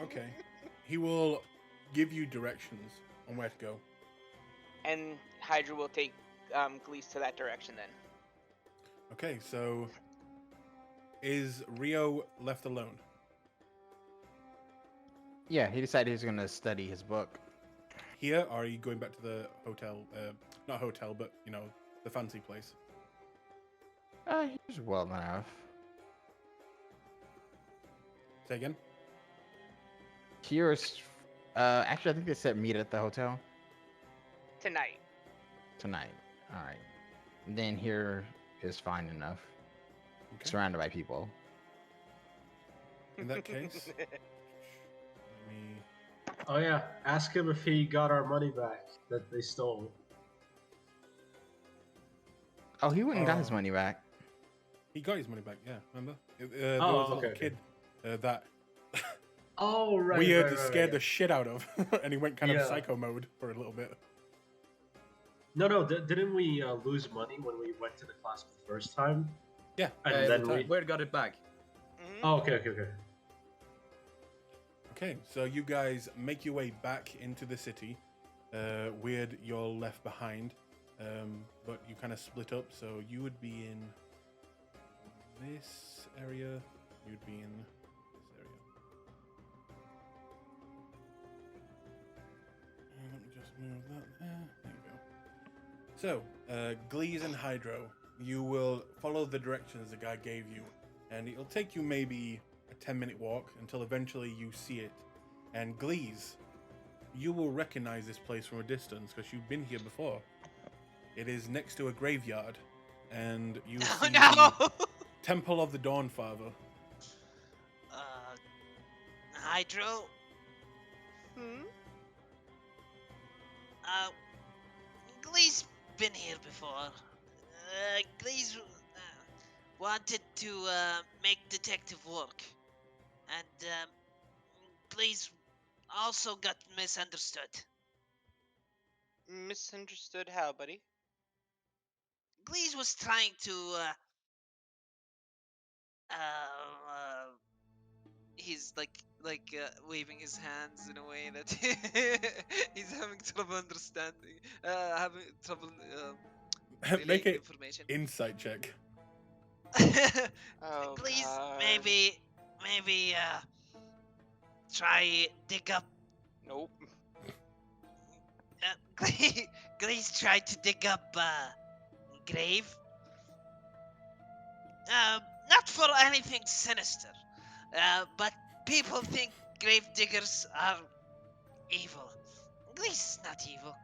Okay. He will give you directions on where to go. And Hydra will take Glees to that direction then. Okay, so is Rio left alone? Yeah, he decided he was gonna study his book. Here, or are you going back to the hotel? Not hotel, but you know, the fancy place. He's well enough. Say again. Here's, actually, I think they said meet at the hotel Tonight. tonight. All right. Then here is fine enough. Okay. Surrounded by people. In that case, let me. Oh yeah, ask him if he got our money back that they stole. Oh, he went and got his Oh. money back. He got his money back. Yeah, remember? There Oh, was a okay, little kid that Oh right. weird right, scared yeah. the shit out of, and he went kind of Yeah. psycho mode for a little bit. No, didn't we lose money when we went to the Clasp the first time? Yeah, And every then time. we. Where got it back? Mhm. Oh, okay. Okay, so you guys make your way back into the city. Weird, you're left behind, but you kind of split up. So you would be in this area. You'd be in this area. And let me just move that there. There you go. So, Glees and Hydro, you will follow the directions the guy gave you, and it'll take you maybe a 10-minute walk until eventually you see it. And Glees, you will recognize this place from a distance because you've been here before. It is next to a graveyard, and you Oh see no! the Temple of the Dawnfather. Hydro, Hmm? Glee's been here before. Glee's wanted to make detective work, and Glee's also got misunderstood. Misunderstood how, buddy? Glee's was trying to He's like waving his hands in a way that he's having trouble understanding, having trouble Make relaying it information. insight check. Oh, Glee's God. maybe try dig up. Nope. Glee's tried to dig up grave. Not for anything sinister, but people think grave diggers are evil. Glee's not evil.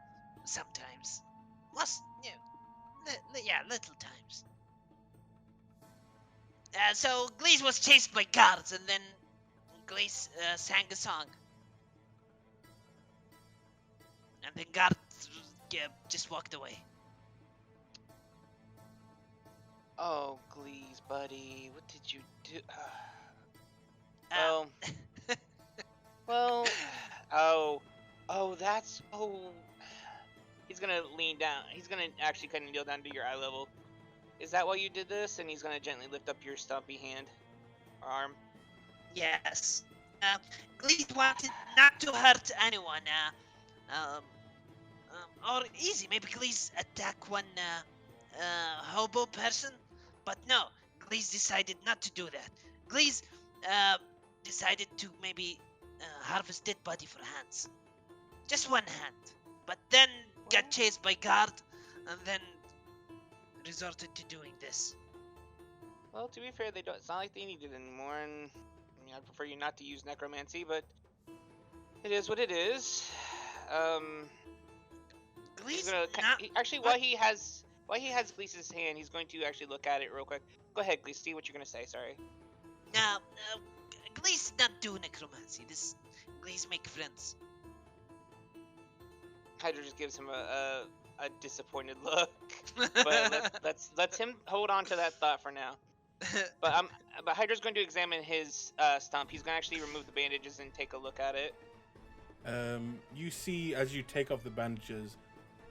Sometimes, little times. So Glee's was chased by guards, and then Glee's sang a song, and then guards just walked away. Oh, Glees, buddy. What did you do? Uh, Well, that's, he's gonna lean down. He's gonna actually kind of kneel down to your eye level. Is that why you did this? And he's gonna gently lift up your stumpy hand or arm. Yes. Glees wanted not to hurt anyone. Or easy, maybe Glees attack one hobo person, but no, Glees decided not to do that. Glees decided to maybe harvest dead body for hands, just one hand, but then got chased by guard, and then resorted to doing this. Well, to be fair, they don't. It's not like they need it anymore, and I mean, I'd prefer you not to use necromancy, but it is what it is. He's Glees gonna not. actually, while he has while he has Gleese's hand, he's going to actually look at it real quick. Go ahead, Gleese. See what you're gonna say. Sorry. Now, Glee's not do necromancy. This Glee's make friends. Hydra just gives him a disappointed look, but let's him hold on to that thought for now. But Hydra's going to examine his stump. He's going to actually remove the bandages and take a look at it. You see, as you take off the bandages,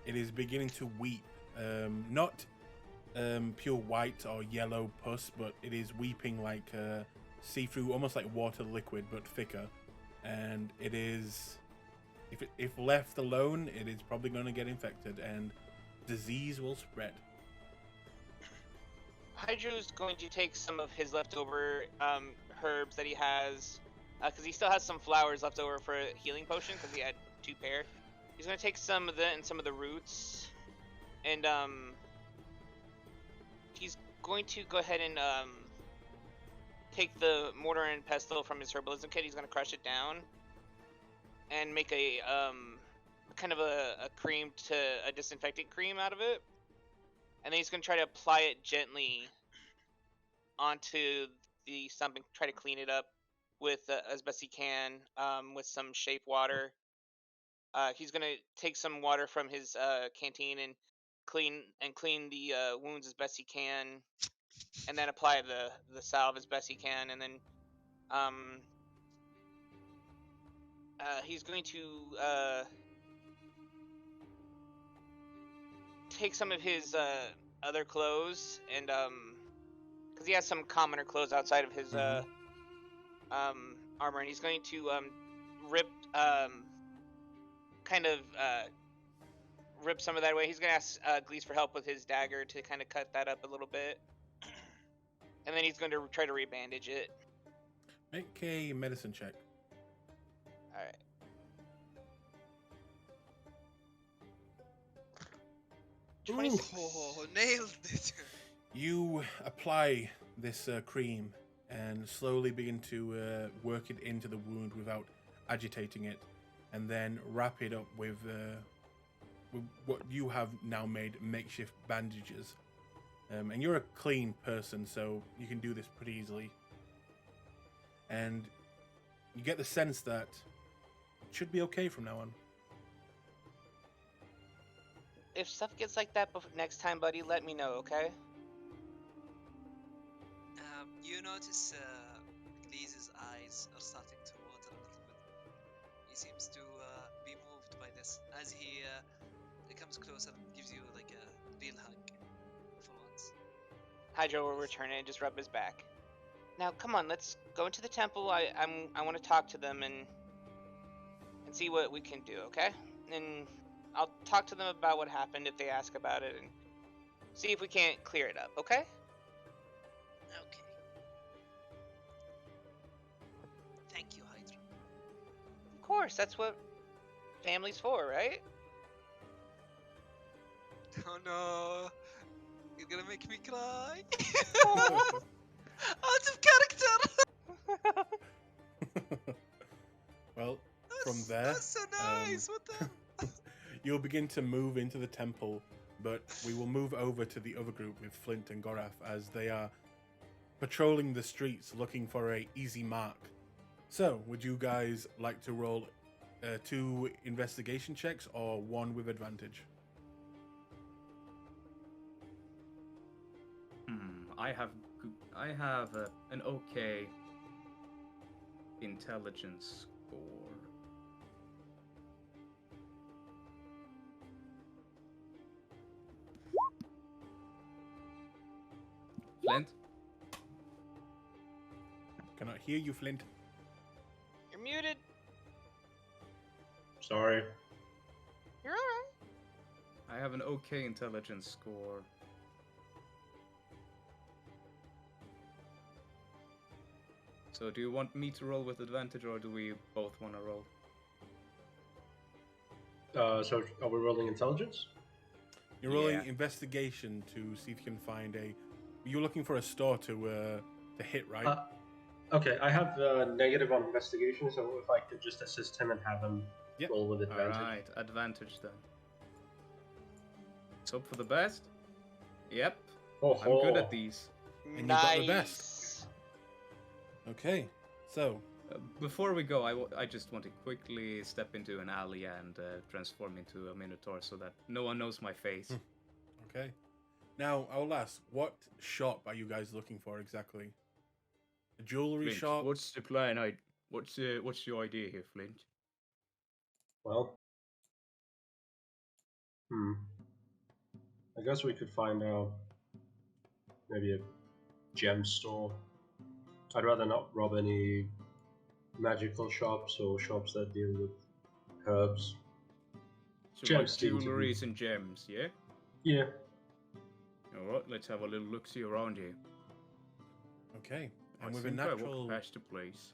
it is beginning to weep. Not pure white or yellow pus, but it is weeping like see-through, almost like water liquid, but thicker. And it is, if left alone, it is probably going to get infected, and disease will spread. Hydra's going to take some of his leftover herbs that he has, because he still has some flowers left over for a healing potion, because he had 2 pair. He's going to take some of that and some of the roots, and he's going to go ahead and take the mortar and pestle from his herbalism kit. He's going to crush it down and make a kind of a cream to a disinfectant cream out of it. And then he's going to try to apply it gently onto the stump and try to clean it up with as best he can with some shape water. He's going to take some water from his canteen and clean the wounds as best he can, and then apply the salve as best he can. And then he's going to take some of his other clothes, and because he has some commoner clothes outside of his armor, and he's going to rip rip some of that away. He's going to ask Gleese for help with his dagger to kind of cut that up a little bit, and then he's going to try to rebandage it. Make a medicine check. All right. Oh, nailed it. You apply this cream and slowly begin to work it into the wound without agitating it, and then wrap it up with what you have now made makeshift bandages. And you're a clean person, so you can do this pretty easily. And you get the sense that it should be okay from now on. If stuff gets like that next time, buddy, let me know, okay? You notice Gleese's eyes are starting to water a little bit. He seems to be moved by this. As he comes closer and gives you like a real hug for once. Hydra will return and just rub his back. Now, come on, let's go into the temple. I want to talk to them and see what we can do, okay? And I'll talk to them about what happened if they ask about it, and see if we can't clear it up, okay? Okay. Thank you, Hydra. Of course, that's what family's for, right? Oh no! You're gonna make me cry. Out of character. Well, from there, that's so nice. What the? you'll begin to move into the temple, but we will move over to the other group with Flint and Gorath as they are patrolling the streets looking for a easy mark. So, would you guys like to roll 2 investigation checks or 1 with advantage? I have an okay intelligence score. Flint? Cannot hear you, Flint. You're muted. Sorry. You're alright. I have an okay intelligence score. So do you want me to roll with advantage, or do we both want to roll? So are we rolling intelligence? You're rolling Yeah. investigation to see if you can find a... You're looking for a store to hit, right? Okay, I have negative on investigation, so if I could just assist him and have him Yep. roll with advantage. Alright, advantage then. Let's hope for the best. Yep, Oh, I'm good at these. And you got the best. Nice. Okay, so Before we go, I just want to quickly step into an alley and transform into a minotaur so that no one knows my face. okay. Now I will ask, what shop are you guys looking for exactly? A jewelry Flint, shop? what's the plan? What's the idea here, Flint? Well, I guess we could find out maybe a gem store. I'd rather not rob any magical shops or shops that deal with herbs. So Gems like seem to be- jewelries and gems, yeah? Yeah. Alright, let's have a little look-see around here. Okay. I And with a think I walked natural past the place.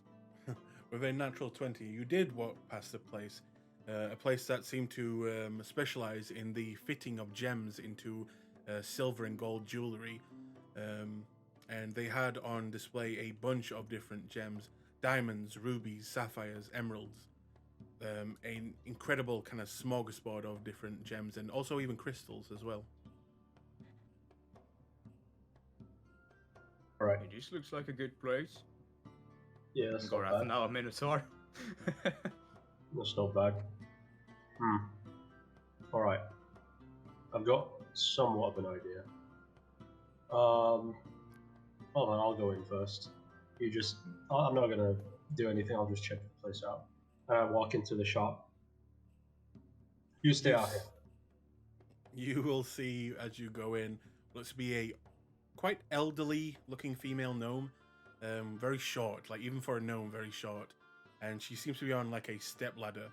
with a natural 20, you did walk past the place. A place that seemed to specialize in the fitting of gems into silver and gold jewelry. And they had on display a bunch of different gems: diamonds, rubies, sapphires, emeralds. An incredible kind of smorgasbord of different gems, and also even crystals as well. Alright. Hey, this looks like a good place. Yeah, that's not Gorath, bad. now a minotaur. That's not bad. Alright. I've got somewhat of an idea. Hold on, I'll go in first. I'm not gonna do anything, I'll just check the place out. And I walk into the shop. You stay out here. You will see as you go in, looks to be a quite elderly looking female gnome. Very short, like even for a gnome, very short. And she seems to be on like a step ladder,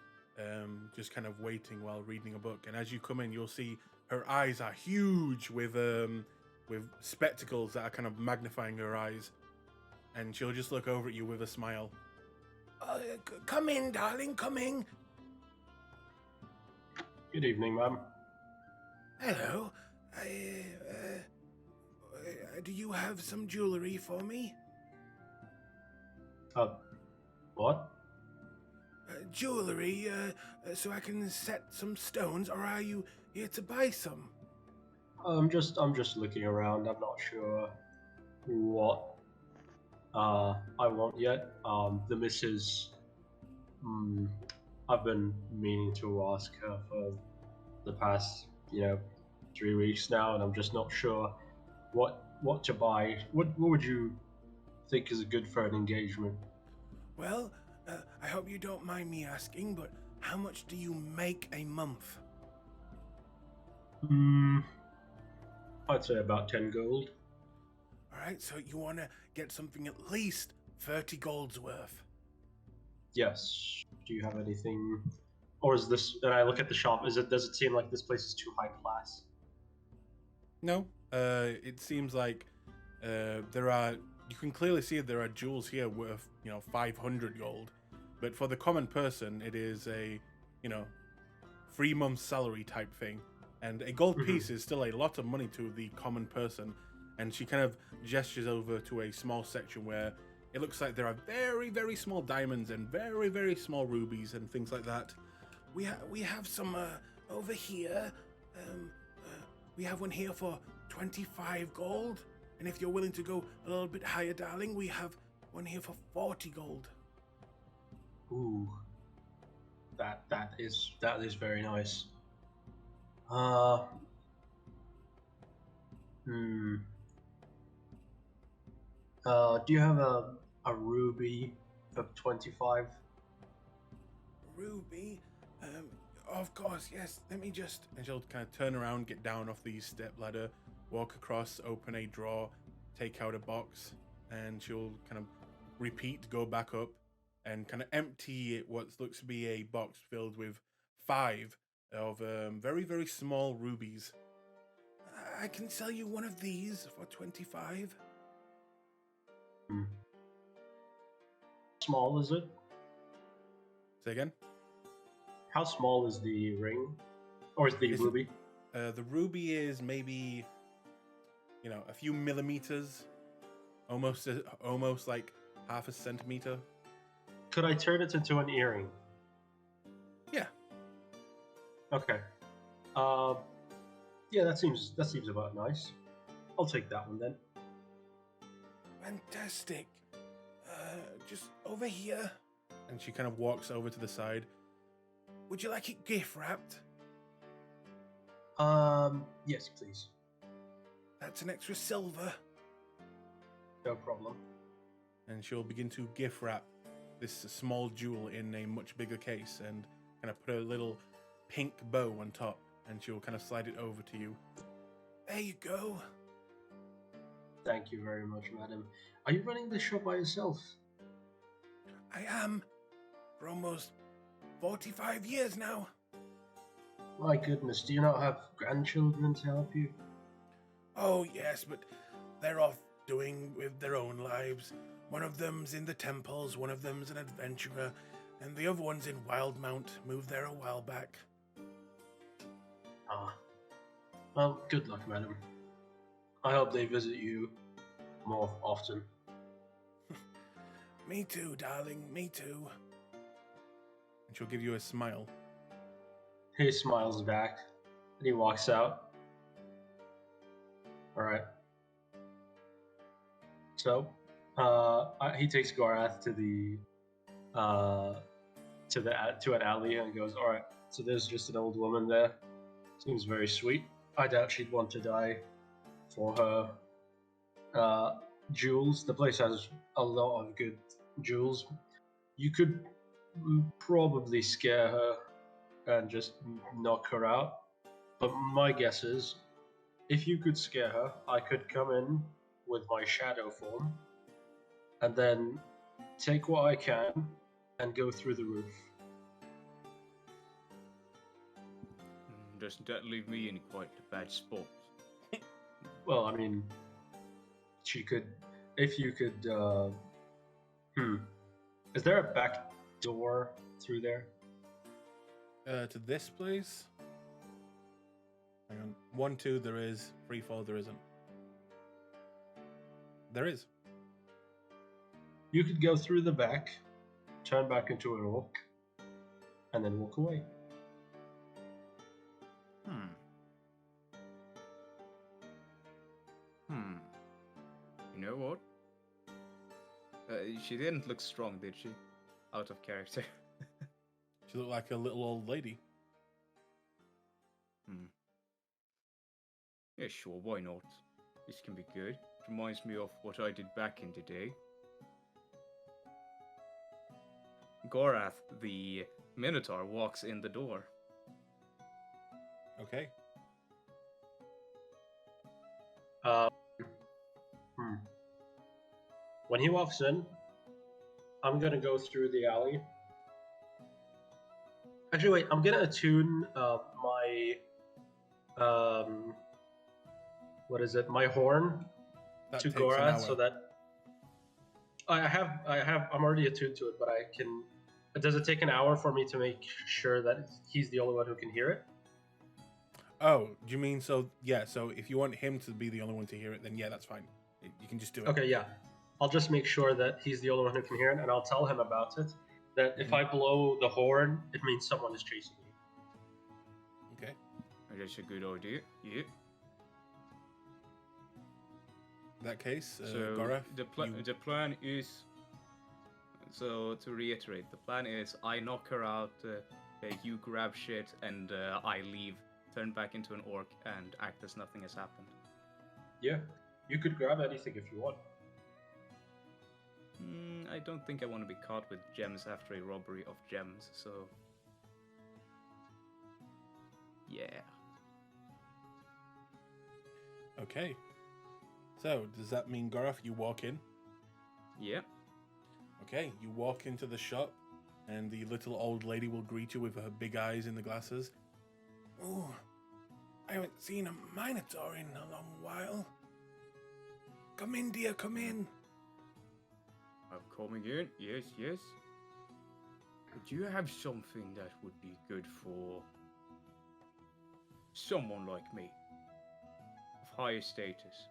just kind of waiting while reading a book. And as you come in, you'll see her eyes are huge with spectacles that are kind of magnifying her eyes. And she'll just look over at you with a smile. Come in, darling, come in. Good evening, ma'am. Hello. Do you have some jewelry for me? What? Jewelry, so I can set some stones, or are you here to buy some? I'm just looking around. I'm not sure what I want yet. The missus, I've been meaning to ask her for the past, 3 weeks now, and I'm just not sure what to buy. What would you think is good for an engagement? Well, I hope you don't mind me asking, but how much do you make a month? I'd say about 10 gold. Alright, so you want to get something at least 30 gold's worth. Yes. Do you have anything? Or is this? And I look at the shop. Does it seem like this place is too high class? No, it seems like you can clearly see there are jewels here worth, 500 gold. But for the common person, it is a, 3 months salary type thing. And a gold piece is still a lot of money to the common person. And she kind of gestures over to a small section where it looks like there are very, very small diamonds and very, very small rubies and things like that. We have some over here. We have one here for 25 gold. And if you're willing to go a little bit higher, darling, we have one here for 40 gold. Ooh, that is very nice. Do you have a ruby for 25? Ruby? Of course, yes. Let me just... And she'll kind of turn around, get down off the step ladder, walk across, open a drawer, take out a box, and she'll kind of repeat, go back up, and kind of empty what looks to be a box filled with 5 of very, very small rubies. I can sell you one of these for 25. Small is it? Say again? How small is the ring? Or is the ruby? The ruby is maybe, a few millimeters, almost like half a centimeter. Could I turn it into an earring? Yeah. Okay. Yeah, that seems about nice. I'll take that one then. Fantastic. Just over here. And she kind of walks over to the side. Would you like it gift wrapped? Yes, please. That's an extra silver. No problem. And she'll begin to gift wrap this small jewel in a much bigger case and kind of put a little pink bow on top, and she'll kind of slide it over to you. There you go. Thank you very much, madam. Are you running the shop by yourself? I am. For almost 45 years now. My goodness, do you not have grandchildren to help you? Oh, yes, but they're off doing with their own lives. One of them's in the temples, one of them's an adventurer, and the other one's in Wildmount. Moved there a while back. Ah. Well, good luck, madam. I hope they visit you more often. Me too, darling, me too. And she'll give you a smile. He smiles back, and he walks out. Alright. So, he takes Gorath to an alley and goes, "Alright, so there's just an old woman there. Seems very sweet. I doubt she'd want to die for her jewels. The place has a lot of good jewels. You could probably scare her and just knock her out. But my guess is, if you could scare her, I could come in with my shadow form and then take what I can and go through the roof." Doesn't that leave me in quite a bad spot? Well, I mean, she could, if you could, Is there a back door through there? To this place? Hang on. 1, 2, there is. 3, 4, there isn't. There is. You could go through the back, turn back into an orc, and then walk away. You know what? She didn't look strong, did she? Out of character. She looked like a little old lady. Yeah, sure, why not? This can be good. It reminds me of what I did back in the day. Gorath, the Minotaur, walks in the door. Okay. When he walks in, I'm gonna go through the alley. Actually, wait, I'm gonna attune my my horn That to takes an Gorath, hour. so that I'm already attuned to it, but I can. Does it take an hour for me to make sure that he's the only one who can hear it? Oh, do you mean so? Yeah, so if you want him to be the only one to hear it, then yeah, that's fine. You can just do it. Okay, yeah. I'll just make sure that he's the only one who can hear it, and I'll tell him about it. That if I blow the horn, it means someone is chasing you. Okay. That's a good idea. Yeah. In that case, So Gorath, the plan is. So to reiterate, the plan is I knock her out, you grab shit, and I leave, turn back into an orc, and act as nothing has happened. Yeah, you could grab anything if you want. I don't think I want to be caught with gems after a robbery of gems, so... Yeah. Okay. So, does that mean, Gorath, you walk in? Yeah. Okay, you walk into the shop, and the little old lady will greet you with her big eyes in the glasses. Oh, I haven't seen a Minotaur in a long while. Come in, dear, come in. I'm coming in, yes, yes. Do you have something that would be good for someone like me, of higher status?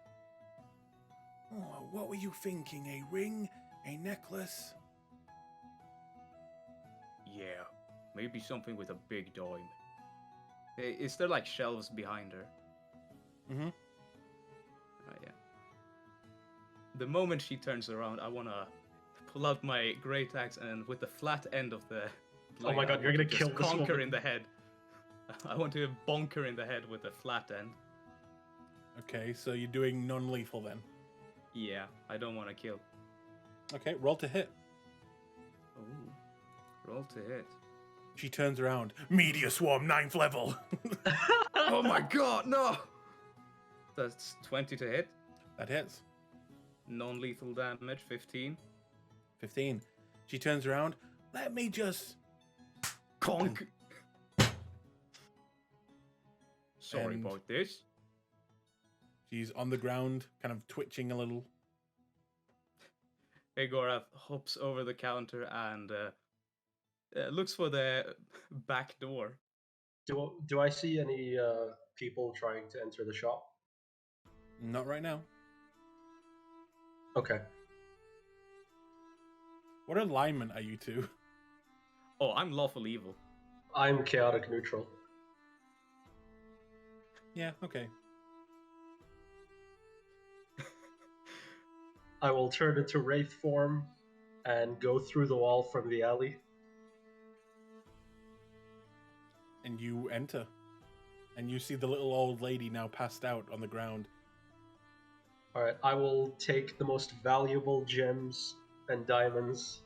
Oh, what were you thinking? A ring? A necklace? Yeah, maybe something with a big diamond. Is there like shelves behind her? Mm-hmm. the moment she turns around, I wanna pull out my great axe and with the flat end of the Oh my blade, God, I you're want gonna to kill just this conk her woman. in the head. I want to bonk her in the head with the flat end. Okay, so you're doing non-lethal then. Yeah, I don't want to kill. Okay, roll to hit. Ooh, roll to hit. She turns around. Media swarm, 9th level. Oh my god, no! That's 20 to hit. That hits. Non-lethal damage, 15. 15. She turns around. Let me just... Conk! Sorry And- about this. She's on the ground, kind of twitching a little. Gorath hops over the counter and looks for the back door. Do I see any people trying to enter the shop? Not right now. Okay. What alignment are you two? Oh, I'm lawful evil. I'm chaotic neutral. Yeah, okay. I will turn into wraith form and go through the wall from the alley. And you enter. And you see the little old lady now passed out on the ground. Alright, I will take the most valuable gems and diamonds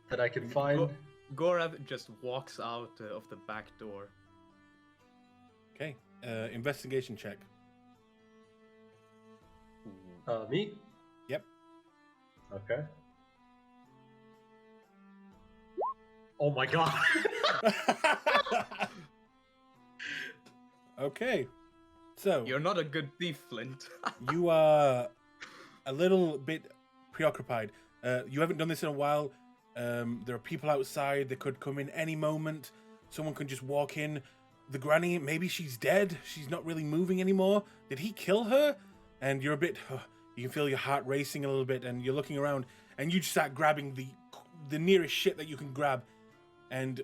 that I can find. Gorath just walks out of the back door. Okay. Investigation check. Me? Yep. Okay. Oh my god. Okay. So, You're not a good thief, Flint. you are a little bit preoccupied. You haven't done this in a while. There are people outside. They could come in any moment. Someone could just walk in. The granny, maybe she's dead. She's not really moving anymore. Did he kill her? And you're a bit... you can feel your heart racing a little bit, and you're looking around, and you just start grabbing the nearest shit that you can grab. And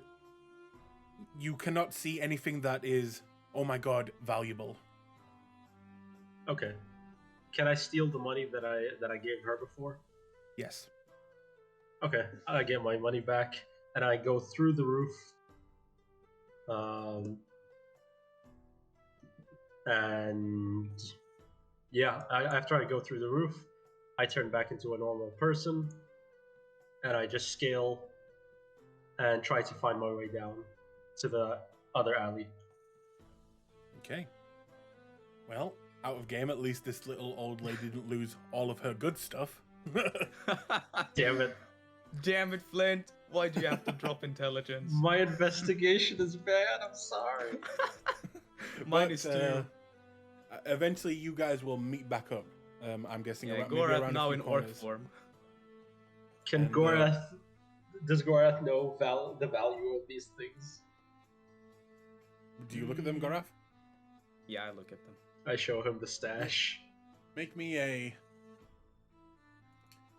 you cannot see anything that is, oh my god, valuable. Okay. Can I steal the money that I gave her before? Yes. Okay, I get my money back, and I go through the roof. And yeah, after I go through the roof, I turn back into a normal person, and I just scale and try to find my way down to the other alley. Okay. Well, out of game, at least this little old lady didn't lose all of her good stuff. Damn it. Damn it, Flint. Why'd you have to drop intelligence? My investigation is bad, I'm sorry. Mine is But, too. Eventually, you guys will meet back up. I'm guessing Yeah, around, maybe Gorath around now a in few orc corners. form. Can And, Gorath... Does Gorath know the value of these things? Do you look at them, Gorath? Yeah, I look at them. I show him the stash. Make me a...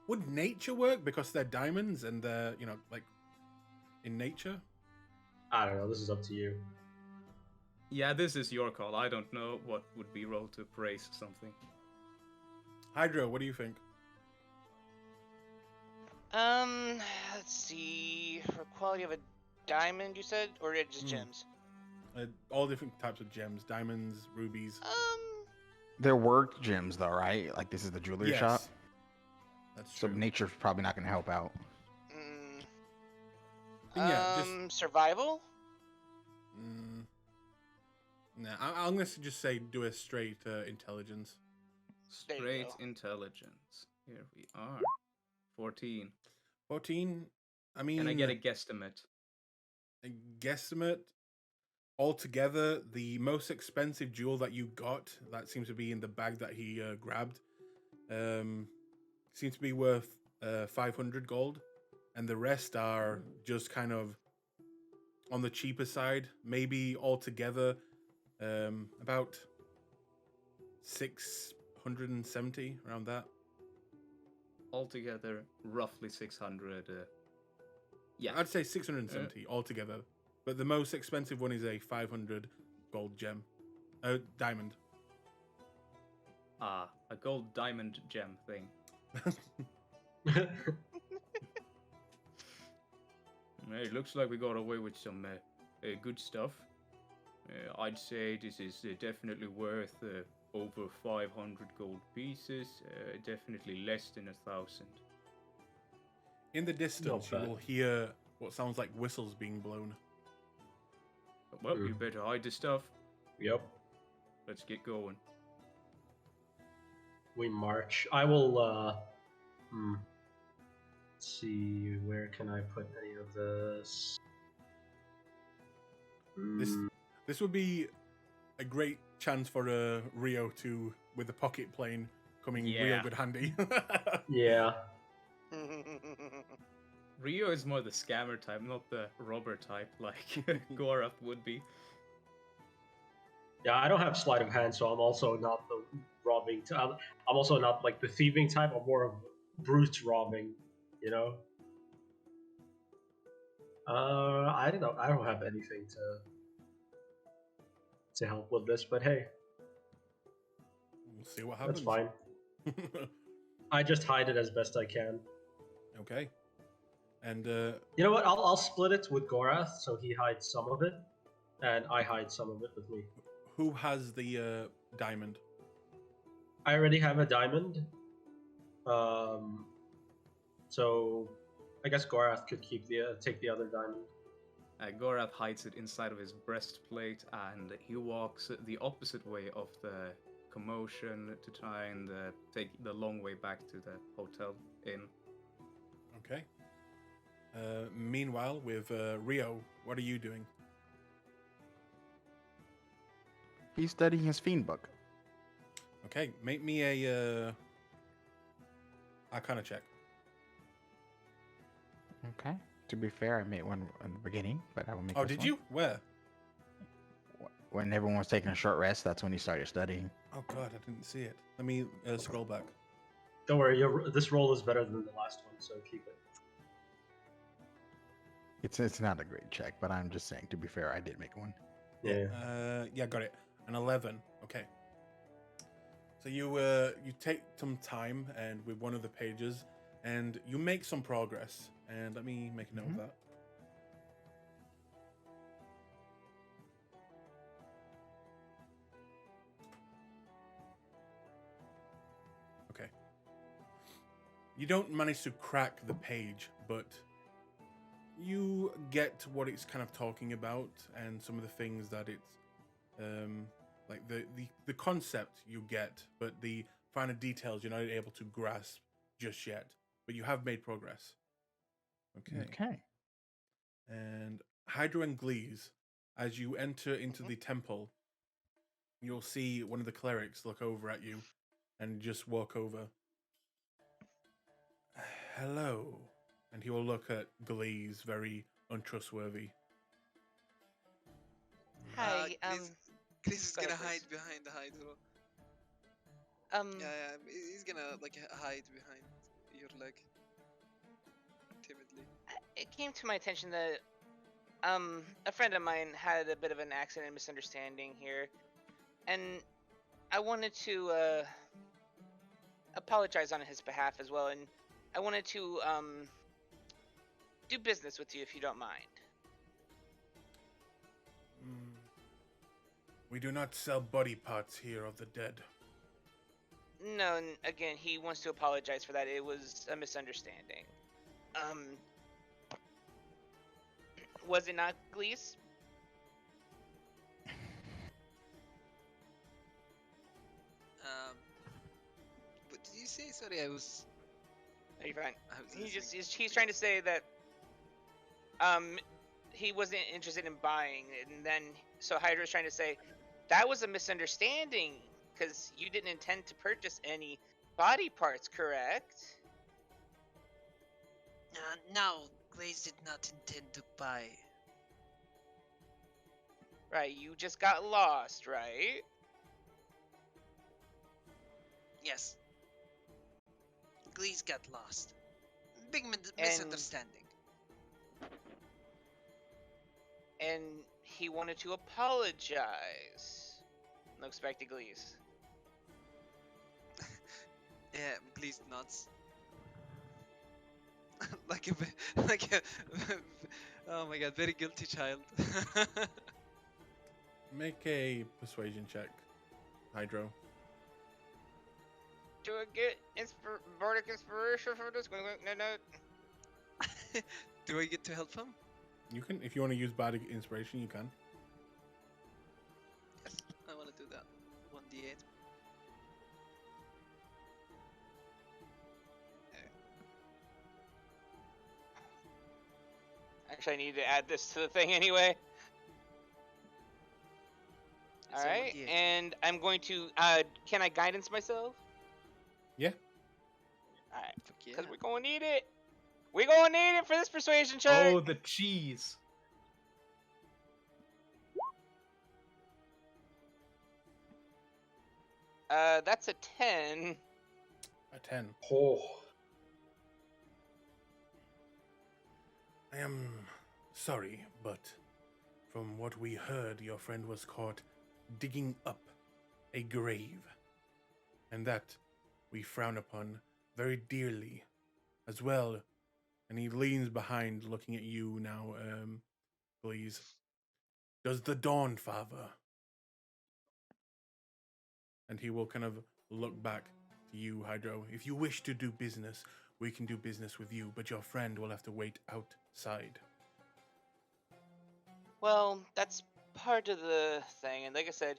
Would nature work? Because they're diamonds and they're, like, in nature? I don't know, this is up to you. Yeah, this is your call. I don't know what would be rolled to praise something. Hydro, what do you think? Let's see. For quality of a diamond, you said, or just gems? All different types of gems. Diamonds, rubies. There were gems though, right? Like this is the jewelry shop. That's So true. nature's probably not gonna help out. Yeah, survival. Nah, I'm going to just say do a straight intelligence. There you Straight go. intelligence. Here we are. 14. 14. I mean, Can I get a guesstimate? a guesstimate? Altogether, the most expensive jewel that you got, that seems to be in the bag that he grabbed, seems to be worth 500 gold. And the rest are just kind of on the cheaper side. Maybe altogether about 670, around that. Altogether, roughly 600. Yeah. I'd say 670 altogether. But the most expensive one is a 500 gold gem. Diamond. Ah, a gold diamond gem thing. Hey, it looks like we got away with some good stuff. I'd say this is definitely worth over 500 gold pieces. Definitely less than 1,000. In the distance, you bad. will hear what sounds like whistles being blown. Well, you better hide the stuff. Yep. Let's get going. We march. I will. Let's see, where can I put any of this? This would be a great chance for Rio to, with the pocket plane, coming real Yeah. good handy. Yeah. Rio is more the scammer type, not the robber type like Gorath would be. Yeah, I don't have sleight of hand, so I'm also not the robbing. I'm also not like the thieving type. I'm more of brute robbing, you know. I don't know. I don't have anything to help with this, but hey, We'll see what happens. that's fine. I just hide it as best I can. Okay. And You know what? I'll split it with Gorath, so he hides some of it, and I hide some of it with me. who has the diamond? I already have a diamond. So I guess Gorath could keep take the other diamond. Gorath hides it inside of his breastplate, and he walks the opposite way of the commotion to try and take the long way back to the hotel inn. Okay. Meanwhile, with Rio, what are you doing? He's studying his fiend book. Okay, make me a Arcana check. Okay. To be fair, I made one in the beginning, but I will make. Oh, this did one. you? Where? When everyone was taking a short rest, that's when he started studying. Oh God, I didn't see it. Let me scroll back. Don't worry, this roll is better than the last one, so keep it. It's not a great check, but I'm just saying. To be fair, I did make one. Yeah. Yeah, got it. An 11. Okay. So you take some time and with one of the pages, and you make some progress. And let me make a note of that. Okay. You don't manage to crack the page, but you get what it's kind of talking about and some of the things that it's like the concept you get, but the finer details you're not able to grasp just yet. But you have made progress. Okay. And Hydra and Glees, as you enter into the temple, you'll see one of the clerics look over at you and just walk over. Hello. And he will look at Glees, very untrustworthy. Hi, Chris is go gonna ahead, hide please. behind the hydro. Yeah, he's gonna like hide behind your leg, timidly. It came to my attention that a friend of mine had a bit of an accident and misunderstanding here, and I wanted to apologize on his behalf as well, and I wanted to do business with you if you don't mind. We do not sell body parts here of the dead. No, and again, he wants to apologize for that. It was a misunderstanding. Was it not, Glees? What did you say? Sorry, I was. Are you fine? I was He's trying to say that he wasn't interested in buying, and then so Hydra's trying to say that was a misunderstanding because you didn't intend to purchase any body parts, correct? No, Glaze did not intend to buy. Right, you just got lost, right? Yes. Glaze got lost. Big misunderstanding. And he wanted to apologize. Looks back to Glees. Yeah, please nuts. like a, like a, oh my god, very guilty child. Make a persuasion check, Hydro. Do I get bardic inspiration for this? No. Do I get to help him? You can, if you want to use bardic inspiration, you can. Yes, I want to do that. 1d8. Actually, I need to add this to the thing anyway. It's All a right, 1d8. and I'm going to. Can I guidance myself? Yeah. All right, Fuck because yeah. we're gonna need it. We're gonna need it for this persuasion check. Oh, the cheese. That's a 10. A 10. Oh, I am sorry, but from what we heard, your friend was caught digging up a grave. And that we frown upon very dearly as well. And he leans behind, looking at you now, please. Does the Dawn Father? And he will kind of look back to you, Hydro. If you wish to do business, we can do business with you, but your friend will have to wait outside. Well, that's part of the thing, and like I said,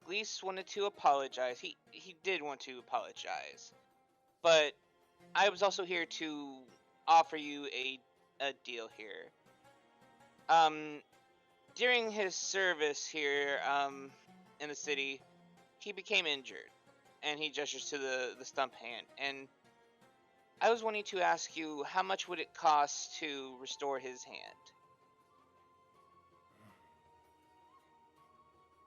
Gleese wanted to apologize. He did want to apologize, but I was also here to offer you a deal here. During his service here, in the city, he became injured, and he gestures to the stump hand. And I was wanting to ask you, how much would it cost to restore his hand?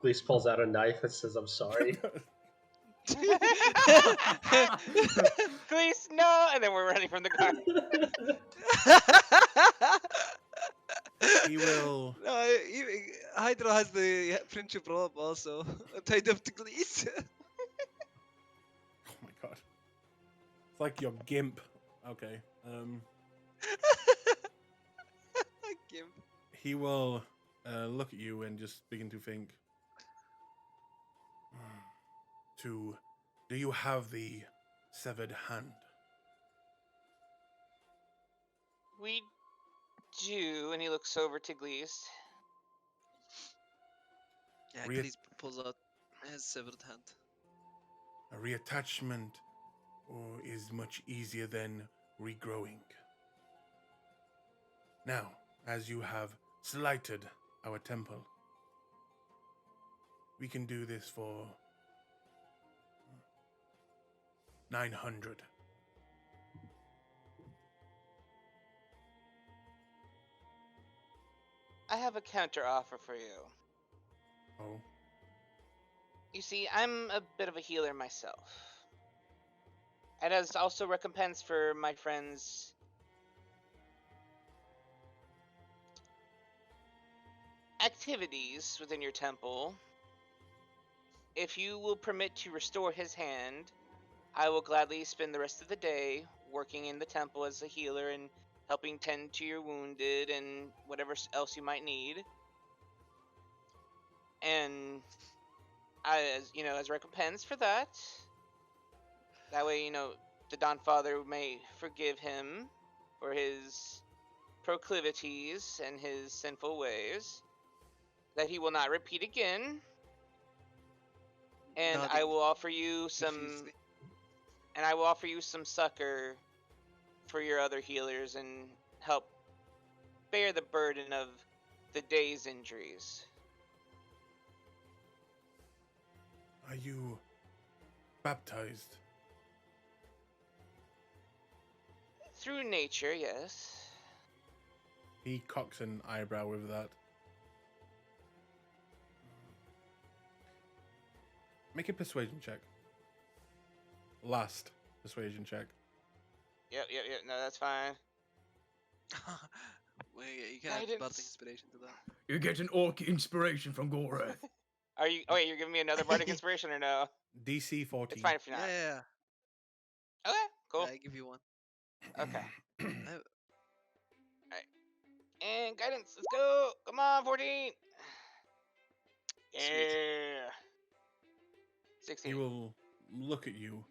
Gleese pulls out a knife and says, "I'm sorry." Gleese, no! And then we're running from the car. He will. No, Hydra has the friendship robe also tied up to Glees. Oh my god. It's like your gimp. Okay. Gimp. He will look at you and just begin to think. Do you have the severed hand? We do, and he looks over to Gleese. Yeah, Re- Glees pulls out his severed hand. A reattachment is much easier than regrowing. Now, as you have slighted our temple, we can do this for 900. I have a counter offer for you. Oh, You see, I'm a bit of a healer myself. And as also recompense for my friend's activities within your temple, if you will permit to restore his hand, I will gladly spend the rest of the day working in the temple as a healer and helping tend to your wounded and whatever else you might need. And as recompense for that, way, the Dawn Father may forgive him for his proclivities and his sinful ways, that he will not repeat again. And I will offer you some succor for your other healers and help bear the burden of the day's injuries. are you baptized? Through nature, yes. He cocks an eyebrow with that. Make a persuasion check. Last persuasion check. Yep, no, that's fine. Wait, you can add Guidance. bardic inspiration to that. You get an orc inspiration from Goreth. Are you? Oh wait, you're giving me another bardic inspiration or no? DC 14. It's fine if you're Yeah, not. yeah, yeah. Cool. I give you one. Okay. I- And guidance. Let's go. Come on, 14. Yeah. Sweet. 16. He will look at you.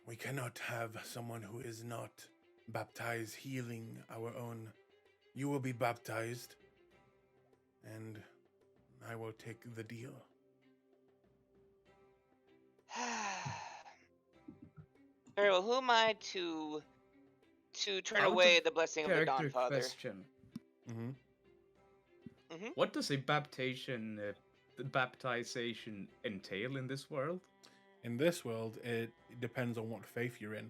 We cannot have someone who is not baptized healing our own. You will be baptized, and I will take the deal. Very well. Who am I to turn Out away of the blessing of the Character Dawn Father? question. Mm-hmm. What does a baptization entail in this world? In this world, it depends on what faith you're in.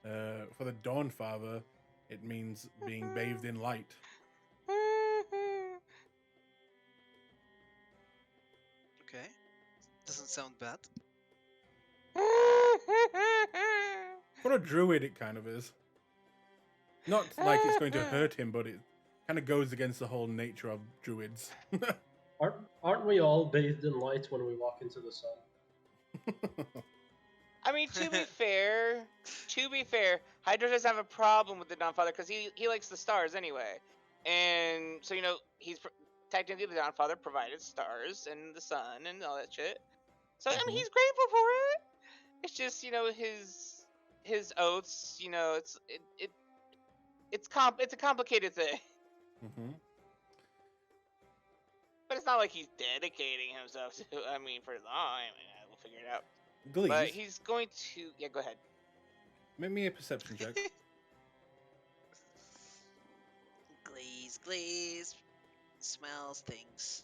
For the Dawn Father, it means being bathed in light. Okay. Doesn't sound bad. For a druid, it kind of is. Not like it's going to hurt him, but it kind of goes against the whole nature of druids. Aren't we all bathed in light when we walk into the sun? I mean, to be fair, Hydra doesn't have a problem with the Dawn Father because he likes the stars anyway, and so he's technically the Dawn Father provided stars and the sun and all that shit. So I mean, he's grateful for it. It's just his oaths. It's a complicated thing, Mm-hmm. but it's not like he's dedicating himself to. I mean, for long. I mean, we'll figure it out. Glees, But he's going to. Yeah, go ahead. make me a perception check. Glaze. Smells things.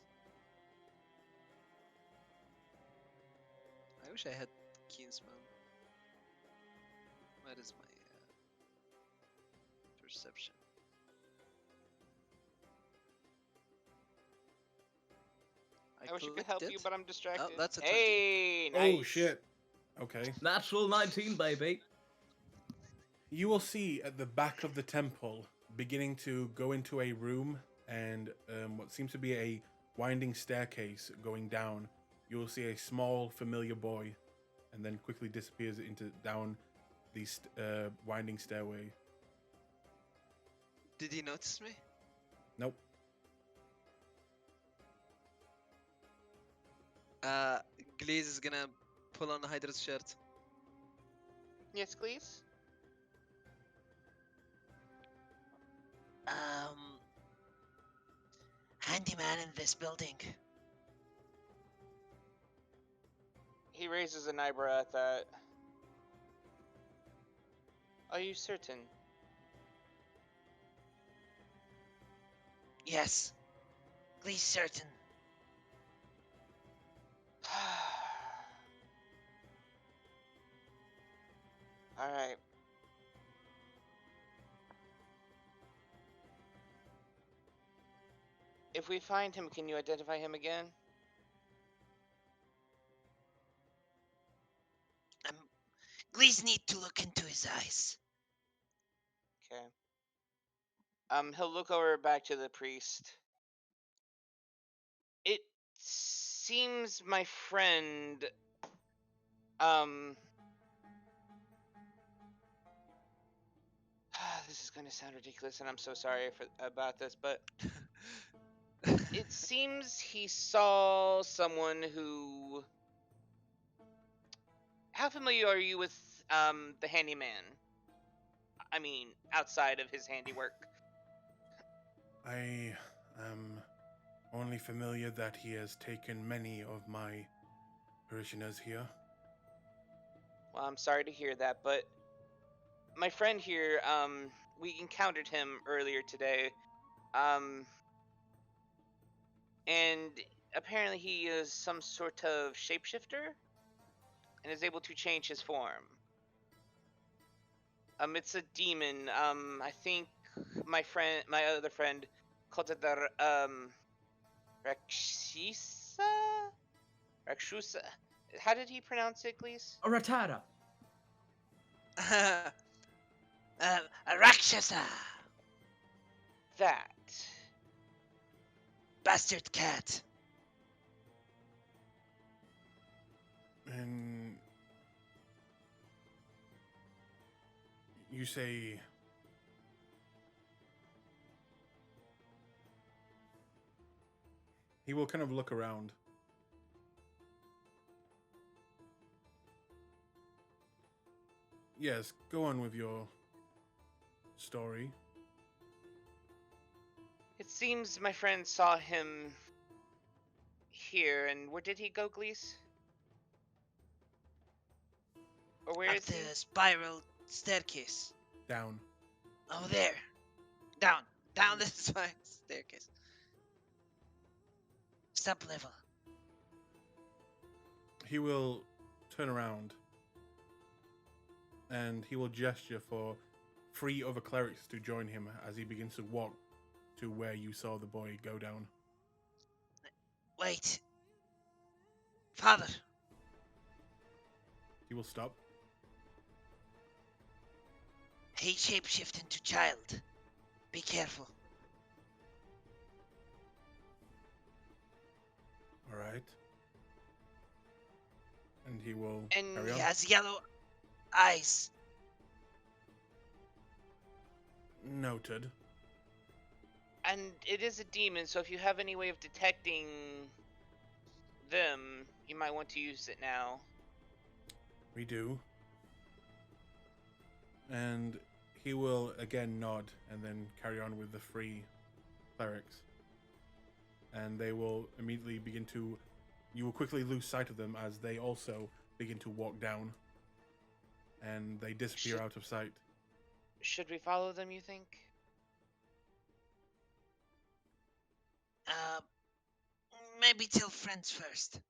I wish I had keen smell. What is my perception? I wish I could help you, but I'm distracted. that's a 20. Hey, nice. Oh shit. Okay. Natural 19, baby. You will see at the back of the temple, beginning to go into a room and what seems to be a winding staircase going down. You will see a small, familiar boy, and then quickly disappears down the winding stairway. Did he notice me? Nope. Glaze is gonna pull on Hydra's shirt. Yes, please. Handyman in this building. He raises an eyebrow at that. Are you certain? Yes. Please certain. All right. If we find him, can you identify him again? Please need to look into his eyes. Okay. He'll look over back to the priest. It seems my friend, this is going to sound ridiculous, and I'm so sorry about this, but it seems he saw someone who. How familiar are you with the handyman? I mean, outside of his handiwork. I am only familiar that he has taken many of my parishioners here. Well, I'm sorry to hear that, but my friend here, we encountered him earlier today, and apparently he is some sort of shapeshifter and is able to change his form. It's a demon. I think my other friend, called it the Rakshusa. How did he pronounce it, please? Rattata. A Rakshasa. That. Bastard cat. And You say... He will kind of look around. Yes, go on with your story. It seems my friend saw him here, and where did he go, Glees? Or where Up is he? the spiral staircase. Down. Oh, there. Down. Down the spiral staircase. Stop level. He will turn around and he will gesture for 3 other clerics to join him as he begins to walk to where you saw the boy go down. Wait. Father. He will stop. He shapeshift into child. Be careful. All right. And he will And carry on. He has yellow eyes. Noted. And it is a demon, so if you have any way of detecting them, you might want to use it now. We do. And he will again nod and then carry on with the 3 clerics. And they will immediately begin to... You will quickly lose sight of them as they also begin to walk down. And they disappear out of sight. Should we follow them, you think? Maybe tell friends first.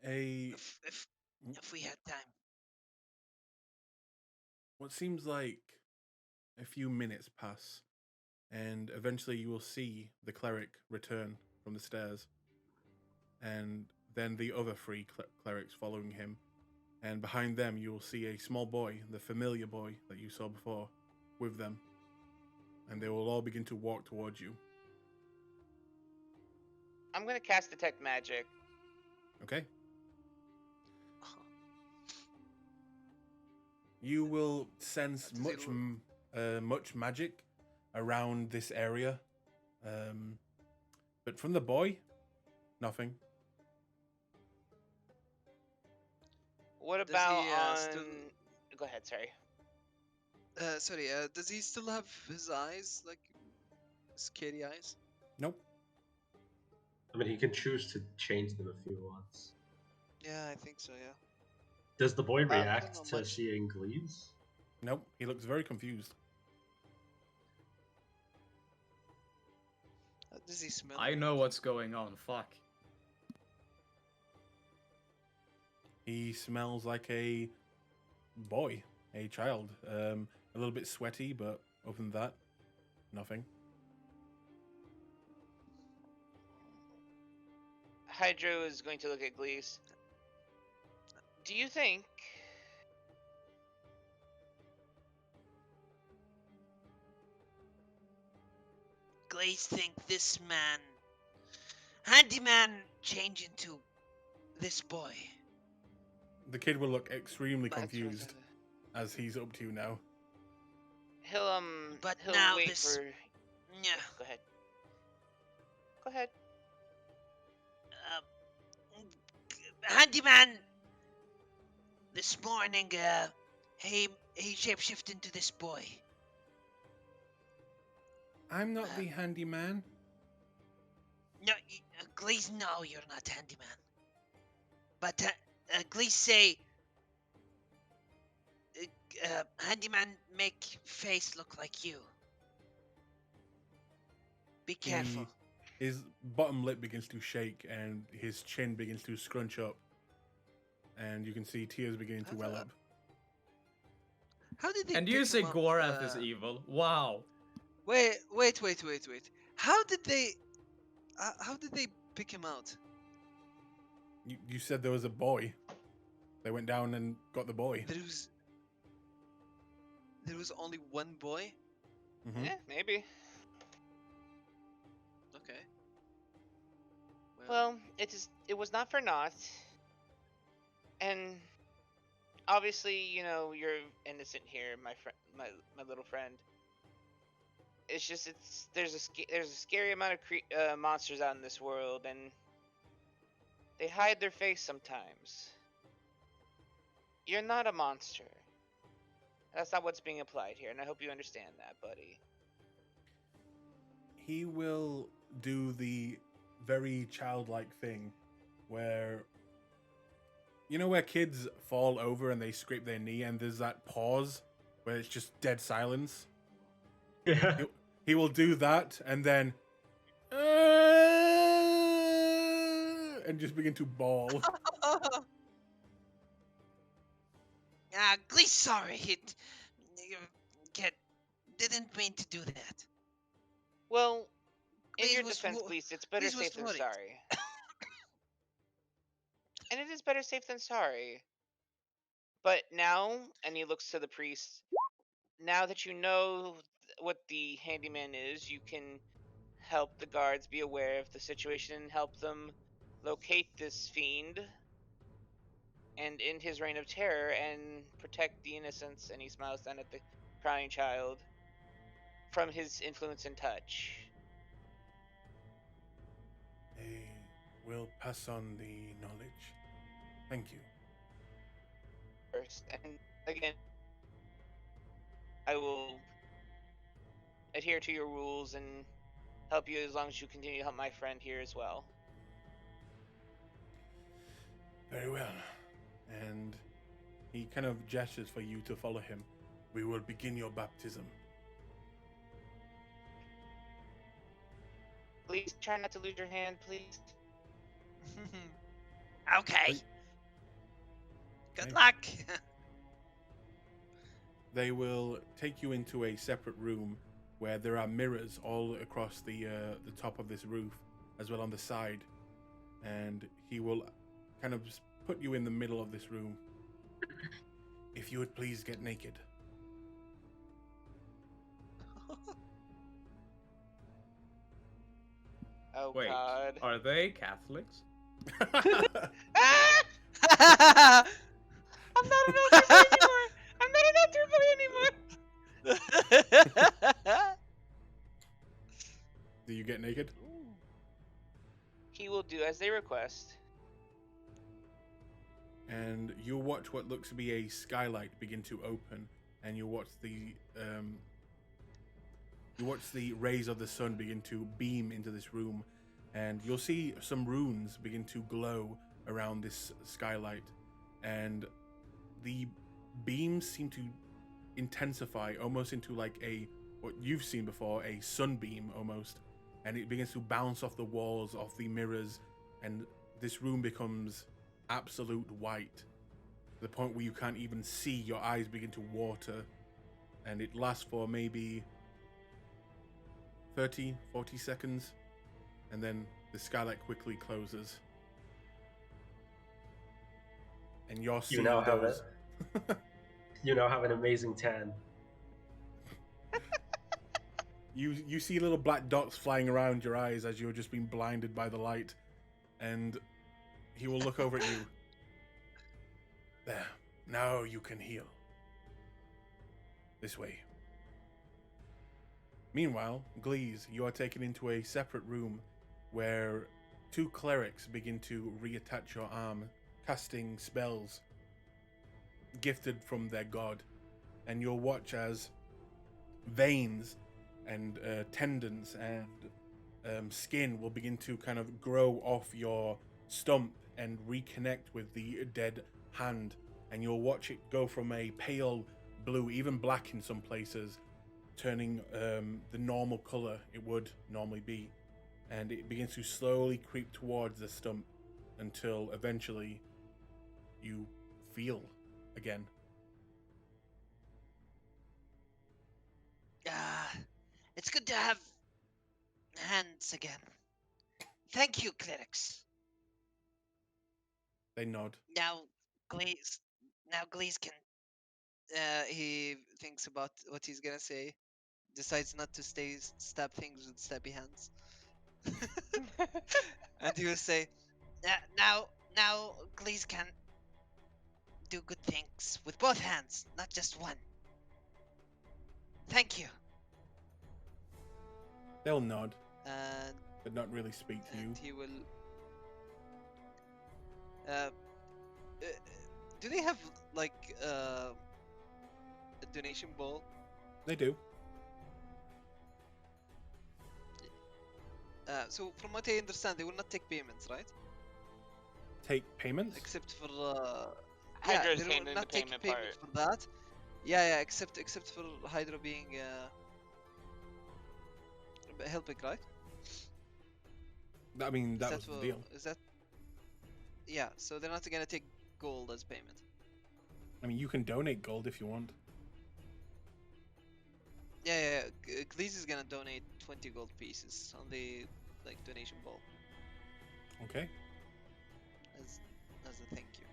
A... If we had time. What seems like a few minutes pass, and eventually you will see the cleric return from the stairs, and then the other 3 clerics following him, and behind them you will see a small boy, the familiar boy that you saw before, with them, and they will all begin to walk towards you. I'm gonna cast Detect Magic. Okay? You will sense much magic around this area, but from the boy, nothing. What Does about he, on... still- Go ahead, sorry. Sorry, does he still have his eyes, like scary eyes? Nope. I mean, he can choose to change them if he wants. Yeah, I think so. Yeah. Does the boy I don't react know to much. seeing Glees? Nope. He looks very confused. Does he smell? I know what's going on. Fuck. He smells like a boy, a child. A little bit sweaty, but other than that, nothing. Hydro is going to look at Glees. Do you think... Glaze think this man, handyman, change into this boy. The kid will look extremely That's confused as he's up to you now. He'll, But he'll now wait this- for... Yeah. Go ahead. Go ahead. Handyman. This morning, he shapeshift into this boy. I'm not the handyman. No, Glaze, no, you're not handyman. But Glaze say, handyman make face look like you. Be careful. His bottom lip begins to shake and his chin begins to scrunch up. And you can see tears beginning to well up. How did they? And pick you say him up, Gorath is evil. Wow. Wait. How did they? How did they pick him out? You said there was a boy. They went down and got the boy. There was only one boy. Mhm. Yeah, maybe. Okay. Well, it was not for naught. And obviously, you're innocent here, my friend, my little friend. It's just there's a scary amount of monsters out in this world, and they hide their face sometimes. You're not a monster. That's not what's being applied here, and I hope you understand that, buddy. He will do the very childlike thing where, where kids fall over and they scrape their knee and there's that pause where it's just dead silence? Yeah. He will do that and then and just begin to bawl. Glee's sorry. Kid didn't mean to do that. Well, in Glees your was defense, wo- Glees, it's better Glees was safe than worried. sorry. And it is better safe than sorry. But now, and he looks to the priest, now that you know what the handyman is, you can help the guards be aware of the situation and help them locate this fiend and end his reign of terror and protect the innocents. And he smiles down at the crying child from his influence and touch. They will pass on the knowledge. Thank you. First, and again, I will adhere to your rules and help you as long as you continue to help my friend here as well. Very well. And he kind of gestures for you to follow him. We will begin your baptism. Please try not to lose your hand, please. Okay. Wait. Good Okay. luck. They will take you into a separate room where there are mirrors all across the top of this roof, as well on the side. And he will kind of put you in the middle of this room. If you would please get naked. Oh Wait, God. are they Catholics? Ah! I'm not an elder boy anymore. I'm not an elder boy anymore. Do you get naked? He will do as they request. And you'll watch what looks to be a skylight begin to open, and you'll watch the rays of the sun begin to beam into this room, and you'll see some runes begin to glow around this skylight, and the beams seem to intensify almost into like what you've seen before, a sunbeam almost, and it begins to bounce off the walls, off the mirrors, and this room becomes absolute white to the point where you can't even see. Your eyes begin to water, and it lasts for maybe 30-40 seconds, and then the skylight quickly closes, and you're seeing now have those. You now have an amazing tan. You see little black dots flying around your eyes as you're just being blinded by the light, and he will look over at you. There, now you can heal. This way. Meanwhile, Glees, you are taken into a separate room where two clerics begin to reattach your arm, casting spells gifted from their god, and you'll watch as veins and tendons and skin will begin to kind of grow off your stump and reconnect with the dead hand, and you'll watch it go from a pale blue, even black in some places, turning the normal color it would normally be, and it begins to slowly creep towards the stump until eventually you feel again. It's good to have hands again. Thank you, clerics. They nod. Now, Glees can. He thinks about what he's gonna say. Decides not to stab things with stabby hands. And he will say, now, Glees can do good things with both hands, not just one. Thank you. They'll nod, And but not really speak to you. he will. Uh, do they have like a donation ball? They do. So from what I understand, they will not take payments, right? Take payments. Except for Hydra's they will handling the not take payment payment part. for that. Yeah, except for Hydra being helping, right? I mean, Is that that was the wha- deal. Is that? Yeah. So they're not gonna take gold as payment. I mean, you can donate gold if you want. Yeah. Glees is gonna donate 20 gold pieces on the like donation ball Okay. as a thank you,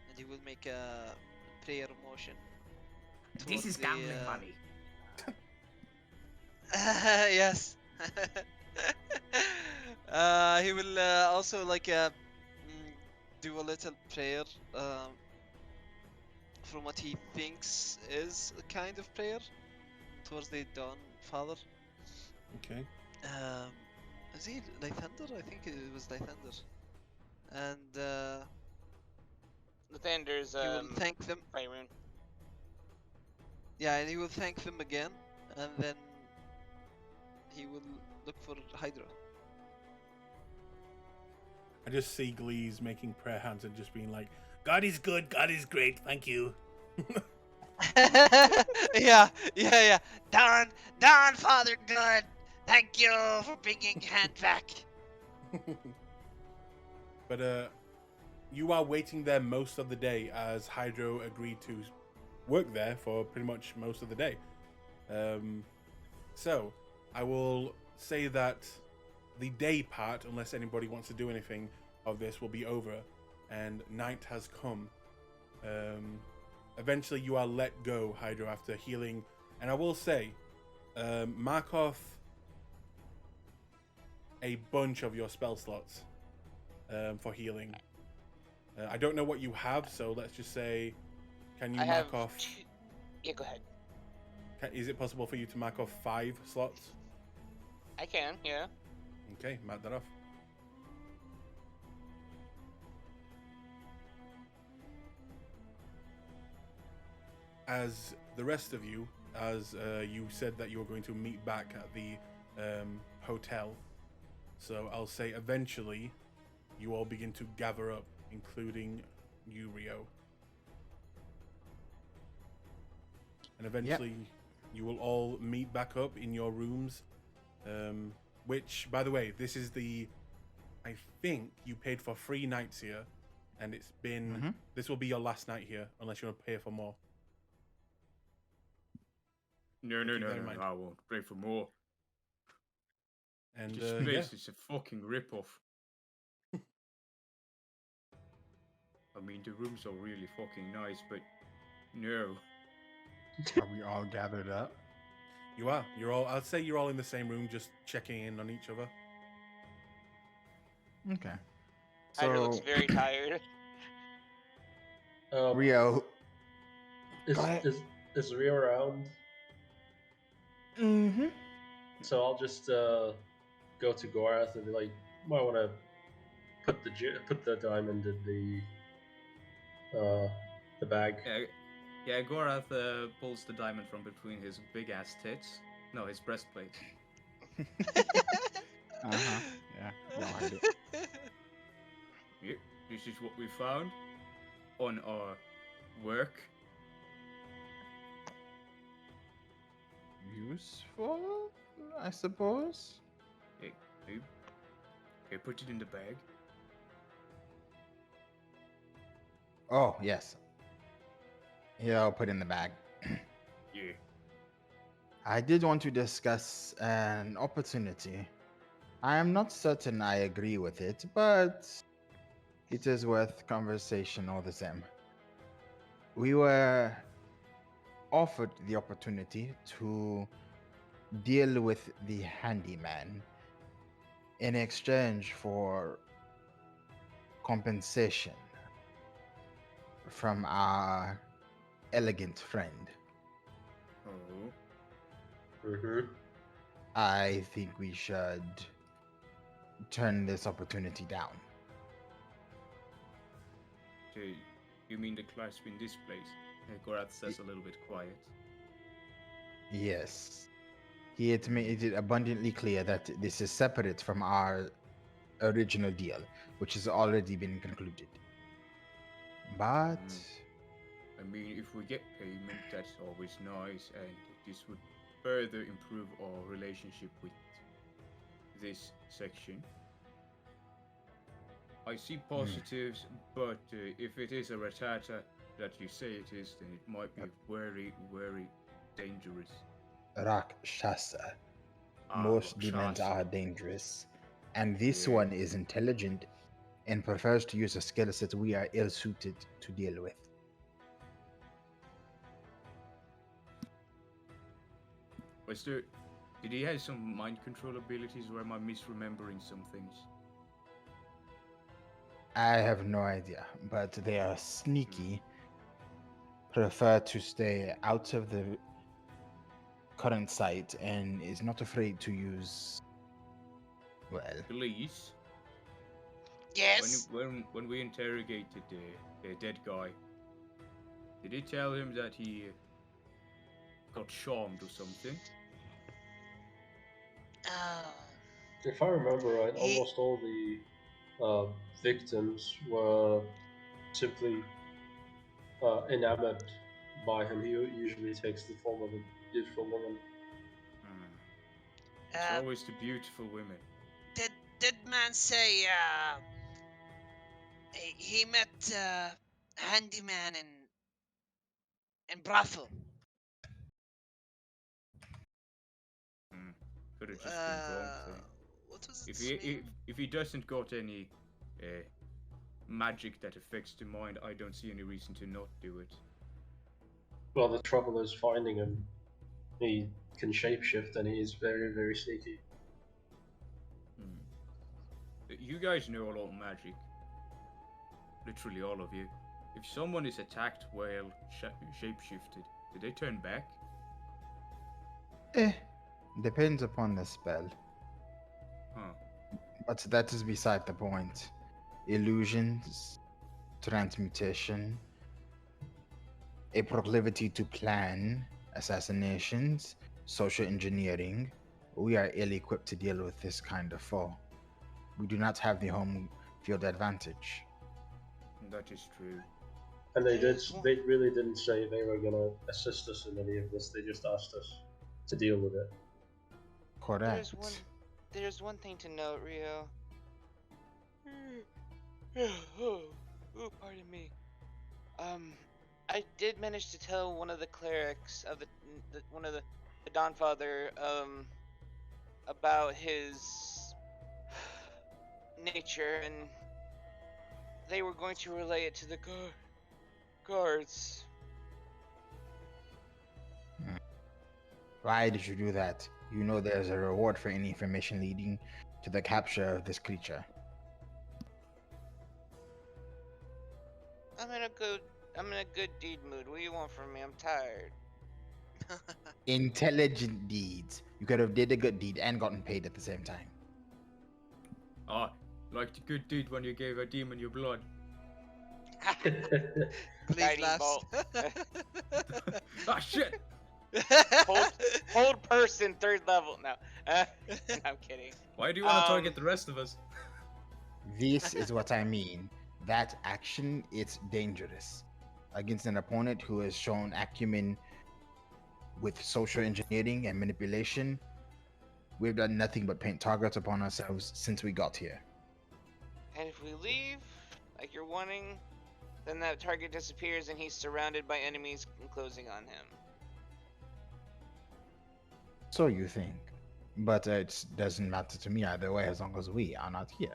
and he will make a prayer motion. This towards is the, gambling money. Yes. He will also like do a little prayer from what he thinks is a kind of prayer towards the Dawn Father. Okay. Is he Lythander? I think it was Lythander. And Lathander's he will thank them. Byron. Yeah, and he will thank them again, and then he will look for Hydra. I just see Glees making prayer hands and just being like, "God is good. God is great. Thank you." Yeah. Dawn, Father Good. Thank you for bringing hand back. But you are waiting there most of the day as Hydro agreed to work there for pretty much most of the day. So I will say that the day part, unless anybody wants to do anything of this, will be over, and night has come. Eventually, you are let go, Hydro, after healing, and I will say, mark off a bunch of your spell slots for healing. I don't know what you have, so let's just say, can you I mark have off? two... Yeah, go ahead. Is it possible for you to mark off 5 slots? I can, yeah. Okay, mark that off. As the rest of you, as you said that you were going to meet back at the hotel, so I'll say eventually you all begin to gather up, including you, Rio. And eventually you will all meet back up in your rooms, which, by the way, this is I think you paid for 3 nights here, and it's been, this will be your last night here, unless you want to pay for more. No, keep that in mind. I won't pay for more. And This yeah, place is a fucking rip-off. I mean, the rooms are really fucking nice, but no. Are we all gathered up? you are. You're all. I'd say you're all in the same room, just checking in on each other. Okay. Hydra looks So, very tired. Rio. Is, Go ahead. is Rio around? Mm-hmm. So I'll just go to Gorath and be like, might want to put the diamond in the bag. Yeah, Gorath pulls the diamond from between his big-ass tits. No, his breastplate. Uh-huh. Yeah. No, I do. Yep, this is what we found on our work. Useful, I suppose. Okay, put it in the bag. Oh, yes. Yeah, I'll put in the bag. Yeah. I did want to discuss an opportunity. I am not certain I agree with it, but it is worth conversation all the same. We were offered the opportunity to deal with the handyman in exchange for compensation. from our elegant friend. Oh, Mm-hmm. I think we should turn this opportunity down. so you mean the clasp in this place? Gorath says a little bit quiet. Yes. He had made it abundantly clear that this is separate from our original deal, which has already been concluded. But I mean, if we get payment, that's always nice, and this would further improve our relationship with this section. I see positives, but if it is a ratata that you say it is, then it might be very, very dangerous. Rakshasa. Most demons Rakshasa. are dangerous, and this Yeah. one is intelligent and prefers to use a skill set we are ill suited to deal with. Did he have some mind control abilities, or am I misremembering some things? I have no idea, but they are sneaky, prefer to stay out of the current sight, and is not afraid to use, well, Police. Yes. When we interrogated the dead guy, did he tell him that he got charmed or something? If I remember right, He- almost all the victims were simply enamored by him. He usually takes the form of a beautiful woman. It's uh, always the beautiful women. did man say he met handyman in brothel? Could have just been drunk then. What was If his he name? if he doesn't got any magic that affects the mind, I don't see any reason to not do it. Well, the trouble is finding him. He can shapeshift, and he is very, very sneaky. You guys know a lot of magic. Literally all of you. If someone is attacked while shapeshifted, do they turn back? Depends upon the spell. Huh. But that is beside the point. Illusions, transmutation, a proclivity to plan assassinations, social engineering. We are ill equipped to deal with this kind of foe. We do not have the home field advantage. That is true. And they There's one- really didn't say they were gonna assist us in any of this. They just asked us to deal with it. Correct. There's one thing to note, Rio. Oh, pardon me. I did manage to tell one of the clerics of the Dawnfather about his nature, and they were going to relay it to the guards. Why did you do that? You know there's a reward for any information leading to the capture of this creature. I'm in a good deed mood. What do you want from me? I'm tired. Intelligent deeds. You could have did a good deed and gotten paid at the same time. Like the good deed when you gave a demon your blood. Please Guiding laughs. bolt. Ah, shit! Hold person, 3rd level. No, I'm kidding. Why do you want to target the rest of us? This is what I mean. That action, it's dangerous. Against an opponent who has shown acumen with social engineering and manipulation, we've done nothing but paint targets upon ourselves since we got here. And if we leave, like you're wanting, then that target disappears and he's surrounded by enemies closing on him. So you think. But it doesn't matter to me either way as long as we are not here.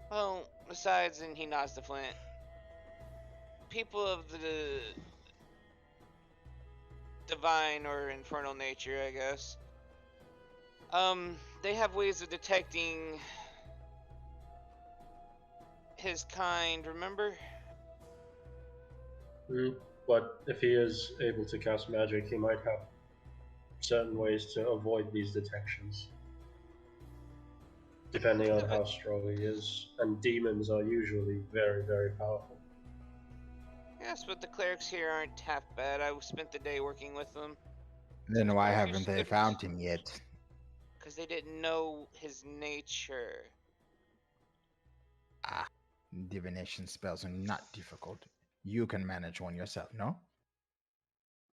Well, besides, and he nods to Flint, people of the divine or infernal nature, I guess, they have ways of detecting his kind, remember? But if he is able to cast magic, he might have certain ways to avoid these detections, depending on Yeah, but how strong he is. And demons are usually very, very powerful. Yes, but the clerics here aren't half bad. I spent the day working with them. Then why Quite a few haven't they good found him yet? because they didn't know his nature. Ah, divination spells are not difficult. You can manage one yourself, no?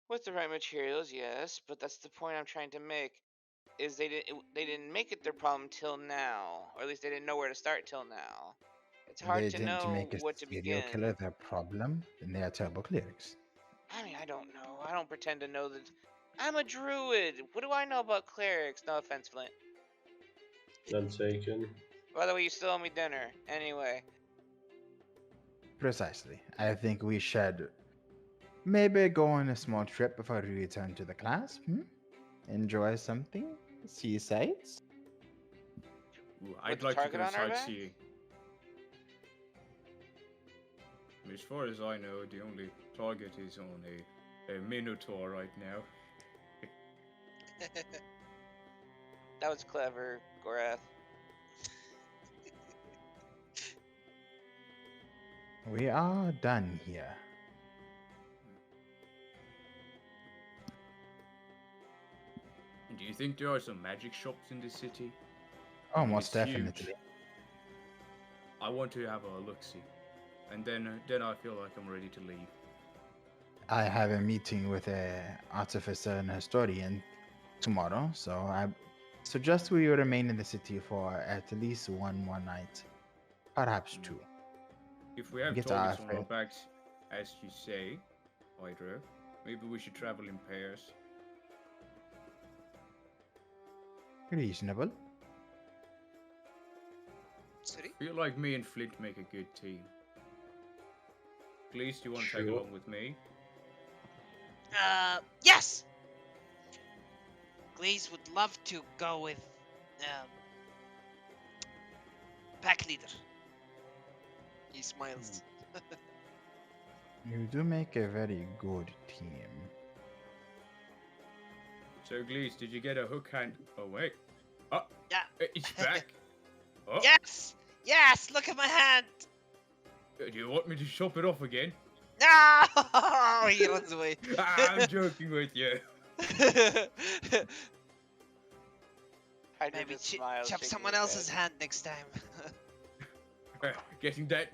With the right materials, yes, but that's the point I'm trying to make. Is they didn't make it their problem till now, or at least they didn't know where to start till now. It's hard They to didn't know make a what to serial begin. killer their problem, then they are terrible clerics. I mean, I don't know. I don't pretend to know that. I'm a druid. What do I know about clerics? No offense, Flint. Then taken. By the way, you still owe me dinner. Anyway, Precisely. I think we should maybe go on a small trip before we return to the class. Enjoy something? See sights? Ooh, with I'd the like to target go on our back? sightseeing. As far as I know, the only target is on a minotaur right now. That was clever, Gorath. We are done here. Do you think there are some magic shops in the city? Oh, I mean, most it's huge. definitely. I want to have a look-see, and then I feel like I'm ready to leave. I have a meeting with a artificer and a historian tomorrow, so I suggest we remain in the city for at least one more night, perhaps two. If we have Get targets our on our backs, as you say, Hydra, maybe we should travel in pairs. reasonable. sorry. Feel like me and Flint make a good team. Please, do you want to tag Sure. along with me? Yes. Glaze would love to go with pack leader. He smiles. You do make a very good team. So, Glees, did you get a hook hand? Oh, wait. Oh, Yeah. it's back. Oh, Yes. Yes. Look at my hand. do you want me to chop it off again? No! He runs away. I'm joking with you. Hydra Maybe just smiles, chop shaking someone his else's head. hand next time. Getting that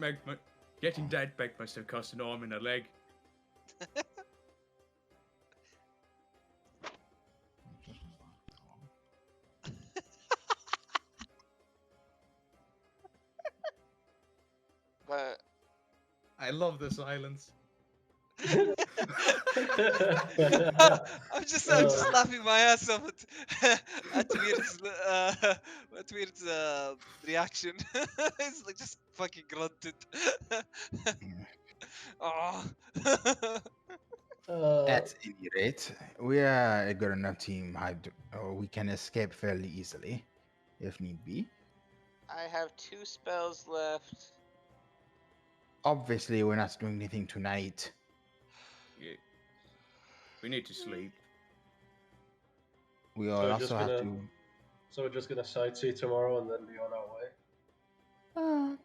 back must have cost an arm and a leg. But I love the silence. I'm just laughing my ass off at Weird's reaction. It's like just fucking grunted. Oh. At any rate, we are a good enough team, or we can escape fairly easily, if need be. I have 2 spells left. Obviously, we're not doing anything tonight. Yeah. We need to sleep. We So will we're also just have gonna- to. So we're just gonna sightsee tomorrow and then be on our way.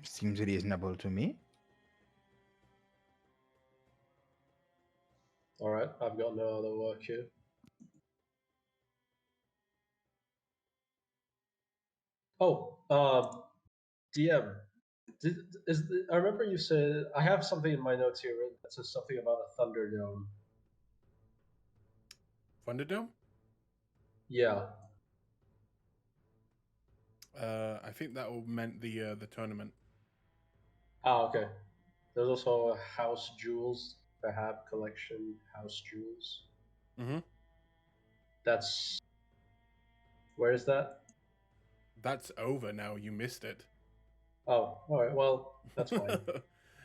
Seems reasonable to me. All right, I've got no other work here. Oh, DM. I remember you said I have something in my notes here that says something about a Thunderdome. Thunderdome? Yeah. I think that all meant the tournament. Ah, okay. There's also a House Jewels, the Hab collection, House Jewels. Mm-hmm. That's where is that? That's over now. You missed it. Oh, all right. Well, that's fine.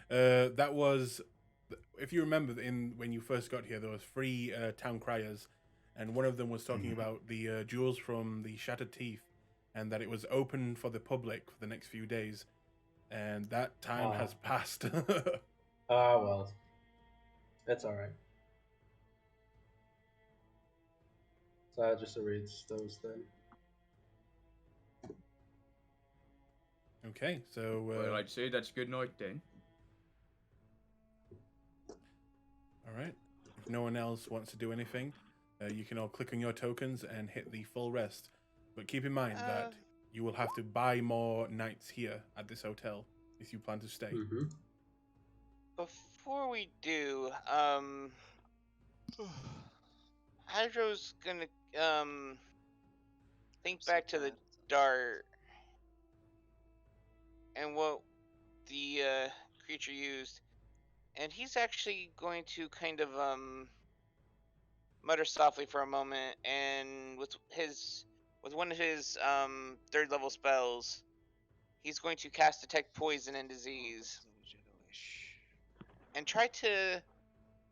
That was, if you remember, when you first got here, there was 3 town criers, and one of them was talking about the jewels from the Shattered Teeth, and that it was open for the public for the next few days, and that time has passed. Ah, well. That's all right. So I just erase those then. Okay, so Well, I'd say that's good night then. all right. If no one else wants to do anything, you can all click on your tokens and hit the full rest. But keep in mind that you will have to buy more nights here at this hotel if you plan to stay. Mm-hmm. Before we do, Hydro's gonna think back to the dart and what the creature used, and he's actually going to kind of mutter softly for a moment, and with one of his 3rd level spells, he's going to cast Detect Poison and Disease and try to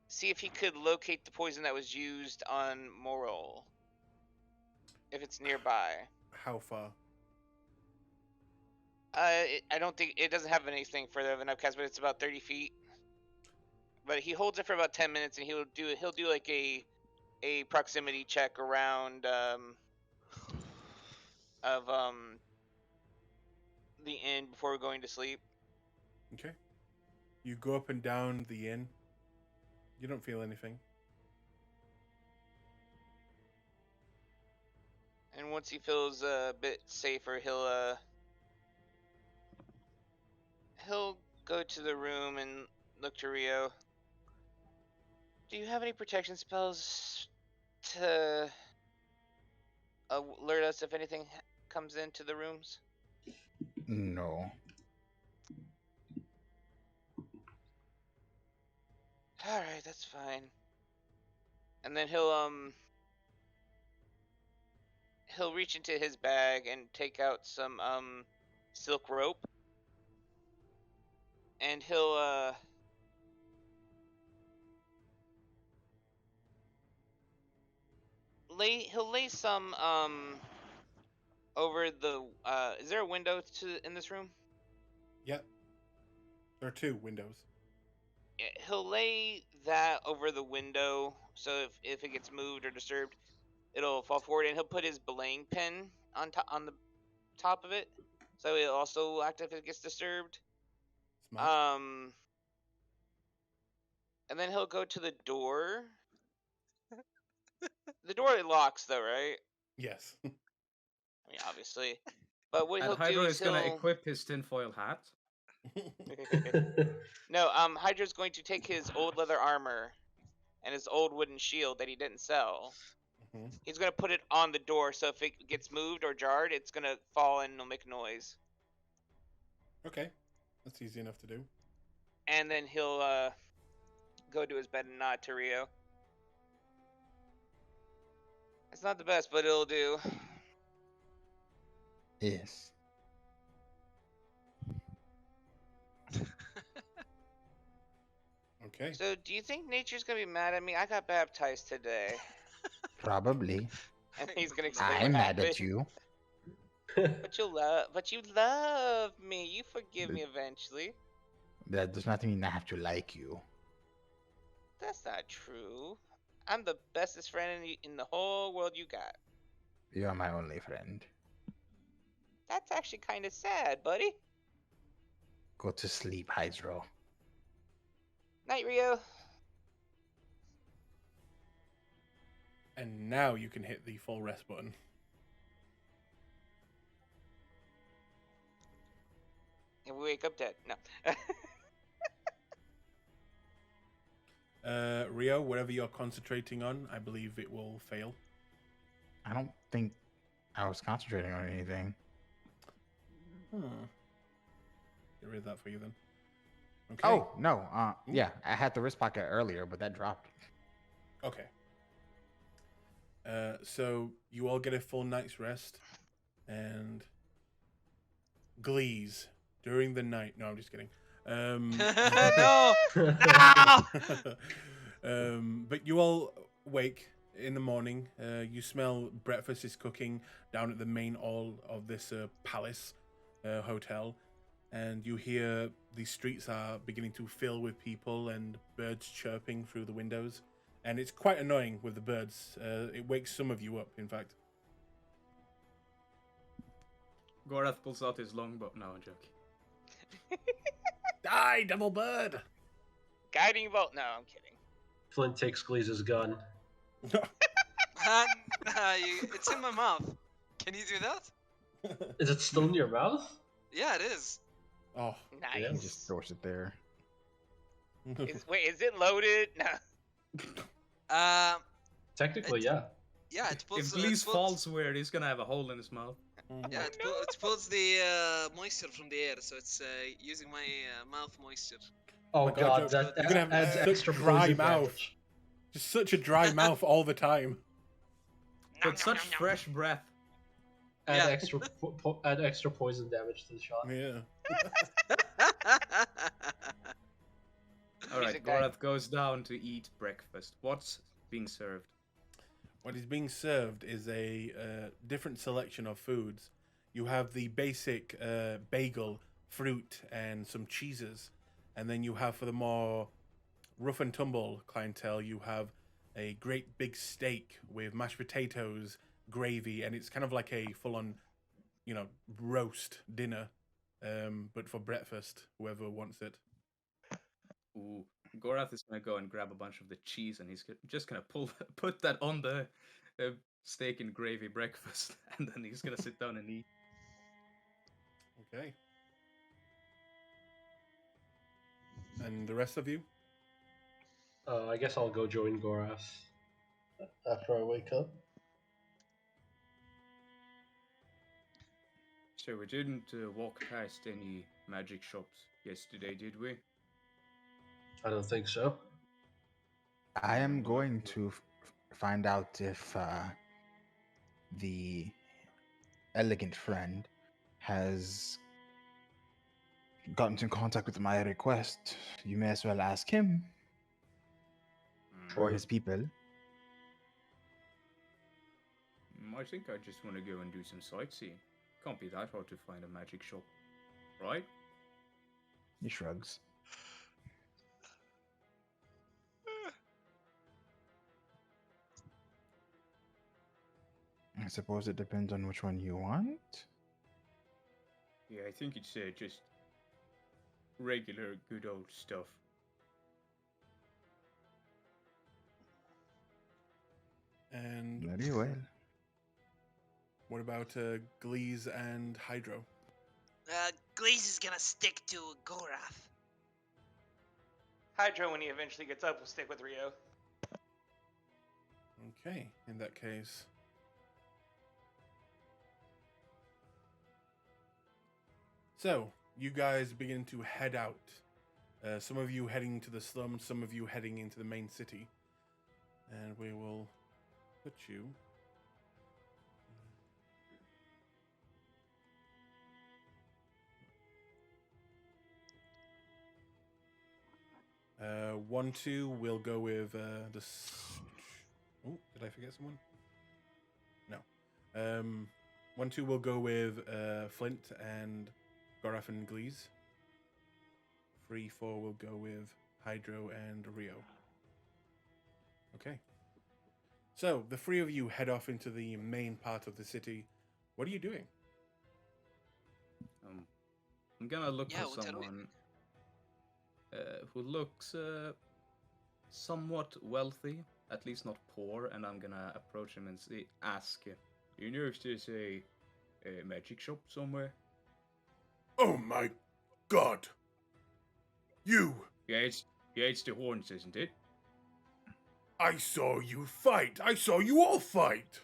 see if he could locate the poison that was used on Moral, if it's nearby. How far? I don't think it doesn't have anything further of an upcast, but it's about 30 feet. But he holds it for about 10 minutes, and he'll do like a proximity check around of the inn before going to sleep. Okay. You go up and down the inn. You don't feel anything. And once he feels a bit safer, he'll go to the room and look to Rio. Do you have any protection spells to alert us if anything comes into the rooms? No. All right, that's fine. And then he'll reach into his bag and take out some silk rope, and he'll lay some over the is there a window in this room? Yep. There are 2 windows. Yeah, he'll lay that over the window, so if it gets moved or disturbed, it'll fall forward, and he'll put his belaying pin on the top of it, so it'll also act if it gets disturbed. Smart. And then he'll go to the door. The door locks, though, right? Yes. I mean, obviously. But what And he'll do Hydro is is gonna equip his tinfoil hat. No, Hydra's going to take his old leather armor and his old wooden shield that he didn't sell. Mhm. He's gonna put it on the door, so if it gets moved or jarred, it's gonna fall and it'll make noise. Okay. That's easy enough to do. And then he'll go to his bed and nod to Rio. It's not the best, but it'll do. Yes. Okay. So, do you think nature's gonna be mad at me? I got baptized today. Probably. And he's gonna explain I'm what mad happened. at you. But you love me. You forgive me eventually. That does not mean I have to like you. That's not true. I'm the bestest friend in the whole world you got. You're my only friend. That's actually kind of sad, buddy. Go to sleep, Hydro. Night, Rio. And now you can hit the full rest button. And we wake up dead. No. Rio, whatever you're concentrating on, I believe it will fail. I don't think I was concentrating on anything. Get rid of that for you then. Okay. Oh, no. Yeah, I had the wrist pocket earlier, but that dropped. Okay. So you all get a full night's rest and glees during the night. No, I'm just kidding. No! But you all wake in the morning. You smell breakfast is cooking down at the main hall of this palace hotel. and you hear the streets are beginning to fill with people and birds chirping through the windows. And it's quite annoying with the birds. It wakes some of you up, in fact. Gorath pulls out his longbow. No, I'm joking. Die, devil bird! Guiding bolt. No, I'm kidding. Flint takes Gleeze's gun. It's in my mouth. Can you do that? Is it still in your mouth? Yeah, it is. Oh. Nice. Yeah. He just throws it there. Wait, is it loaded? No. Technically, yeah. Yeah, it pulls. If Glees falls weird, he's gonna have a hole in his mouth. Yeah, it pulls the moisture from the air, so it's using my mouth moisture. Oh my God, god, that you're gonna have adds such extra dry poison mouth. damage. Just such a dry mouth all the time. But such fresh breath. Add Yeah. add extra poison damage to the shot. Yeah. Alright, Music guy. Gorath goes down to eat breakfast. What's being served? What is being served is a different selection of foods. You have the basic bagel, fruit, and some cheeses. And then you have, for the more rough and tumble clientele, you have a great big steak with mashed potatoes, gravy, and it's kind of like a full-on, roast dinner, but for breakfast, whoever wants it. Ooh, Gorath is gonna go and grab a bunch of the cheese, and he's just gonna put that on the steak and gravy breakfast, and then he's gonna sit down and eat. Okay. And the rest of you? I guess I'll go join Gorath after I wake up. So we didn't walk past any magic shops yesterday, did we? I don't think so. I am going to find out if the elegant friend has gotten in contact with my request. You may as well ask him or his people. I think I just want to go and do some sightseeing. Can't be that hard to find a magic shop, right? He shrugs. I suppose it depends on which one you want. Yeah, I think it's just regular good old stuff. And Very well. what about Glees and Hydro? Glaze is gonna stick to Gorath. Hydro, when he eventually gets up, will stick with Rio. Okay, in that case. So, you guys begin to head out. Some of you heading to the slums, some of you heading into the main city. And we will put you... Uh, 1-2 will go with the... Oh, did I forget someone? No. 1-2 will go with Flint and Gorath and Glees. 3-4 will go with Hydro and Rio. Okay. So, the three of you head off into the main part of the city. What are you doing? I'm gonna look Yeah, for what are we- someone who looks somewhat wealthy, at least not poor, and I'm gonna approach him and ask, you know if there's a magic shop somewhere? Oh my god! You! Yeah, it's the horns, isn't it? I saw you fight! I saw you all fight!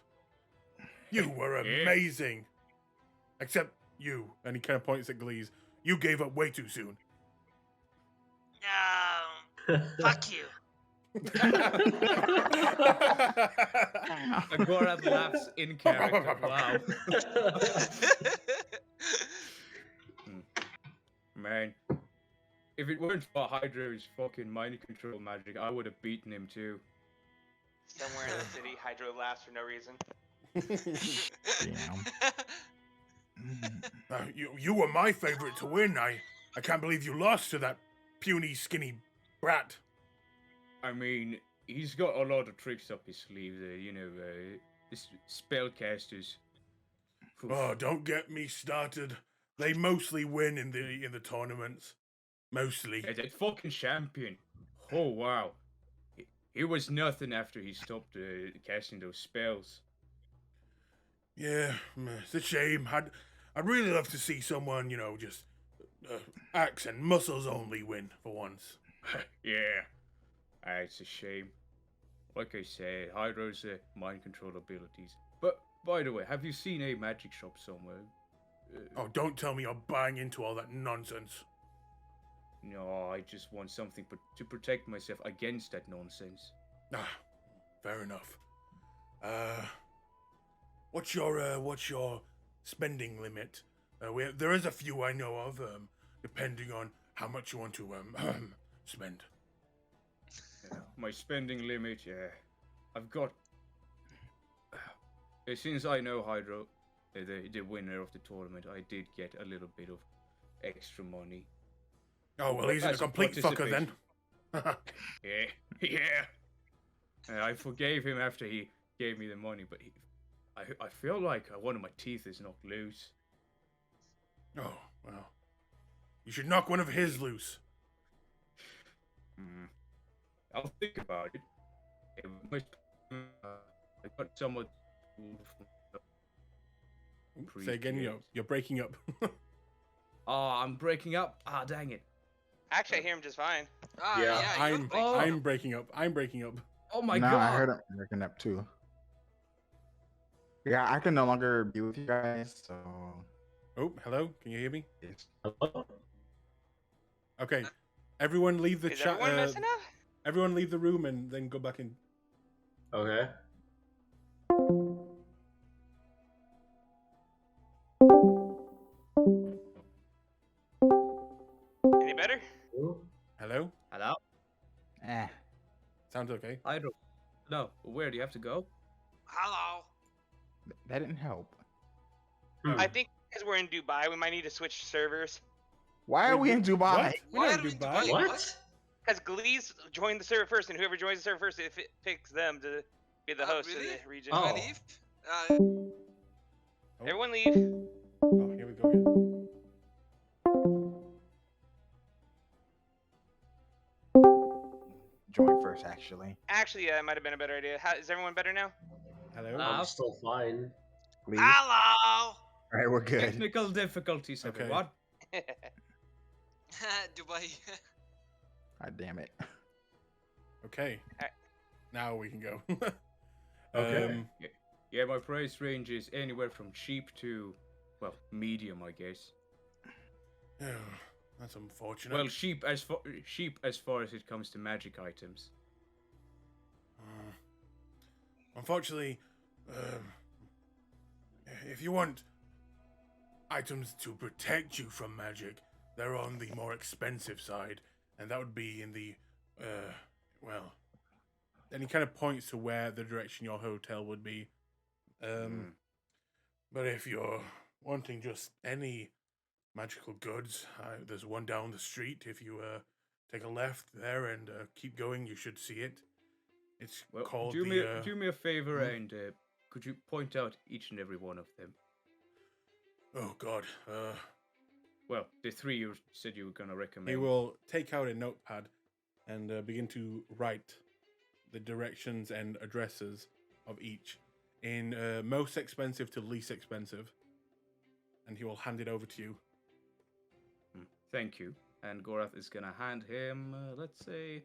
You were Yeah. amazing! Except you, and he kind of points at Glees. You gave up way too soon. Fuck you. Gorath laughs in character. Wow. Man, if it weren't for Hydra's fucking mind control magic, I would have beaten him too. Somewhere in the city, Hydro laughs for no reason. Damn. You were my favorite to win. I can't believe you lost to that puny, skinny brat. I mean, he's got a lot of tricks up his sleeve there, spellcasters. Oof. Oh, don't get me started. They mostly win in the tournaments. Mostly. Hey, that fucking champion. Oh, wow. He was nothing after he stopped casting those spells. Yeah, it's a shame. I'd really love to see someone, just axe and muscles only win for once. Yeah. It's a shame. Like I said, Hydro's mind control abilities. But, by the way, have you seen a magic shop somewhere? Oh, don't tell me you're buying into all that nonsense. No, I just want something to protect myself against that nonsense. Ah, fair enough. What's your spending limit? There is a few I know of, depending on how much you want to spend. My spending limit, yeah. I've got. Since I know Hydro, the winner of the tournament, I did get a little bit of extra money. Oh, well, he's a complete fucker then. Yeah. I forgave him after he gave me the money, but I feel like one of my teeth is knocked loose. Oh, well. You should knock one of his loose. I'll think about it. I got somewhat. Say again, you're breaking up. Oh, I'm breaking up. Ah, dang it. Actually, I hear him just fine. Yeah, I'm breaking up. I'm breaking up. Oh my no, god. I heard him breaking up too. Yeah, I can no longer be with you guys, so. Oh, hello? Can you hear me? Yes. Okay. Everyone leave the Is chat. everyone messing up? Everyone leave the room and then go back in. Okay. Any better? Hello? Hello? Sounds okay. I don't know. Where do you have to go? Hello. That didn't help. I think because we're in Dubai, we might need to switch servers. Why are we in Dubai? What? We're not in Dubai. What? Because Glee's joined the server first, and whoever joins the server first, it picks them to be the host really? of the region. Oh. I leave? Everyone leave. Oh, here we go again. Join first, actually. Actually, it might have been a better idea. Is everyone better now? Hello? I'm still fine. Leave. Hello. All right, we're good. Technical difficulties, Okay. everyone. Dubai. God damn it. Okay. Alright. Now we can go. Okay. Yeah, my price range is anywhere from cheap to, well, medium, I guess. Oh, that's unfortunate. Well, cheap as far as it comes to magic items. Unfortunately, if you want items to protect you from magic, they're on the more expensive side, and that would be in the, well, then he kind of points to where the direction your hotel would be. But if you're wanting just any magical goods, there's one down the street. If you take a left there and keep going, you should see it. It's Well, called do the... me a favor hmm? and could you point out each and every one of them? Oh, God. Well, the three you said you were gonna recommend. He will take out a notepad and begin to write the directions and addresses of each in most expensive to least expensive. And he will hand it over to you. Thank you. And Gorath is gonna hand him, let's say,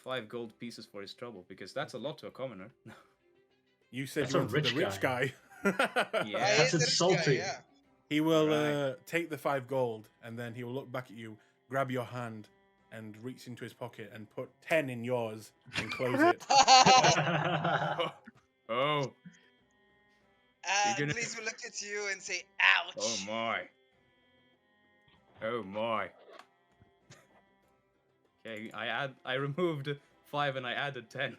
5 gold pieces for his trouble, because that's a lot to a commoner. You said That's you a wanted the rich rich guy. Yeah. That's insulting. He will Right. take the 5 gold, and then he will look back at you, grab your hand, and reach into his pocket and put 10 in yours and close it. Oh, You're gonna- Please will look at you and say, ouch. oh my. Oh my. Okay, I removed 5 and I added 10.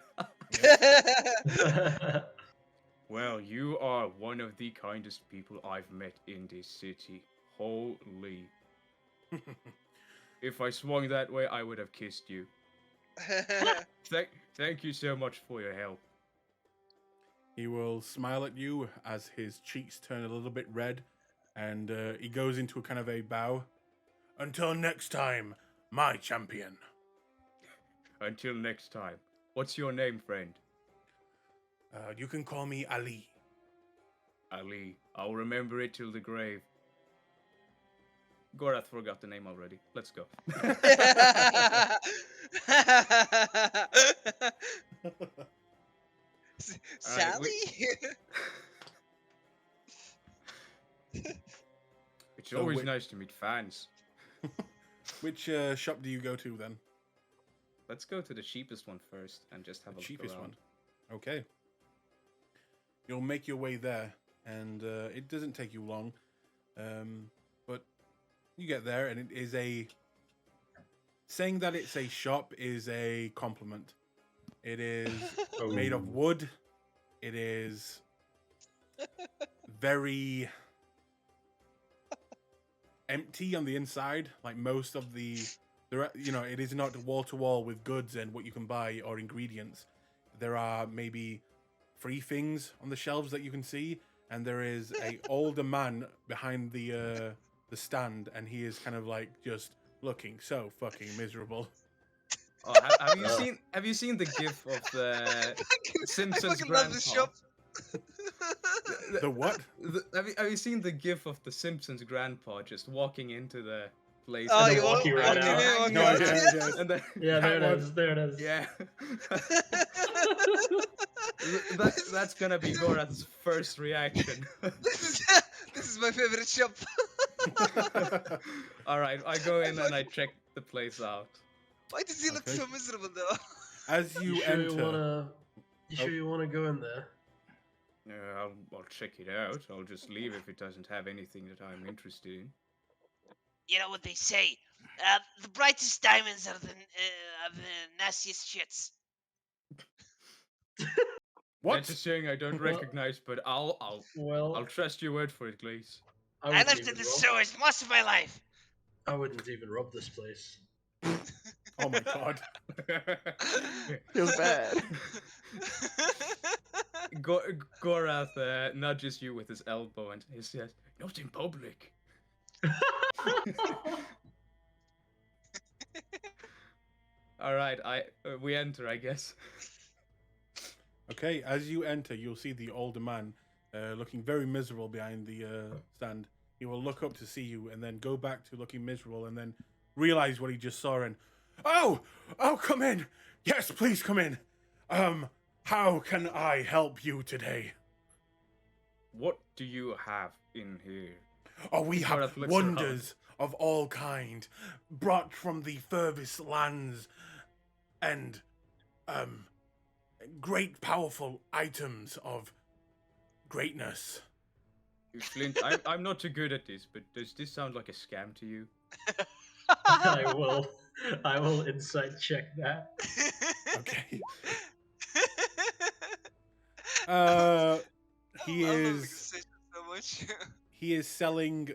Well, you are one of the kindest people I've met in this city. Holy. If I swung that way, I would have kissed you. Thank you so much for your help. He will smile at you as his cheeks turn a little bit red, and he goes into a kind of a bow. Until next time, my champion. Until next time. What's your name, friend? You can call me Ali. Ali. I'll remember it till the grave. Gorath forgot the name already. Let's go. Sally? It's So always wait- nice to meet fans. Which shop do you go to then? Let's go to the cheapest one first and just have a Cheapest look one. around. Okay. You'll make your way there, and it doesn't take you long. But you get there, and it is a... Saying that it's a shop is a compliment. It is made of wood. It is very empty on the inside. Like most of the it is not wall to wall with goods and what you can buy or ingredients. There are maybe 3 things on the shelves that you can see, and there is a older man behind the stand, and he is kind of like just looking so fucking miserable. Oh, have you seen the gif of the Simpsons I fucking love this grandpa? shop. The what? Have you seen the gif of the Simpsons grandpa just walking into the place? Oh, then you walking right walking out. in, walking No, out. yeah. And then, Yeah, there That it is. There it is. yeah. That's gonna be Gorath's first reaction. This is my favorite shop. Alright, I go in and I check the place out. Why does he look Okay. so miserable though? As you You sure enter, you wanna go in there? I'll check it out. I'll just leave if it doesn't have anything that I'm interested in. You know what they say? The brightest diamonds are the nastiest shits. what? That's a saying I don't Well- recognize, but I'll Well, trust your word for it, Glaze. I wouldn't lived even in the rub- sewers most of my life. I wouldn't even rub this place. Oh my god. Feels bad. Gorath nudges you with his elbow and he says, "Not in public." All right, we enter, I guess. Okay, as you enter, you'll see the older man looking very miserable behind the stand. He will look up to see you and then go back to looking miserable and then realize what he just saw and, oh, come in. Yes, please come in. How can I help you today? What do you have in here? Oh, we have Gorath looks wonders of all kind, brought from the furthest lands, and great powerful items of greatness. Flint, I'm not too good at this, but does this sound like a scam to you? I will insight check that. Okay. He I love the is conversation so much. he is selling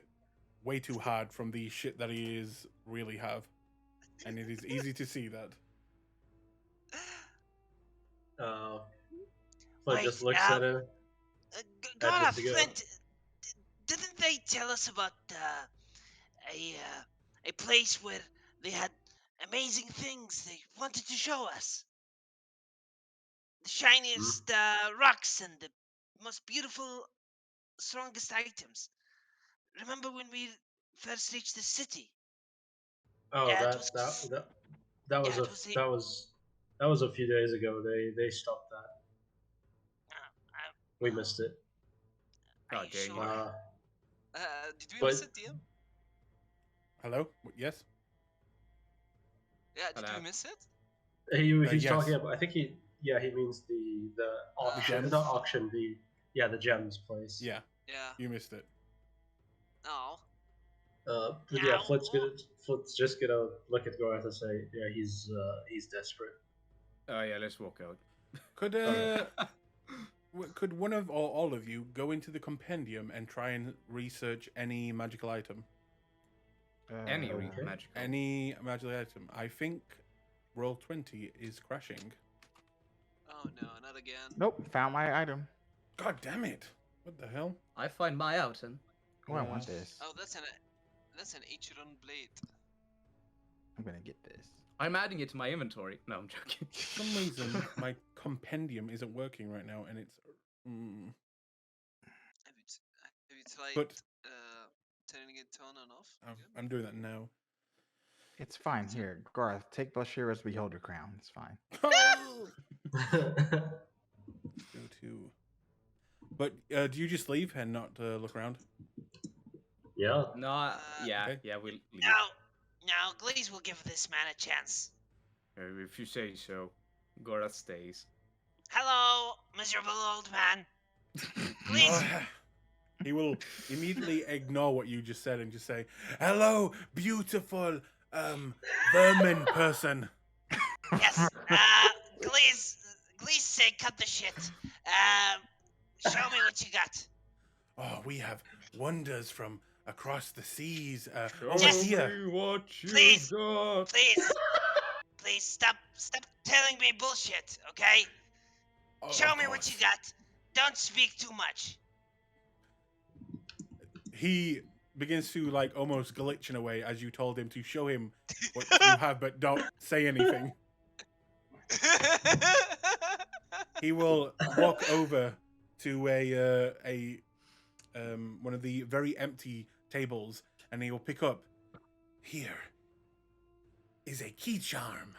way too hard from the shit that he is really have, and it is easy to see that. Flint Wait, just looks at him. Gorath, just to go. Flint, didn't they tell us about a place where they had amazing things they wanted to show us? The shiniest rocks and the most beautiful, strongest items. Remember when we first reached the city? Oh, Yeah, it that was- that that was yeah, a it was a- that was a few days ago. They stopped that. We missed it. Are God you dang it. sure? Did we But- miss it, DM? Hello? Yes? Yeah, did Hello. we miss it? He's yes. talking about. I think he means the auction, gems? not auction. The gems place. Yeah, Yeah. you missed it. Oh. But yeah, Now- Flint's just gonna look at Gorath and say, yeah, he's desperate. Oh yeah, let's walk out. Could Okay. Could one of or all of you go into the compendium and try and research any magical item? Any Okay. magical. Any magical item? I think roll 20 is crashing. Oh no, not again. Nope, found my item. God damn it! What the hell? I find my item. Oh, I want this. Oh, that's an H-run blade. I'm gonna get this. I'm adding it to my inventory. No, I'm joking. For some reason, my compendium isn't working right now, and it's. Have you tried But- turning it on and off? I'm doing that now. It's fine. Here, Garth, take Bashira's Beholder Crown. It's fine. Go to. But do you just leave and not look around? Yeah. No, yeah, Okay. yeah, we'll leave. Now, Glaze will give this man a chance. If you say so. Gorath stays. Hello, miserable old man. Glaze, Oh, he will immediately ignore what you just said and just say, "Hello, beautiful vermin person." yes. Glaze say cut the shit. Show me what you got. Oh, we have wonders from across the seas Show over Just- here. me what you Please. got. Please stop telling me bullshit, okay? Oh, Show of me what course. you got. Don't speak too much. He begins to like almost glitch in a way as you told him to show him what you have, but don't say anything. He will walk over to a one of the very empty tables, and he will pick up. Here is a key charm.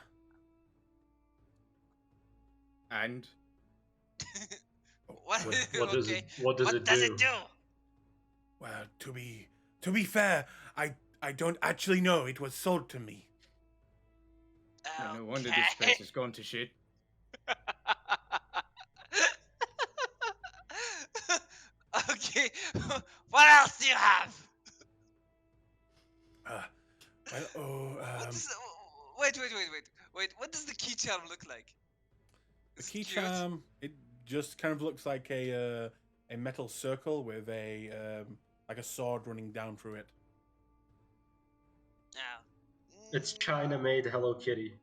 And What? What does Okay. it? What does it do? Well, to be fair, I don't actually know. It was sold to me. no wonder this place has gone to shit. Okay. What else do you have? Wait. What does the key charm look like? The Is it key cute? charm, it just kind of looks like a metal circle with a like a sword running down through it. No. It's China-made Hello Kitty.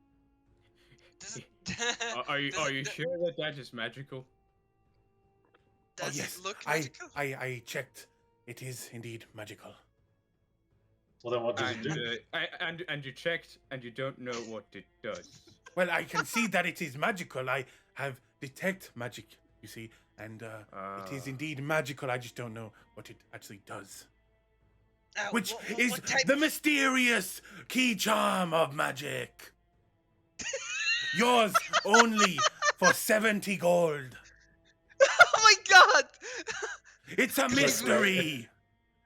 Does it, Are you does it- sure that is magical? Does Oh yes, it look I magical? I checked. It is indeed magical. Well, then what does it And do? and you checked and you don't know what it does. Well, I can see that it is magical. I have detect magic, you see, and it is indeed magical. I just don't know what it actually does. Which is what type- the mysterious key charm of magic. Yours only for 70 gold. Oh my god! It's a mystery.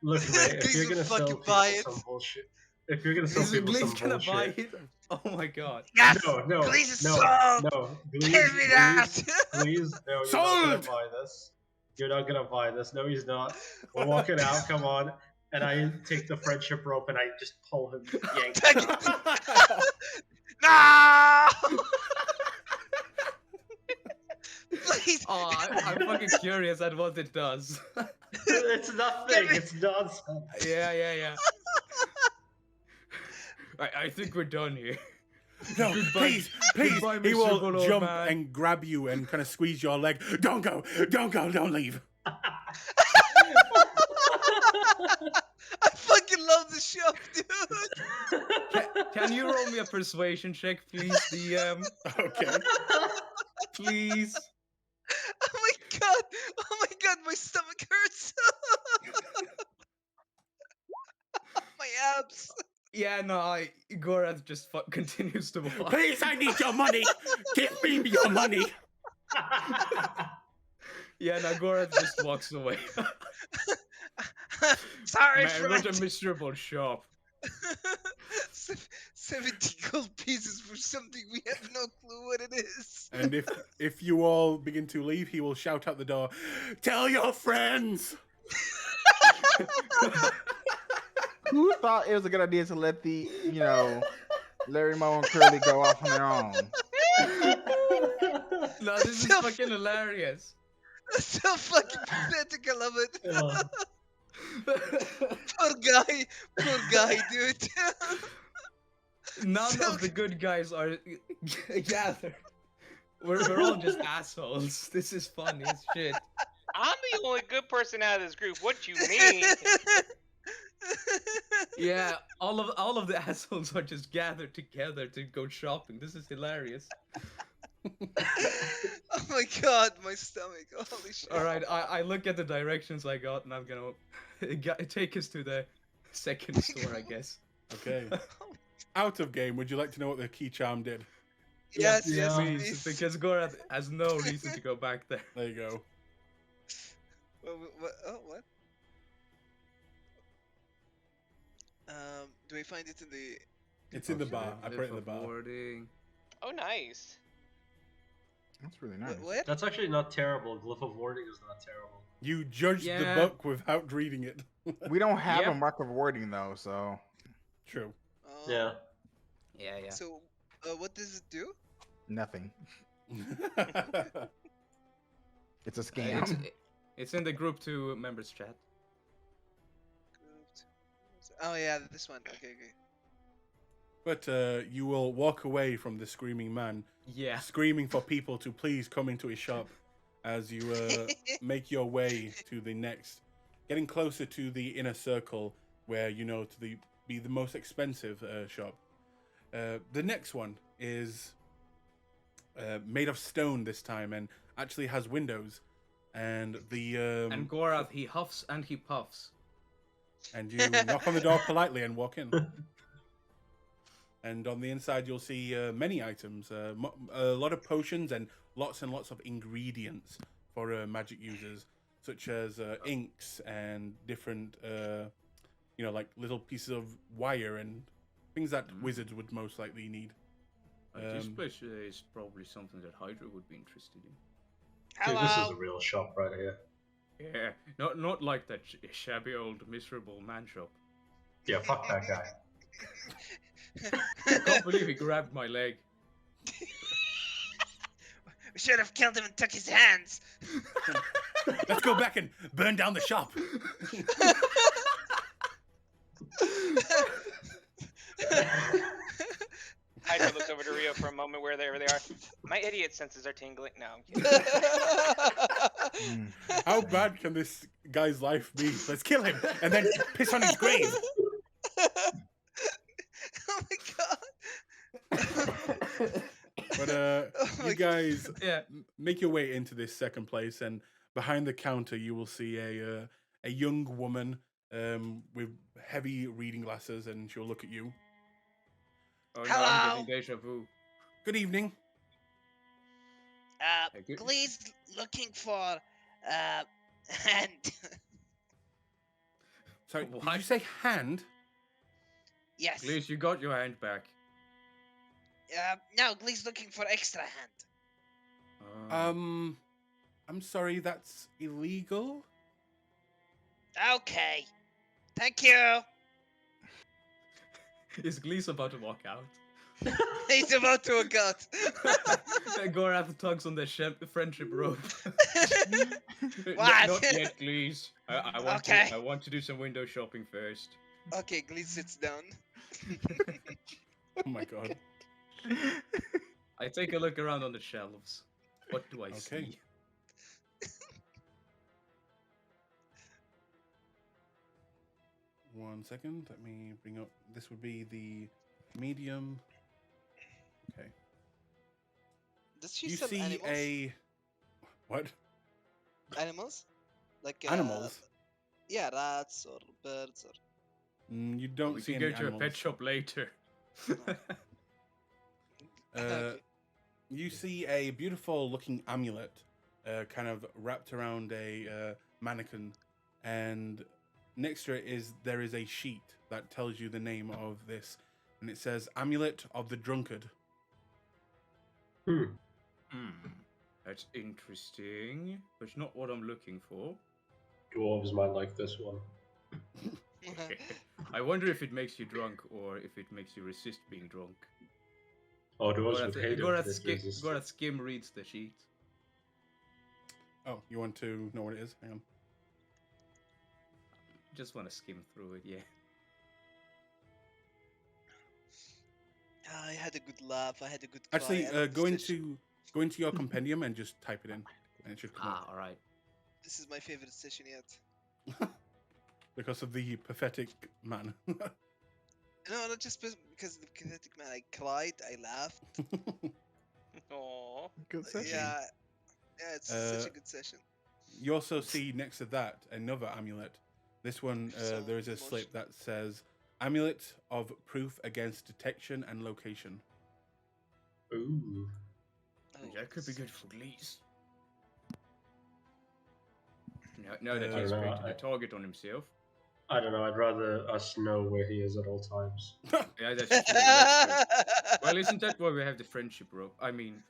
Look, Ray, if Please you're don't gonna sell fucking people buy it. some bullshit, if you're gonna sell Is people some Blaze gonna buy bullshit, it? Oh my god. Yes. no, Glaze is no, sold. no, Give me that. Please, no, you're not Sold! gonna buy this. You're not gonna buy this. No, he's not. We're walking out. Come on. And I take the friendship rope and I just pull him, yank him. No. Please. Oh, I'm fucking curious at what it does. It's nothing. It's nonsense. Yeah. I think we're done here. No, Goodbye- please. goodbye, He will miserable old jump man. and grab you and kind of squeeze your leg. Don't go, don't leave. I fucking love the shop, dude. Can you roll me a persuasion check, please, DM? Okay. Please. Oh my god, my stomach hurts. My abs. Yeah, no, Gorath just continues to walk. Please, I need your money. Give me your money. Yeah, no, Gorath just walks away. Sorry, Man, what friend. a miserable shop. 70 gold pieces for something we have no clue what it is. And if you all begin to leave, he will shout out the door, "Tell your friends." Who thought it was a good idea to let the, Larry Moe and Curly go off on their own? No, this is fucking hilarious. That's so fucking pathetic. I love it. Poor guy, dude. None So of the good guys are gathered. We're all just assholes. This is funny as shit. I'm the only good person out of this group. What you mean? Yeah, all of the assholes are just gathered together to go shopping. This is hilarious. Oh my god, my stomach. Holy shit. All right, I look at the directions I got, and I'm gonna take us to the second store, I guess. Okay. Out of game, would you like to know what the key charm did? Yes, Yeah. yes, Please, please. because Gorath has no reason to go back there. There you go. What? Oh, what? Do we find it in the? It's in the bar. I put it in the bar. Warding. Oh, nice. That's really nice. Where? That's actually not terrible. Glyph of Warding is not terrible. You judged the Yeah. book without reading it. We don't have Yep. a mark of wording though, so True. Oh, Yeah. Yeah. So, what does it do? nothing. It's a It's, scam. it's in the group 2 members chat. Oh yeah, this one. Okay, okay. But you will walk away from the screaming man, Yeah. screaming for people to please come into his shop as you make your way to the next, getting closer to the inner circle where you know to be the most expensive shop. The next one is made of stone this time and actually has windows, and the And Gorath, he huffs and he puffs. and you knock on the door politely and walk in. And on the inside, you'll see many items, a lot of potions and lots of ingredients for magic users, such as inks and different, like little pieces of wire and things that wizards would most likely need. This place is probably something that Hydra would be interested in. Dude, this is Hello. a real shop right here. Yeah, not like that shabby old miserable man shop. Yeah, fuck that guy. I can't believe he grabbed my leg. We should have killed him and took his hands. Let's go back and burn down the shop. Hydra looks over to Rio for a moment wherever they are. My idiot senses are tingling. No, I'm kidding. How bad can this guy's life be? Let's kill him and then piss on his grave. Oh my god. But Oh my you guys Yeah. make your way into this second place, and behind the counter you will see a young woman with heavy reading glasses, and she'll look at you. Oh, no, Hello? I'm getting deja vu. Good evening. Thank you. Please looking for hand. Sorry, did What? you say hand? Yes. Please, you got your hand back. No, Glee's looking for extra hand. I'm sorry, that's illegal. Okay. Thank you. Is Glees about to walk out? He's about to walk out. Gorath tugs on the friendship rope. What? Not yet, Glees. Okay. I want to do some window shopping first. Okay, Glee sits down. Oh my god. I take a look around on the shelves. What do I Okay. see? One second, let me bring up. This would be the medium. Okay. Does she You sell see animals? what? Animals? Like Animals? Yeah, rats or birds or. You don't We see can any go to a animals. pet shop later. Okay. You see a beautiful looking amulet, kind of wrapped around a mannequin, and next to it there is a sheet that tells you the name of this, and it says "Amulet of the Drunkard." That's interesting, but it's not what I'm looking for. Dwarves might like this one. I wonder if it makes you drunk or if it makes you resist being drunk. Oh, dwarves would hate it. if Gorath this resist- Skim reads the sheet. Oh, you want to know what it is? Hang on. Just want to skim through it, yeah. I had a good laugh. I had a good cry. Actually, I love go this session. into your compendium and just type it in, and it should come Ah, alright. This is my favorite session yet. up because of the pathetic man. No, not just because of the kinetic man. I cried. I laughed. Aww. Good session. Yeah, it's such Uh, a good session. You also see next to that another amulet. This one, So there is a slip emotional. that says "Amulet of Proof Against Detection and Location." Ooh. Oh, That could be so good for much. Glees. Now that I he's don't know, painted a target on himself. I don't know. I'd rather us know where he is at all times. Yeah, that's true. That's true. Well, isn't that why we have the friendship rope? I mean,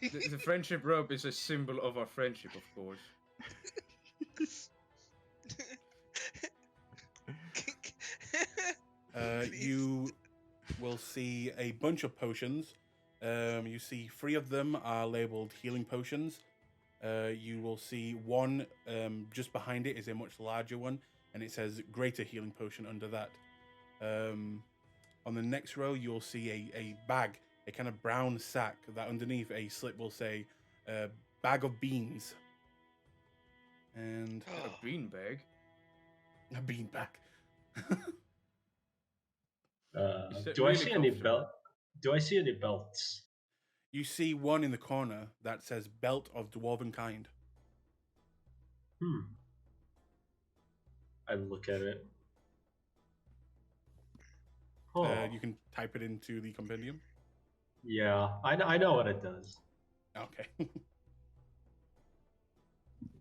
the friendship rope is a symbol of our friendship, of course. Please. You will see a bunch of potions. You see 3 of them are labeled healing potions. You will see one just behind it is a much larger one, and it says greater healing potion under that. On the next row, you'll see a bag, a kind of brown sack that underneath a slip will say bag of beans. And A beanbag. a bean bag. Is that Do I really see any comfortable? belt? Do I see any belts? You see one in the corner that says belt of dwarven kind. I look at it. Huh. You can type it into the compendium. Yeah, I know what it does. Okay.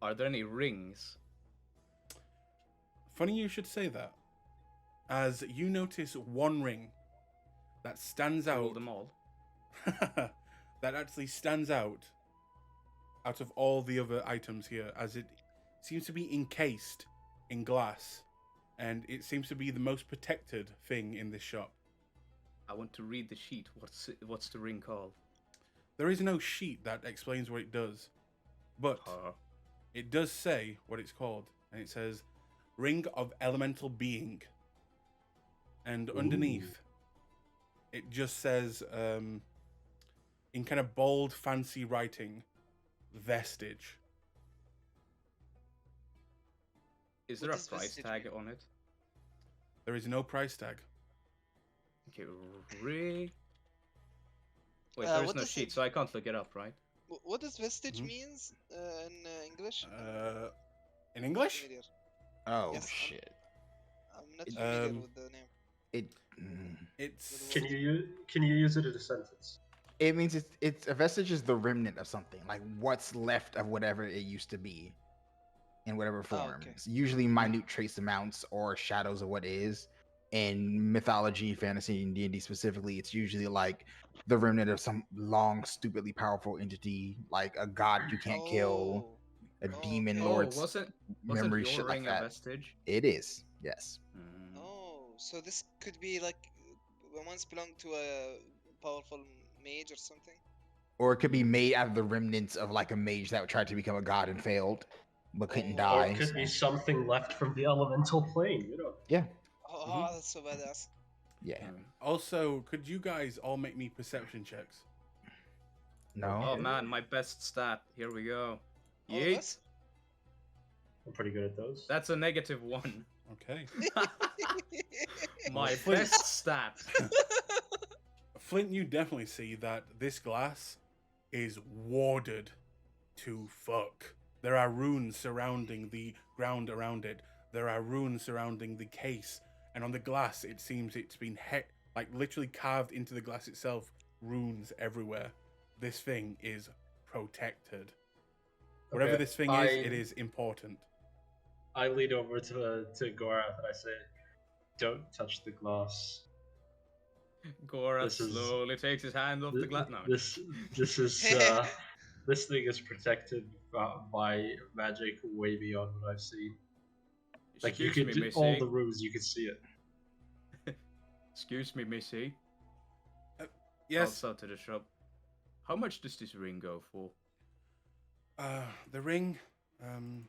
Are there any rings? Funny you should say that, as you notice one ring that stands Roll out. them all. That actually stands out of all the other items here, as it seems to be encased in glass, and it seems to be the most protected thing in this shop. I want to read the sheet. What's the ring called? There is no sheet that explains what it does, but it does say what it's called, and it says Ring of Elemental Being. And underneath, it just says, in kind of bold, fancy writing, Vestige. Is there What a does price vestige tag mean? on it? There is no price tag. Okay, Wait, what there is no does sheet, it- so I can't look it up, right? What does vestige Mhm. means in English? In English? Familiar. Oh Yes, shit! I'm not familiar Um, with the name. It It's Can you use it in a sentence? it means it's a vestige is the remnant of something, like what's left of whatever it used to be, in whatever form. okay. It's usually minute trace amounts or shadows of what is. In mythology, fantasy, and D&D specifically, it's usually like the remnant of some long, stupidly powerful entity, like a god you can't kill, a demon okay. lord's wasn't memory, your shit like ring a that. vestige? It is, yes. Mm. Oh, so this could be like once belonged to a powerful mage or something. Or it could be made out of the remnants of like a mage that tried to become a god and failed, but couldn't Oh. Or die. it could be something left from the elemental plane. You know. Yeah, Oh, that's so badass. yeah. Mm. also, could you guys all make me perception checks? No. Oh man, my best stat. Here we go. All of Yeet. us? I'm pretty good at those. That's a -1. Okay. My Flint. best stat. Flint, you definitely see that this glass is warded to fuck. There are runes surrounding the ground around it. There are runes surrounding the case. And on the glass, it seems it's been like literally carved into the glass itself. Runes everywhere. This thing is protected. Whatever Okay, this thing is, it is important. I lead over to Gorath and I say, "Don't touch the glass. Gorath This is- slowly takes his hand off the glass. No. This is this thing is protected by magic way beyond what I've seen. Like you Excuse could me, do Missy. all the runes, you could see it. Excuse me, Missy. Yes, Outside to the shop. How much does this ring go for? The ring. Um,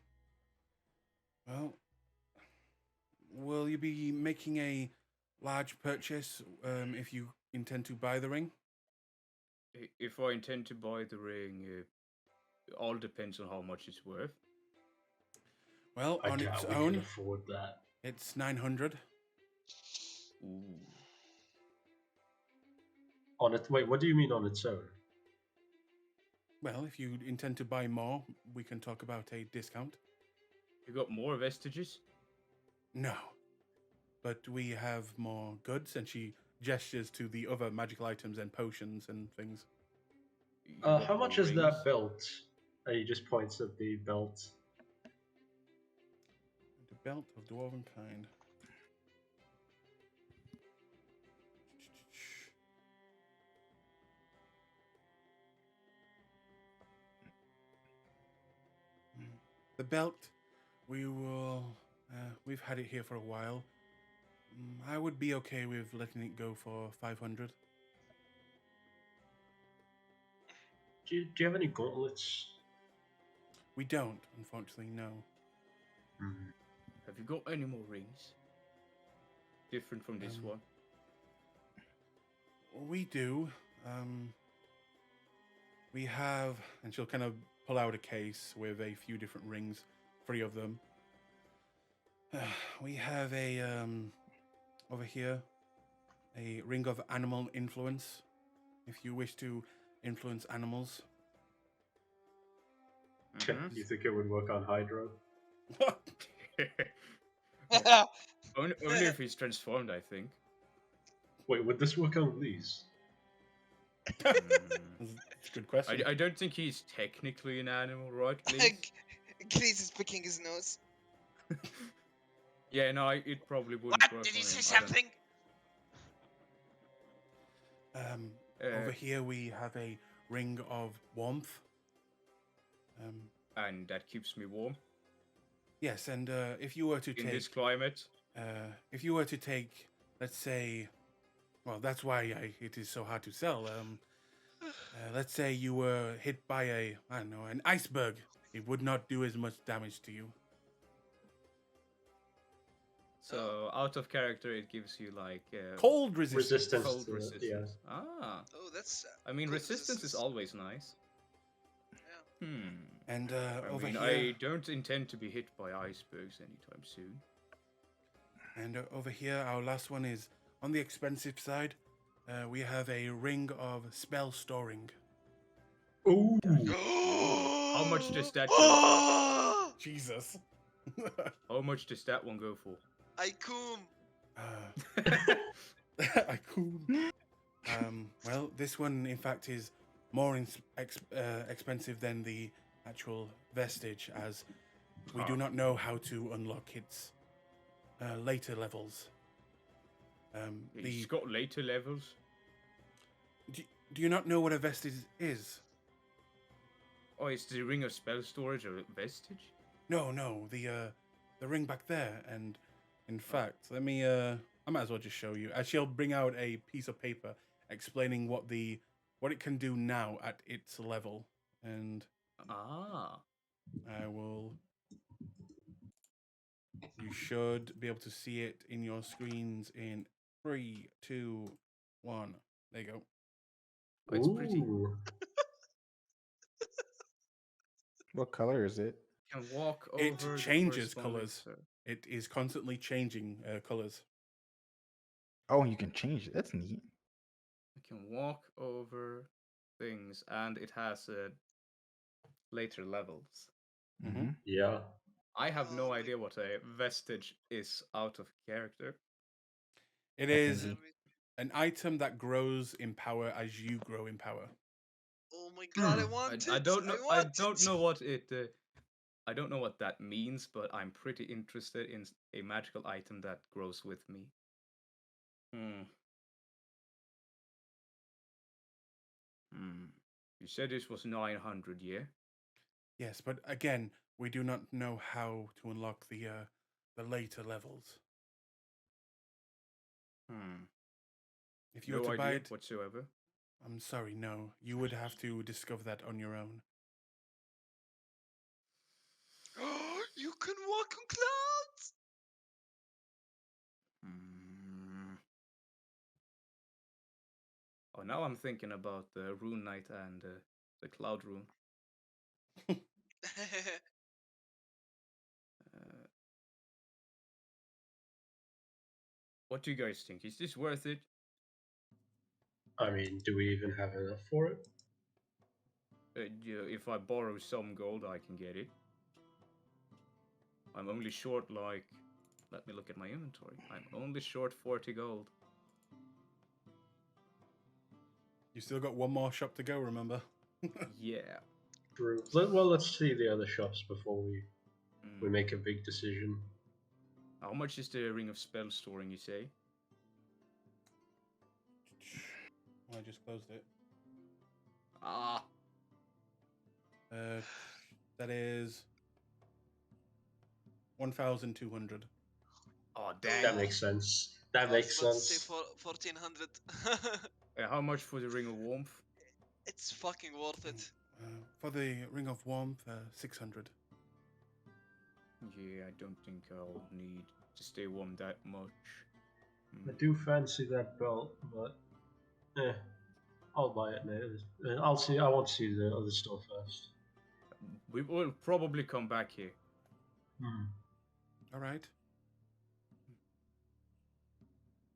well, will you be making a large purchase if you intend to buy the ring? If I intend to buy the ring, it all depends on how much it's worth. Well, I on its doubt we can own, afford that. it's 900. Ooh. On it. Wait, what do you mean on its own? Well, if you intend to buy more, we can talk about a discount. You got more vestiges? No. But we have more goods, and she gestures to the other magical items and potions and things. You got How much more is rings? that belt? He just points at the belt. The belt of dwarven kind. The belt, we've had it here for a while. I would be okay with letting it go for 500. Do you have any gauntlets? We don't, unfortunately, no. Have you got any more rings? Different from this one? We do. We have, and she'll kind of pull out a case with a few different rings, 3 of them. We have a, over here, a ring of animal influence. If you wish to influence animals. You think it would work on Hydro? Only if he's transformed, I think. Wait, would this work on these? That's a good question. I don't think he's technically an animal, right, please? Grease is picking his nose. Yeah, no, it probably wouldn't What? work Did on you say him. I don't- something? Over here we have a ring of warmth. And that keeps me warm Yes, and if you were to in this take, climate. if you were to take, let's say, well, that's why it is so hard to sell. Let's say you were hit by an iceberg. It would not do as much damage to you. So out of character, it gives you like Cold resistance. Resistance. cold to- resistance. Ah, Oh, that's. I mean, cold resistance is always nice. Yeah. And I over mean, here, I don't intend to be hit by icebergs anytime soon. and over here, our last one is on the expensive side. We have a ring of spell storing. Ooh. How much does that go for? Jesus. How much does that one go for? Aikum. I cool. Well, this one, in fact, is more expensive than the actual vestige, as we do not know how to unlock its later levels. It's got later levels. Do you not know what a vestige is? Oh, it's the ring of spell storage or vestige? No, the ring back there. And in fact, let me. I might as well just show you. She'll bring out a piece of paper explaining what it can do now at its level, and I will. You should be able to see it in your screens in 3, 2, 1. There you go. Oh, it's pretty. What color is it? You can walk over It the changes corresponding colors. It is constantly changing colors. Oh, and you can change it. That's neat. You can walk over things, and it has later levels. Mm-hmm. Yeah. I have no Oh my- idea what a vestige is out of character. It is an item that grows in power as you grow in power. Oh my god, I want it. I don't know. I I want don't it. know what it. I don't know what that means, but I'm pretty interested in a magical item that grows with me. You said this was 900, yeah? Yes, but again, we do not know how to unlock the later levels. If you No were to idea buy it whatsoever. I'm sorry, no. You would have to discover that on your own. You can walk on clouds. Mm. Oh, now I'm thinking about the Rune Knight and the Cloud Rune. Uh, what do you guys think? Is this worth it? I mean, do we even have enough for it? Yeah, if I borrow some gold, I can get it. I'm only short, like... Let me look at my inventory. I'm only short 40 gold. You still got one more shop to go, remember? Yeah. True. Well, let's see the other shops before we Mm. make a big decision. How much is the Ring of Spell storing, you say? I just closed it. Ah! That is 1,200. Oh, dang. That makes sense. That I was makes about to say sense. 1400. How much for the Ring of Warmth? It's fucking worth it. For the Ring of Warmth, 600. Yeah, I don't think I'll need to stay warm that much. I do fancy that belt, but I'll buy it now. I'll see. I want to see the other stuff first. We will probably come back here. All right.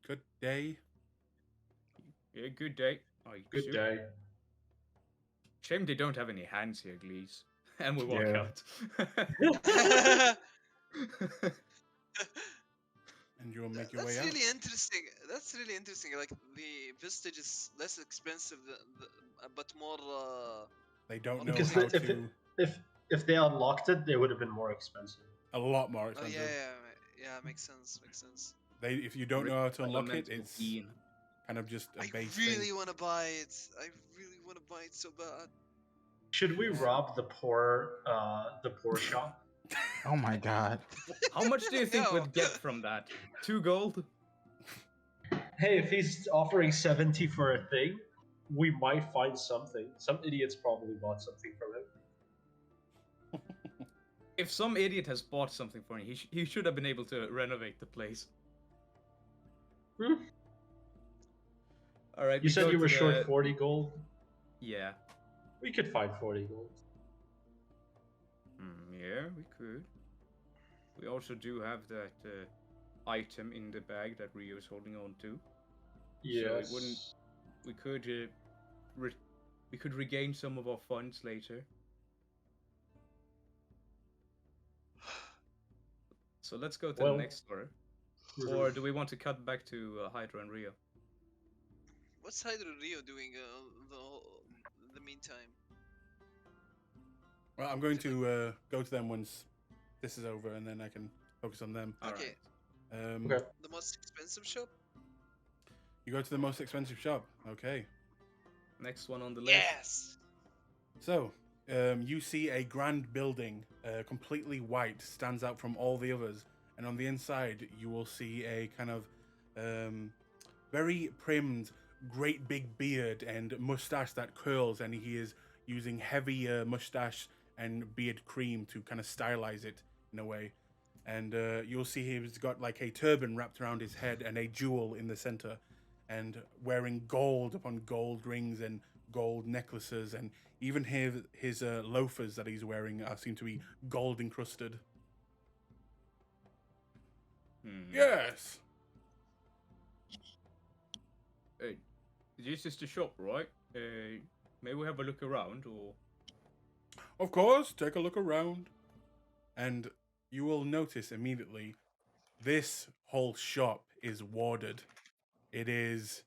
Good day. Yeah, good day. I Good assume. day. Shame they don't have any hands here, Glees. And we walk Yeah. out. And you'll make your way That's out. really interesting. That's really interesting. Like the Vistage is less expensive, but more. They don't Oh, know Because how if to. if they unlocked it, they would have been more expensive. A lot more Oh expensive. yeah. Makes sense. Makes sense. If you don't know how to unlock it, Elemental it's being. kind of just a I base really thing. want to buy it. I really want to buy it so bad. Should we rob the poor shop? Oh my god. How much do you think No. we'd get from that? 2 gold? Hey, if he's offering 70 for a thing, we might find something. Some idiots probably bought something from him. If some idiot has bought something for me, he should have been able to renovate the place. Alright, You we said go you to were the... short 40 gold. Yeah. We could find 40 gold. Yeah, we could. We also do have that item in the bag that Rio's holding on to. Yes. So it wouldn't... We could... we could regain some of our funds later. So let's go to the next store. Or do we want to cut back to Hydra and Rio? What's Hydro Rio doing the meantime? Well, I'm going to go to them once this is over, and then I can focus on them. Okay. Okay. The most expensive shop? You go to the most expensive shop. Okay. Next one on the list. Yes! So, you see a grand building, completely white, stands out from all the others. And on the inside, you will see a kind of very primed, great big beard and mustache that curls. And he is using heavy mustache and beard cream to kind of stylize it in a way. And you'll see he's got like a turban wrapped around his head and a jewel in the center. And wearing gold upon gold rings and gold necklaces, and even his loafers that he's wearing seem to be gold encrusted. Yes. Hey, this is the shop, right? May we have a look around, or? Of course, take a look around, and you will notice immediately this whole shop is warded. It is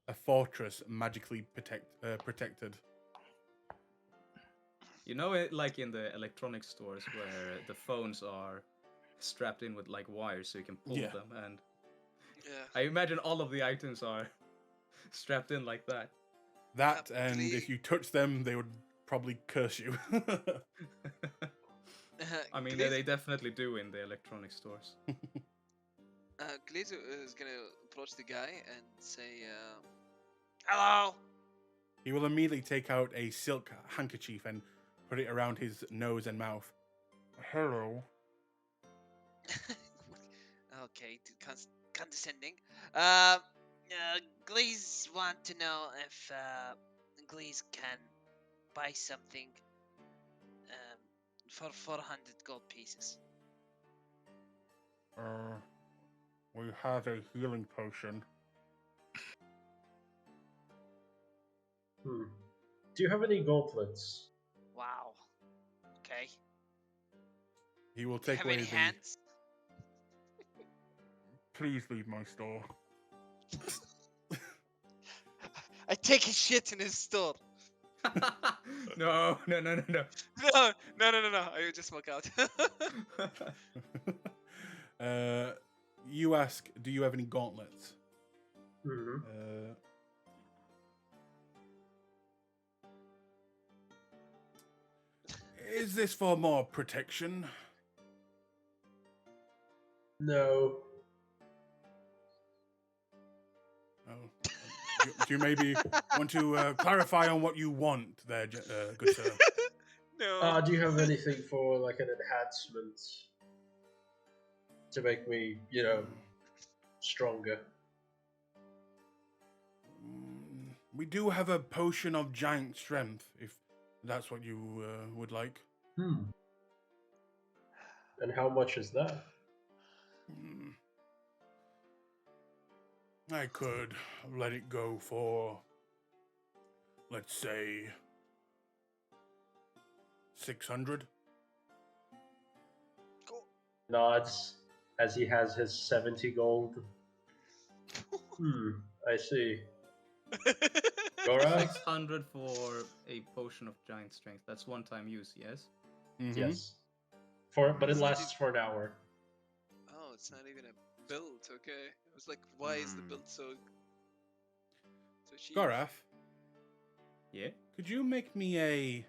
a fortress magically protected. You know, like in the electronic stores where the phones are strapped in with like wires so you can pull them, and Yeah. I imagine all of the items are strapped in like that. That, and if you touch them, they would probably curse you. I mean, Gleez- they definitely do in the electronic stores. Gleez is gonna approach the guy and say, "Hello." He will immediately take out a silk handkerchief and put it around his nose and mouth. Hello. Okay, condescending. Glees want to know if Glees can buy something for 400 gold pieces. We have a healing potion. Do you have any gauntlets? Wow. Okay. He will Do you take have away any the. hands? Please leave my store. I take a shit in his store. No. No. I just walk out. You ask, do you have any gauntlets? Mm-hmm. Is this for more protection? No. Oh. Do you maybe want to clarify on what you want there, good sir? No. Do you have anything for like an enhancement to make me, stronger? We do have a potion of giant strength, if that's what you would like. And how much is that? I could let it go for, let's say, 600. Nods as he has his 70 gold. I see. Gora? 600 for a potion of giant strength. That's one-time use, yes? Mm-hmm. Yes. But it lasts for an hour. Oh, it's not even a build. Okay. I was like, why is the build so cheap? Gorath, Yeah? could you make me a...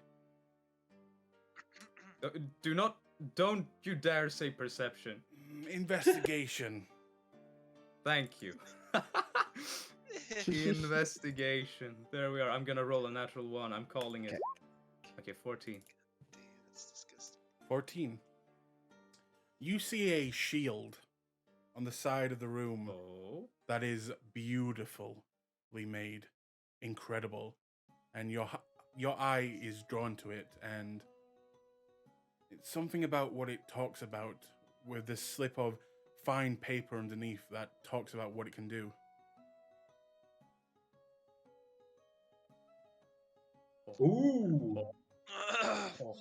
Don't you dare say perception. investigation? Thank you. Investigation. There we are. I'm gonna roll a natural 1. I'm calling it. Okay, 14. Damn, that's disgusting. 14. You see a shield on the side of the room Oh. that is beautifully made, incredible, and your eye is drawn to it, and it's something about what it talks about with this slip of fine paper underneath that talks about what it can do. Ooh.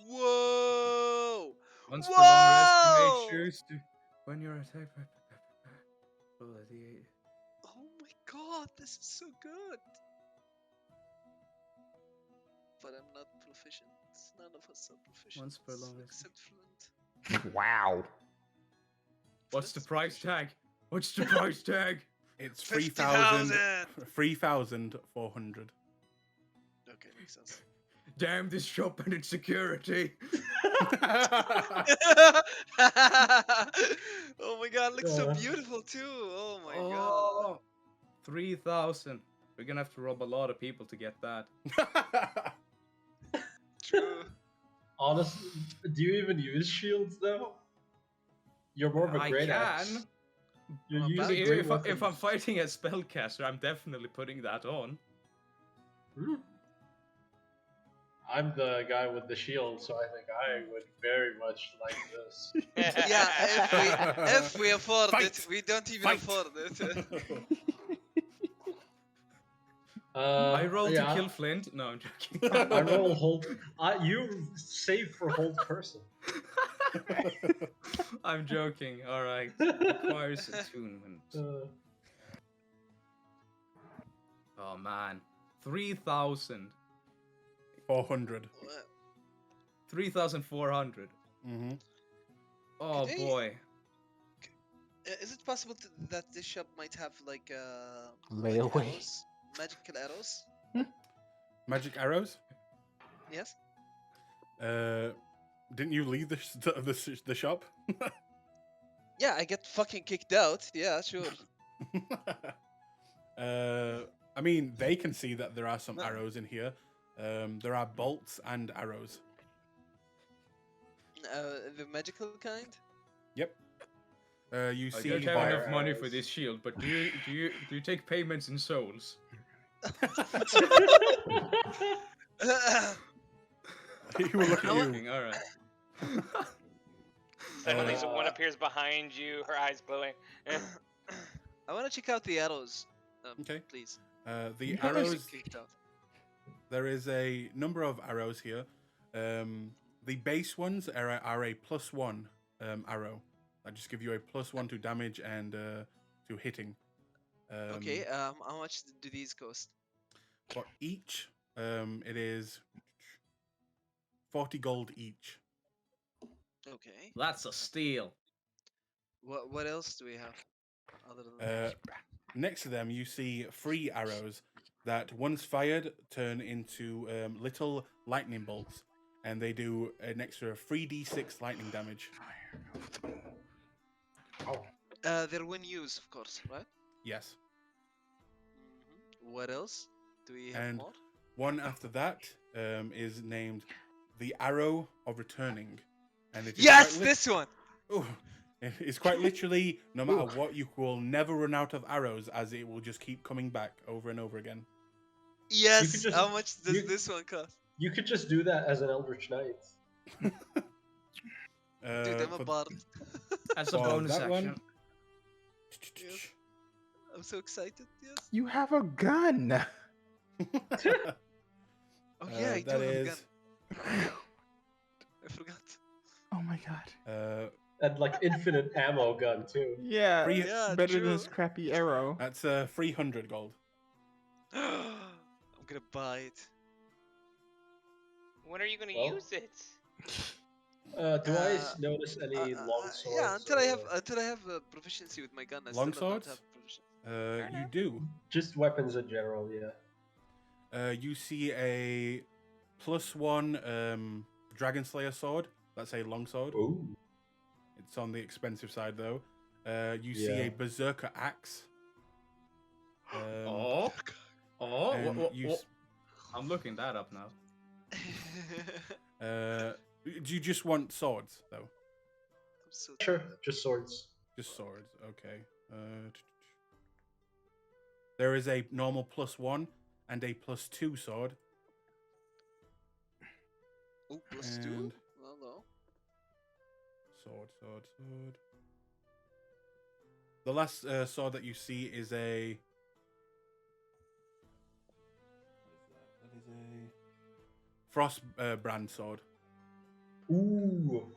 Whoa! Once per long rest, you may Whoa! choose to. When you're attacked. Roll a d8. Oh my god, this is so good. But I'm not proficient. None of us are proficient. Once per long rest. Except Flint. Wow. What's the Flint's price proficient. tag? What's the price tag? It's 50,000. 3,400. Okay, makes sense. Damn this shop and its security. Oh my god, it looks so beautiful too. Oh my god. 3,000. We're gonna have to rob a lot of people to get that. True. Honestly, do you even use shields though? You're more of a I great can. axe. You're Well, using great If I'm weapons. fighting a spellcaster, I'm definitely putting that on. I'm the guy with the shield, so I think I would very much like this. Yeah, if we afford Fight! it, we don't even Fight! afford it. I roll to yeah, kill Flint. No, I'm joking. I roll hold. You save for hold person. I'm joking. All right. Requires attunement. Oh man, 3,000. 400. What? 3,400. Mm-hmm. Oh Could I- boy. Is it possible that this shop might have like Layaway. arrows? Magical arrows? Magic arrows? Yes. Didn't you leave the shop? Yeah, I get fucking kicked out. Yeah, sure. I mean, they can see that there are some No. arrows in here. There are bolts and arrows. The magical kind? Yep. You I see don't have fire enough money for arrows. this shield, but do you take payments in souls? he will look at you. Looking, all right. Suddenly, Uh, someone appears behind you, her eyes glowing. I want to check out the arrows. Okay. Please. The You guys- arrows. Kicked out. There is a number of arrows here. The base ones are a +1 arrow. I just give you a +1 to damage and to hitting. Okay. How much do these cost? For each, it is 40 gold each. Okay. That's a steal. What else do we have? Other than Next to them, you see 3 arrows that, once fired, turn into little lightning bolts, and they do an extra 3d6 lightning damage. they're when used, of course, right? Yes. What else? Do we have And more? one after that is named the Arrow of Returning, and it is Yes, quite this one. Ooh, it's quite literally, no matter what, you will never run out of arrows, as it will just keep coming back over and over again. Yes. just- How much does you- this one cost? You could just do that as an Eldritch Knight. Dude, I'm a For- bard. As a For bonus that action. one? Yes. I'm so excited. Yes. You have a gun. Oh yeah, I do that have a is, gun. I forgot. Oh my god. And like infinite ammo gun too. Yeah, Free- Yeah, better than true. this crappy arrow. That's 300 gold. I'm gonna buy it. When are you gonna Well, use it? Do I Uh, notice any long swords? Yeah, until I have proficiency with my gun. I Long still don't swords? have proficiency. You do. Just weapons in general, yeah. You see a +1 Dragon Slayer sword. That's a long sword. Ooh. It's on the expensive side, though. You see Yeah. a Berserker axe. Oh, and what, you what? s- I'm looking that up now. Do you just want swords, though? I'm so Sure, tired. just swords. Just swords, okay. There is a normal +1 and a +2 sword. Oh, plus 2? And- Well, no. Sword. The last sword that you see is a... What is that? That is a Frost brand sword. Ooh.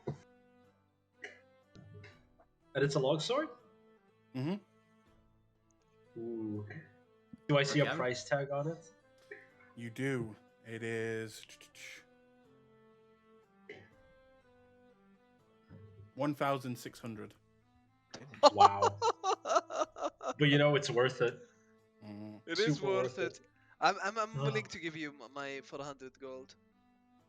And it's a long sword? Mm-hmm. Ooh. Do I see Okay, a price tag on it? You do. It is 1,600. Wow. But you know it's worth it. Mm. It is Super worth worth it. I'm willing Oh. to give you my 400 gold.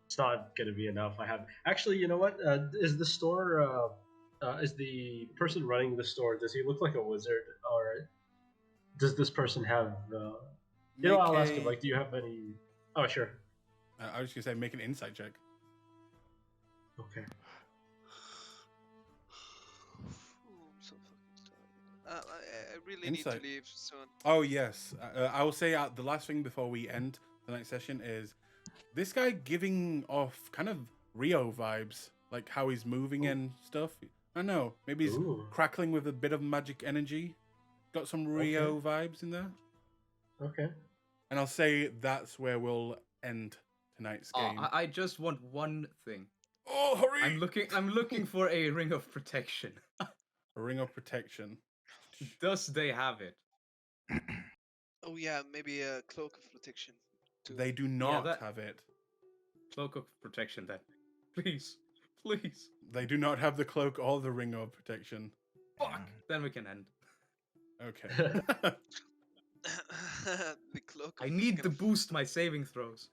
It's not gonna be enough. I have actually. You know what? Is the store? Is the person running the store? Does he look like a wizard, or does this person have? You know, I'll ask him. Like, do you have any? Oh, sure. I was just gonna say, make an insight check. Okay. I'm so fucking tired. I really need Insight. to leave soon. Oh yes, I will say the last thing before we end tonight's session is this guy giving off kind of Rio vibes, like how he's moving and stuff. I don't know, maybe he's Ooh. crackling with a bit of magic energy. Got some Rio vibes in there. Okay. And I'll say that's where we'll end tonight's Oh, game. I just want one thing. Oh, hurry! I'm looking for a ring of protection. A ring of protection. Does they have it? Oh yeah, maybe a cloak of protection. Too. They do not that- have it. Cloak of protection then. Please. Please. They do not have the cloak or the ring of protection. Fuck. Then we can end. Okay. The cloak. I of need to kind of- boost my saving throws.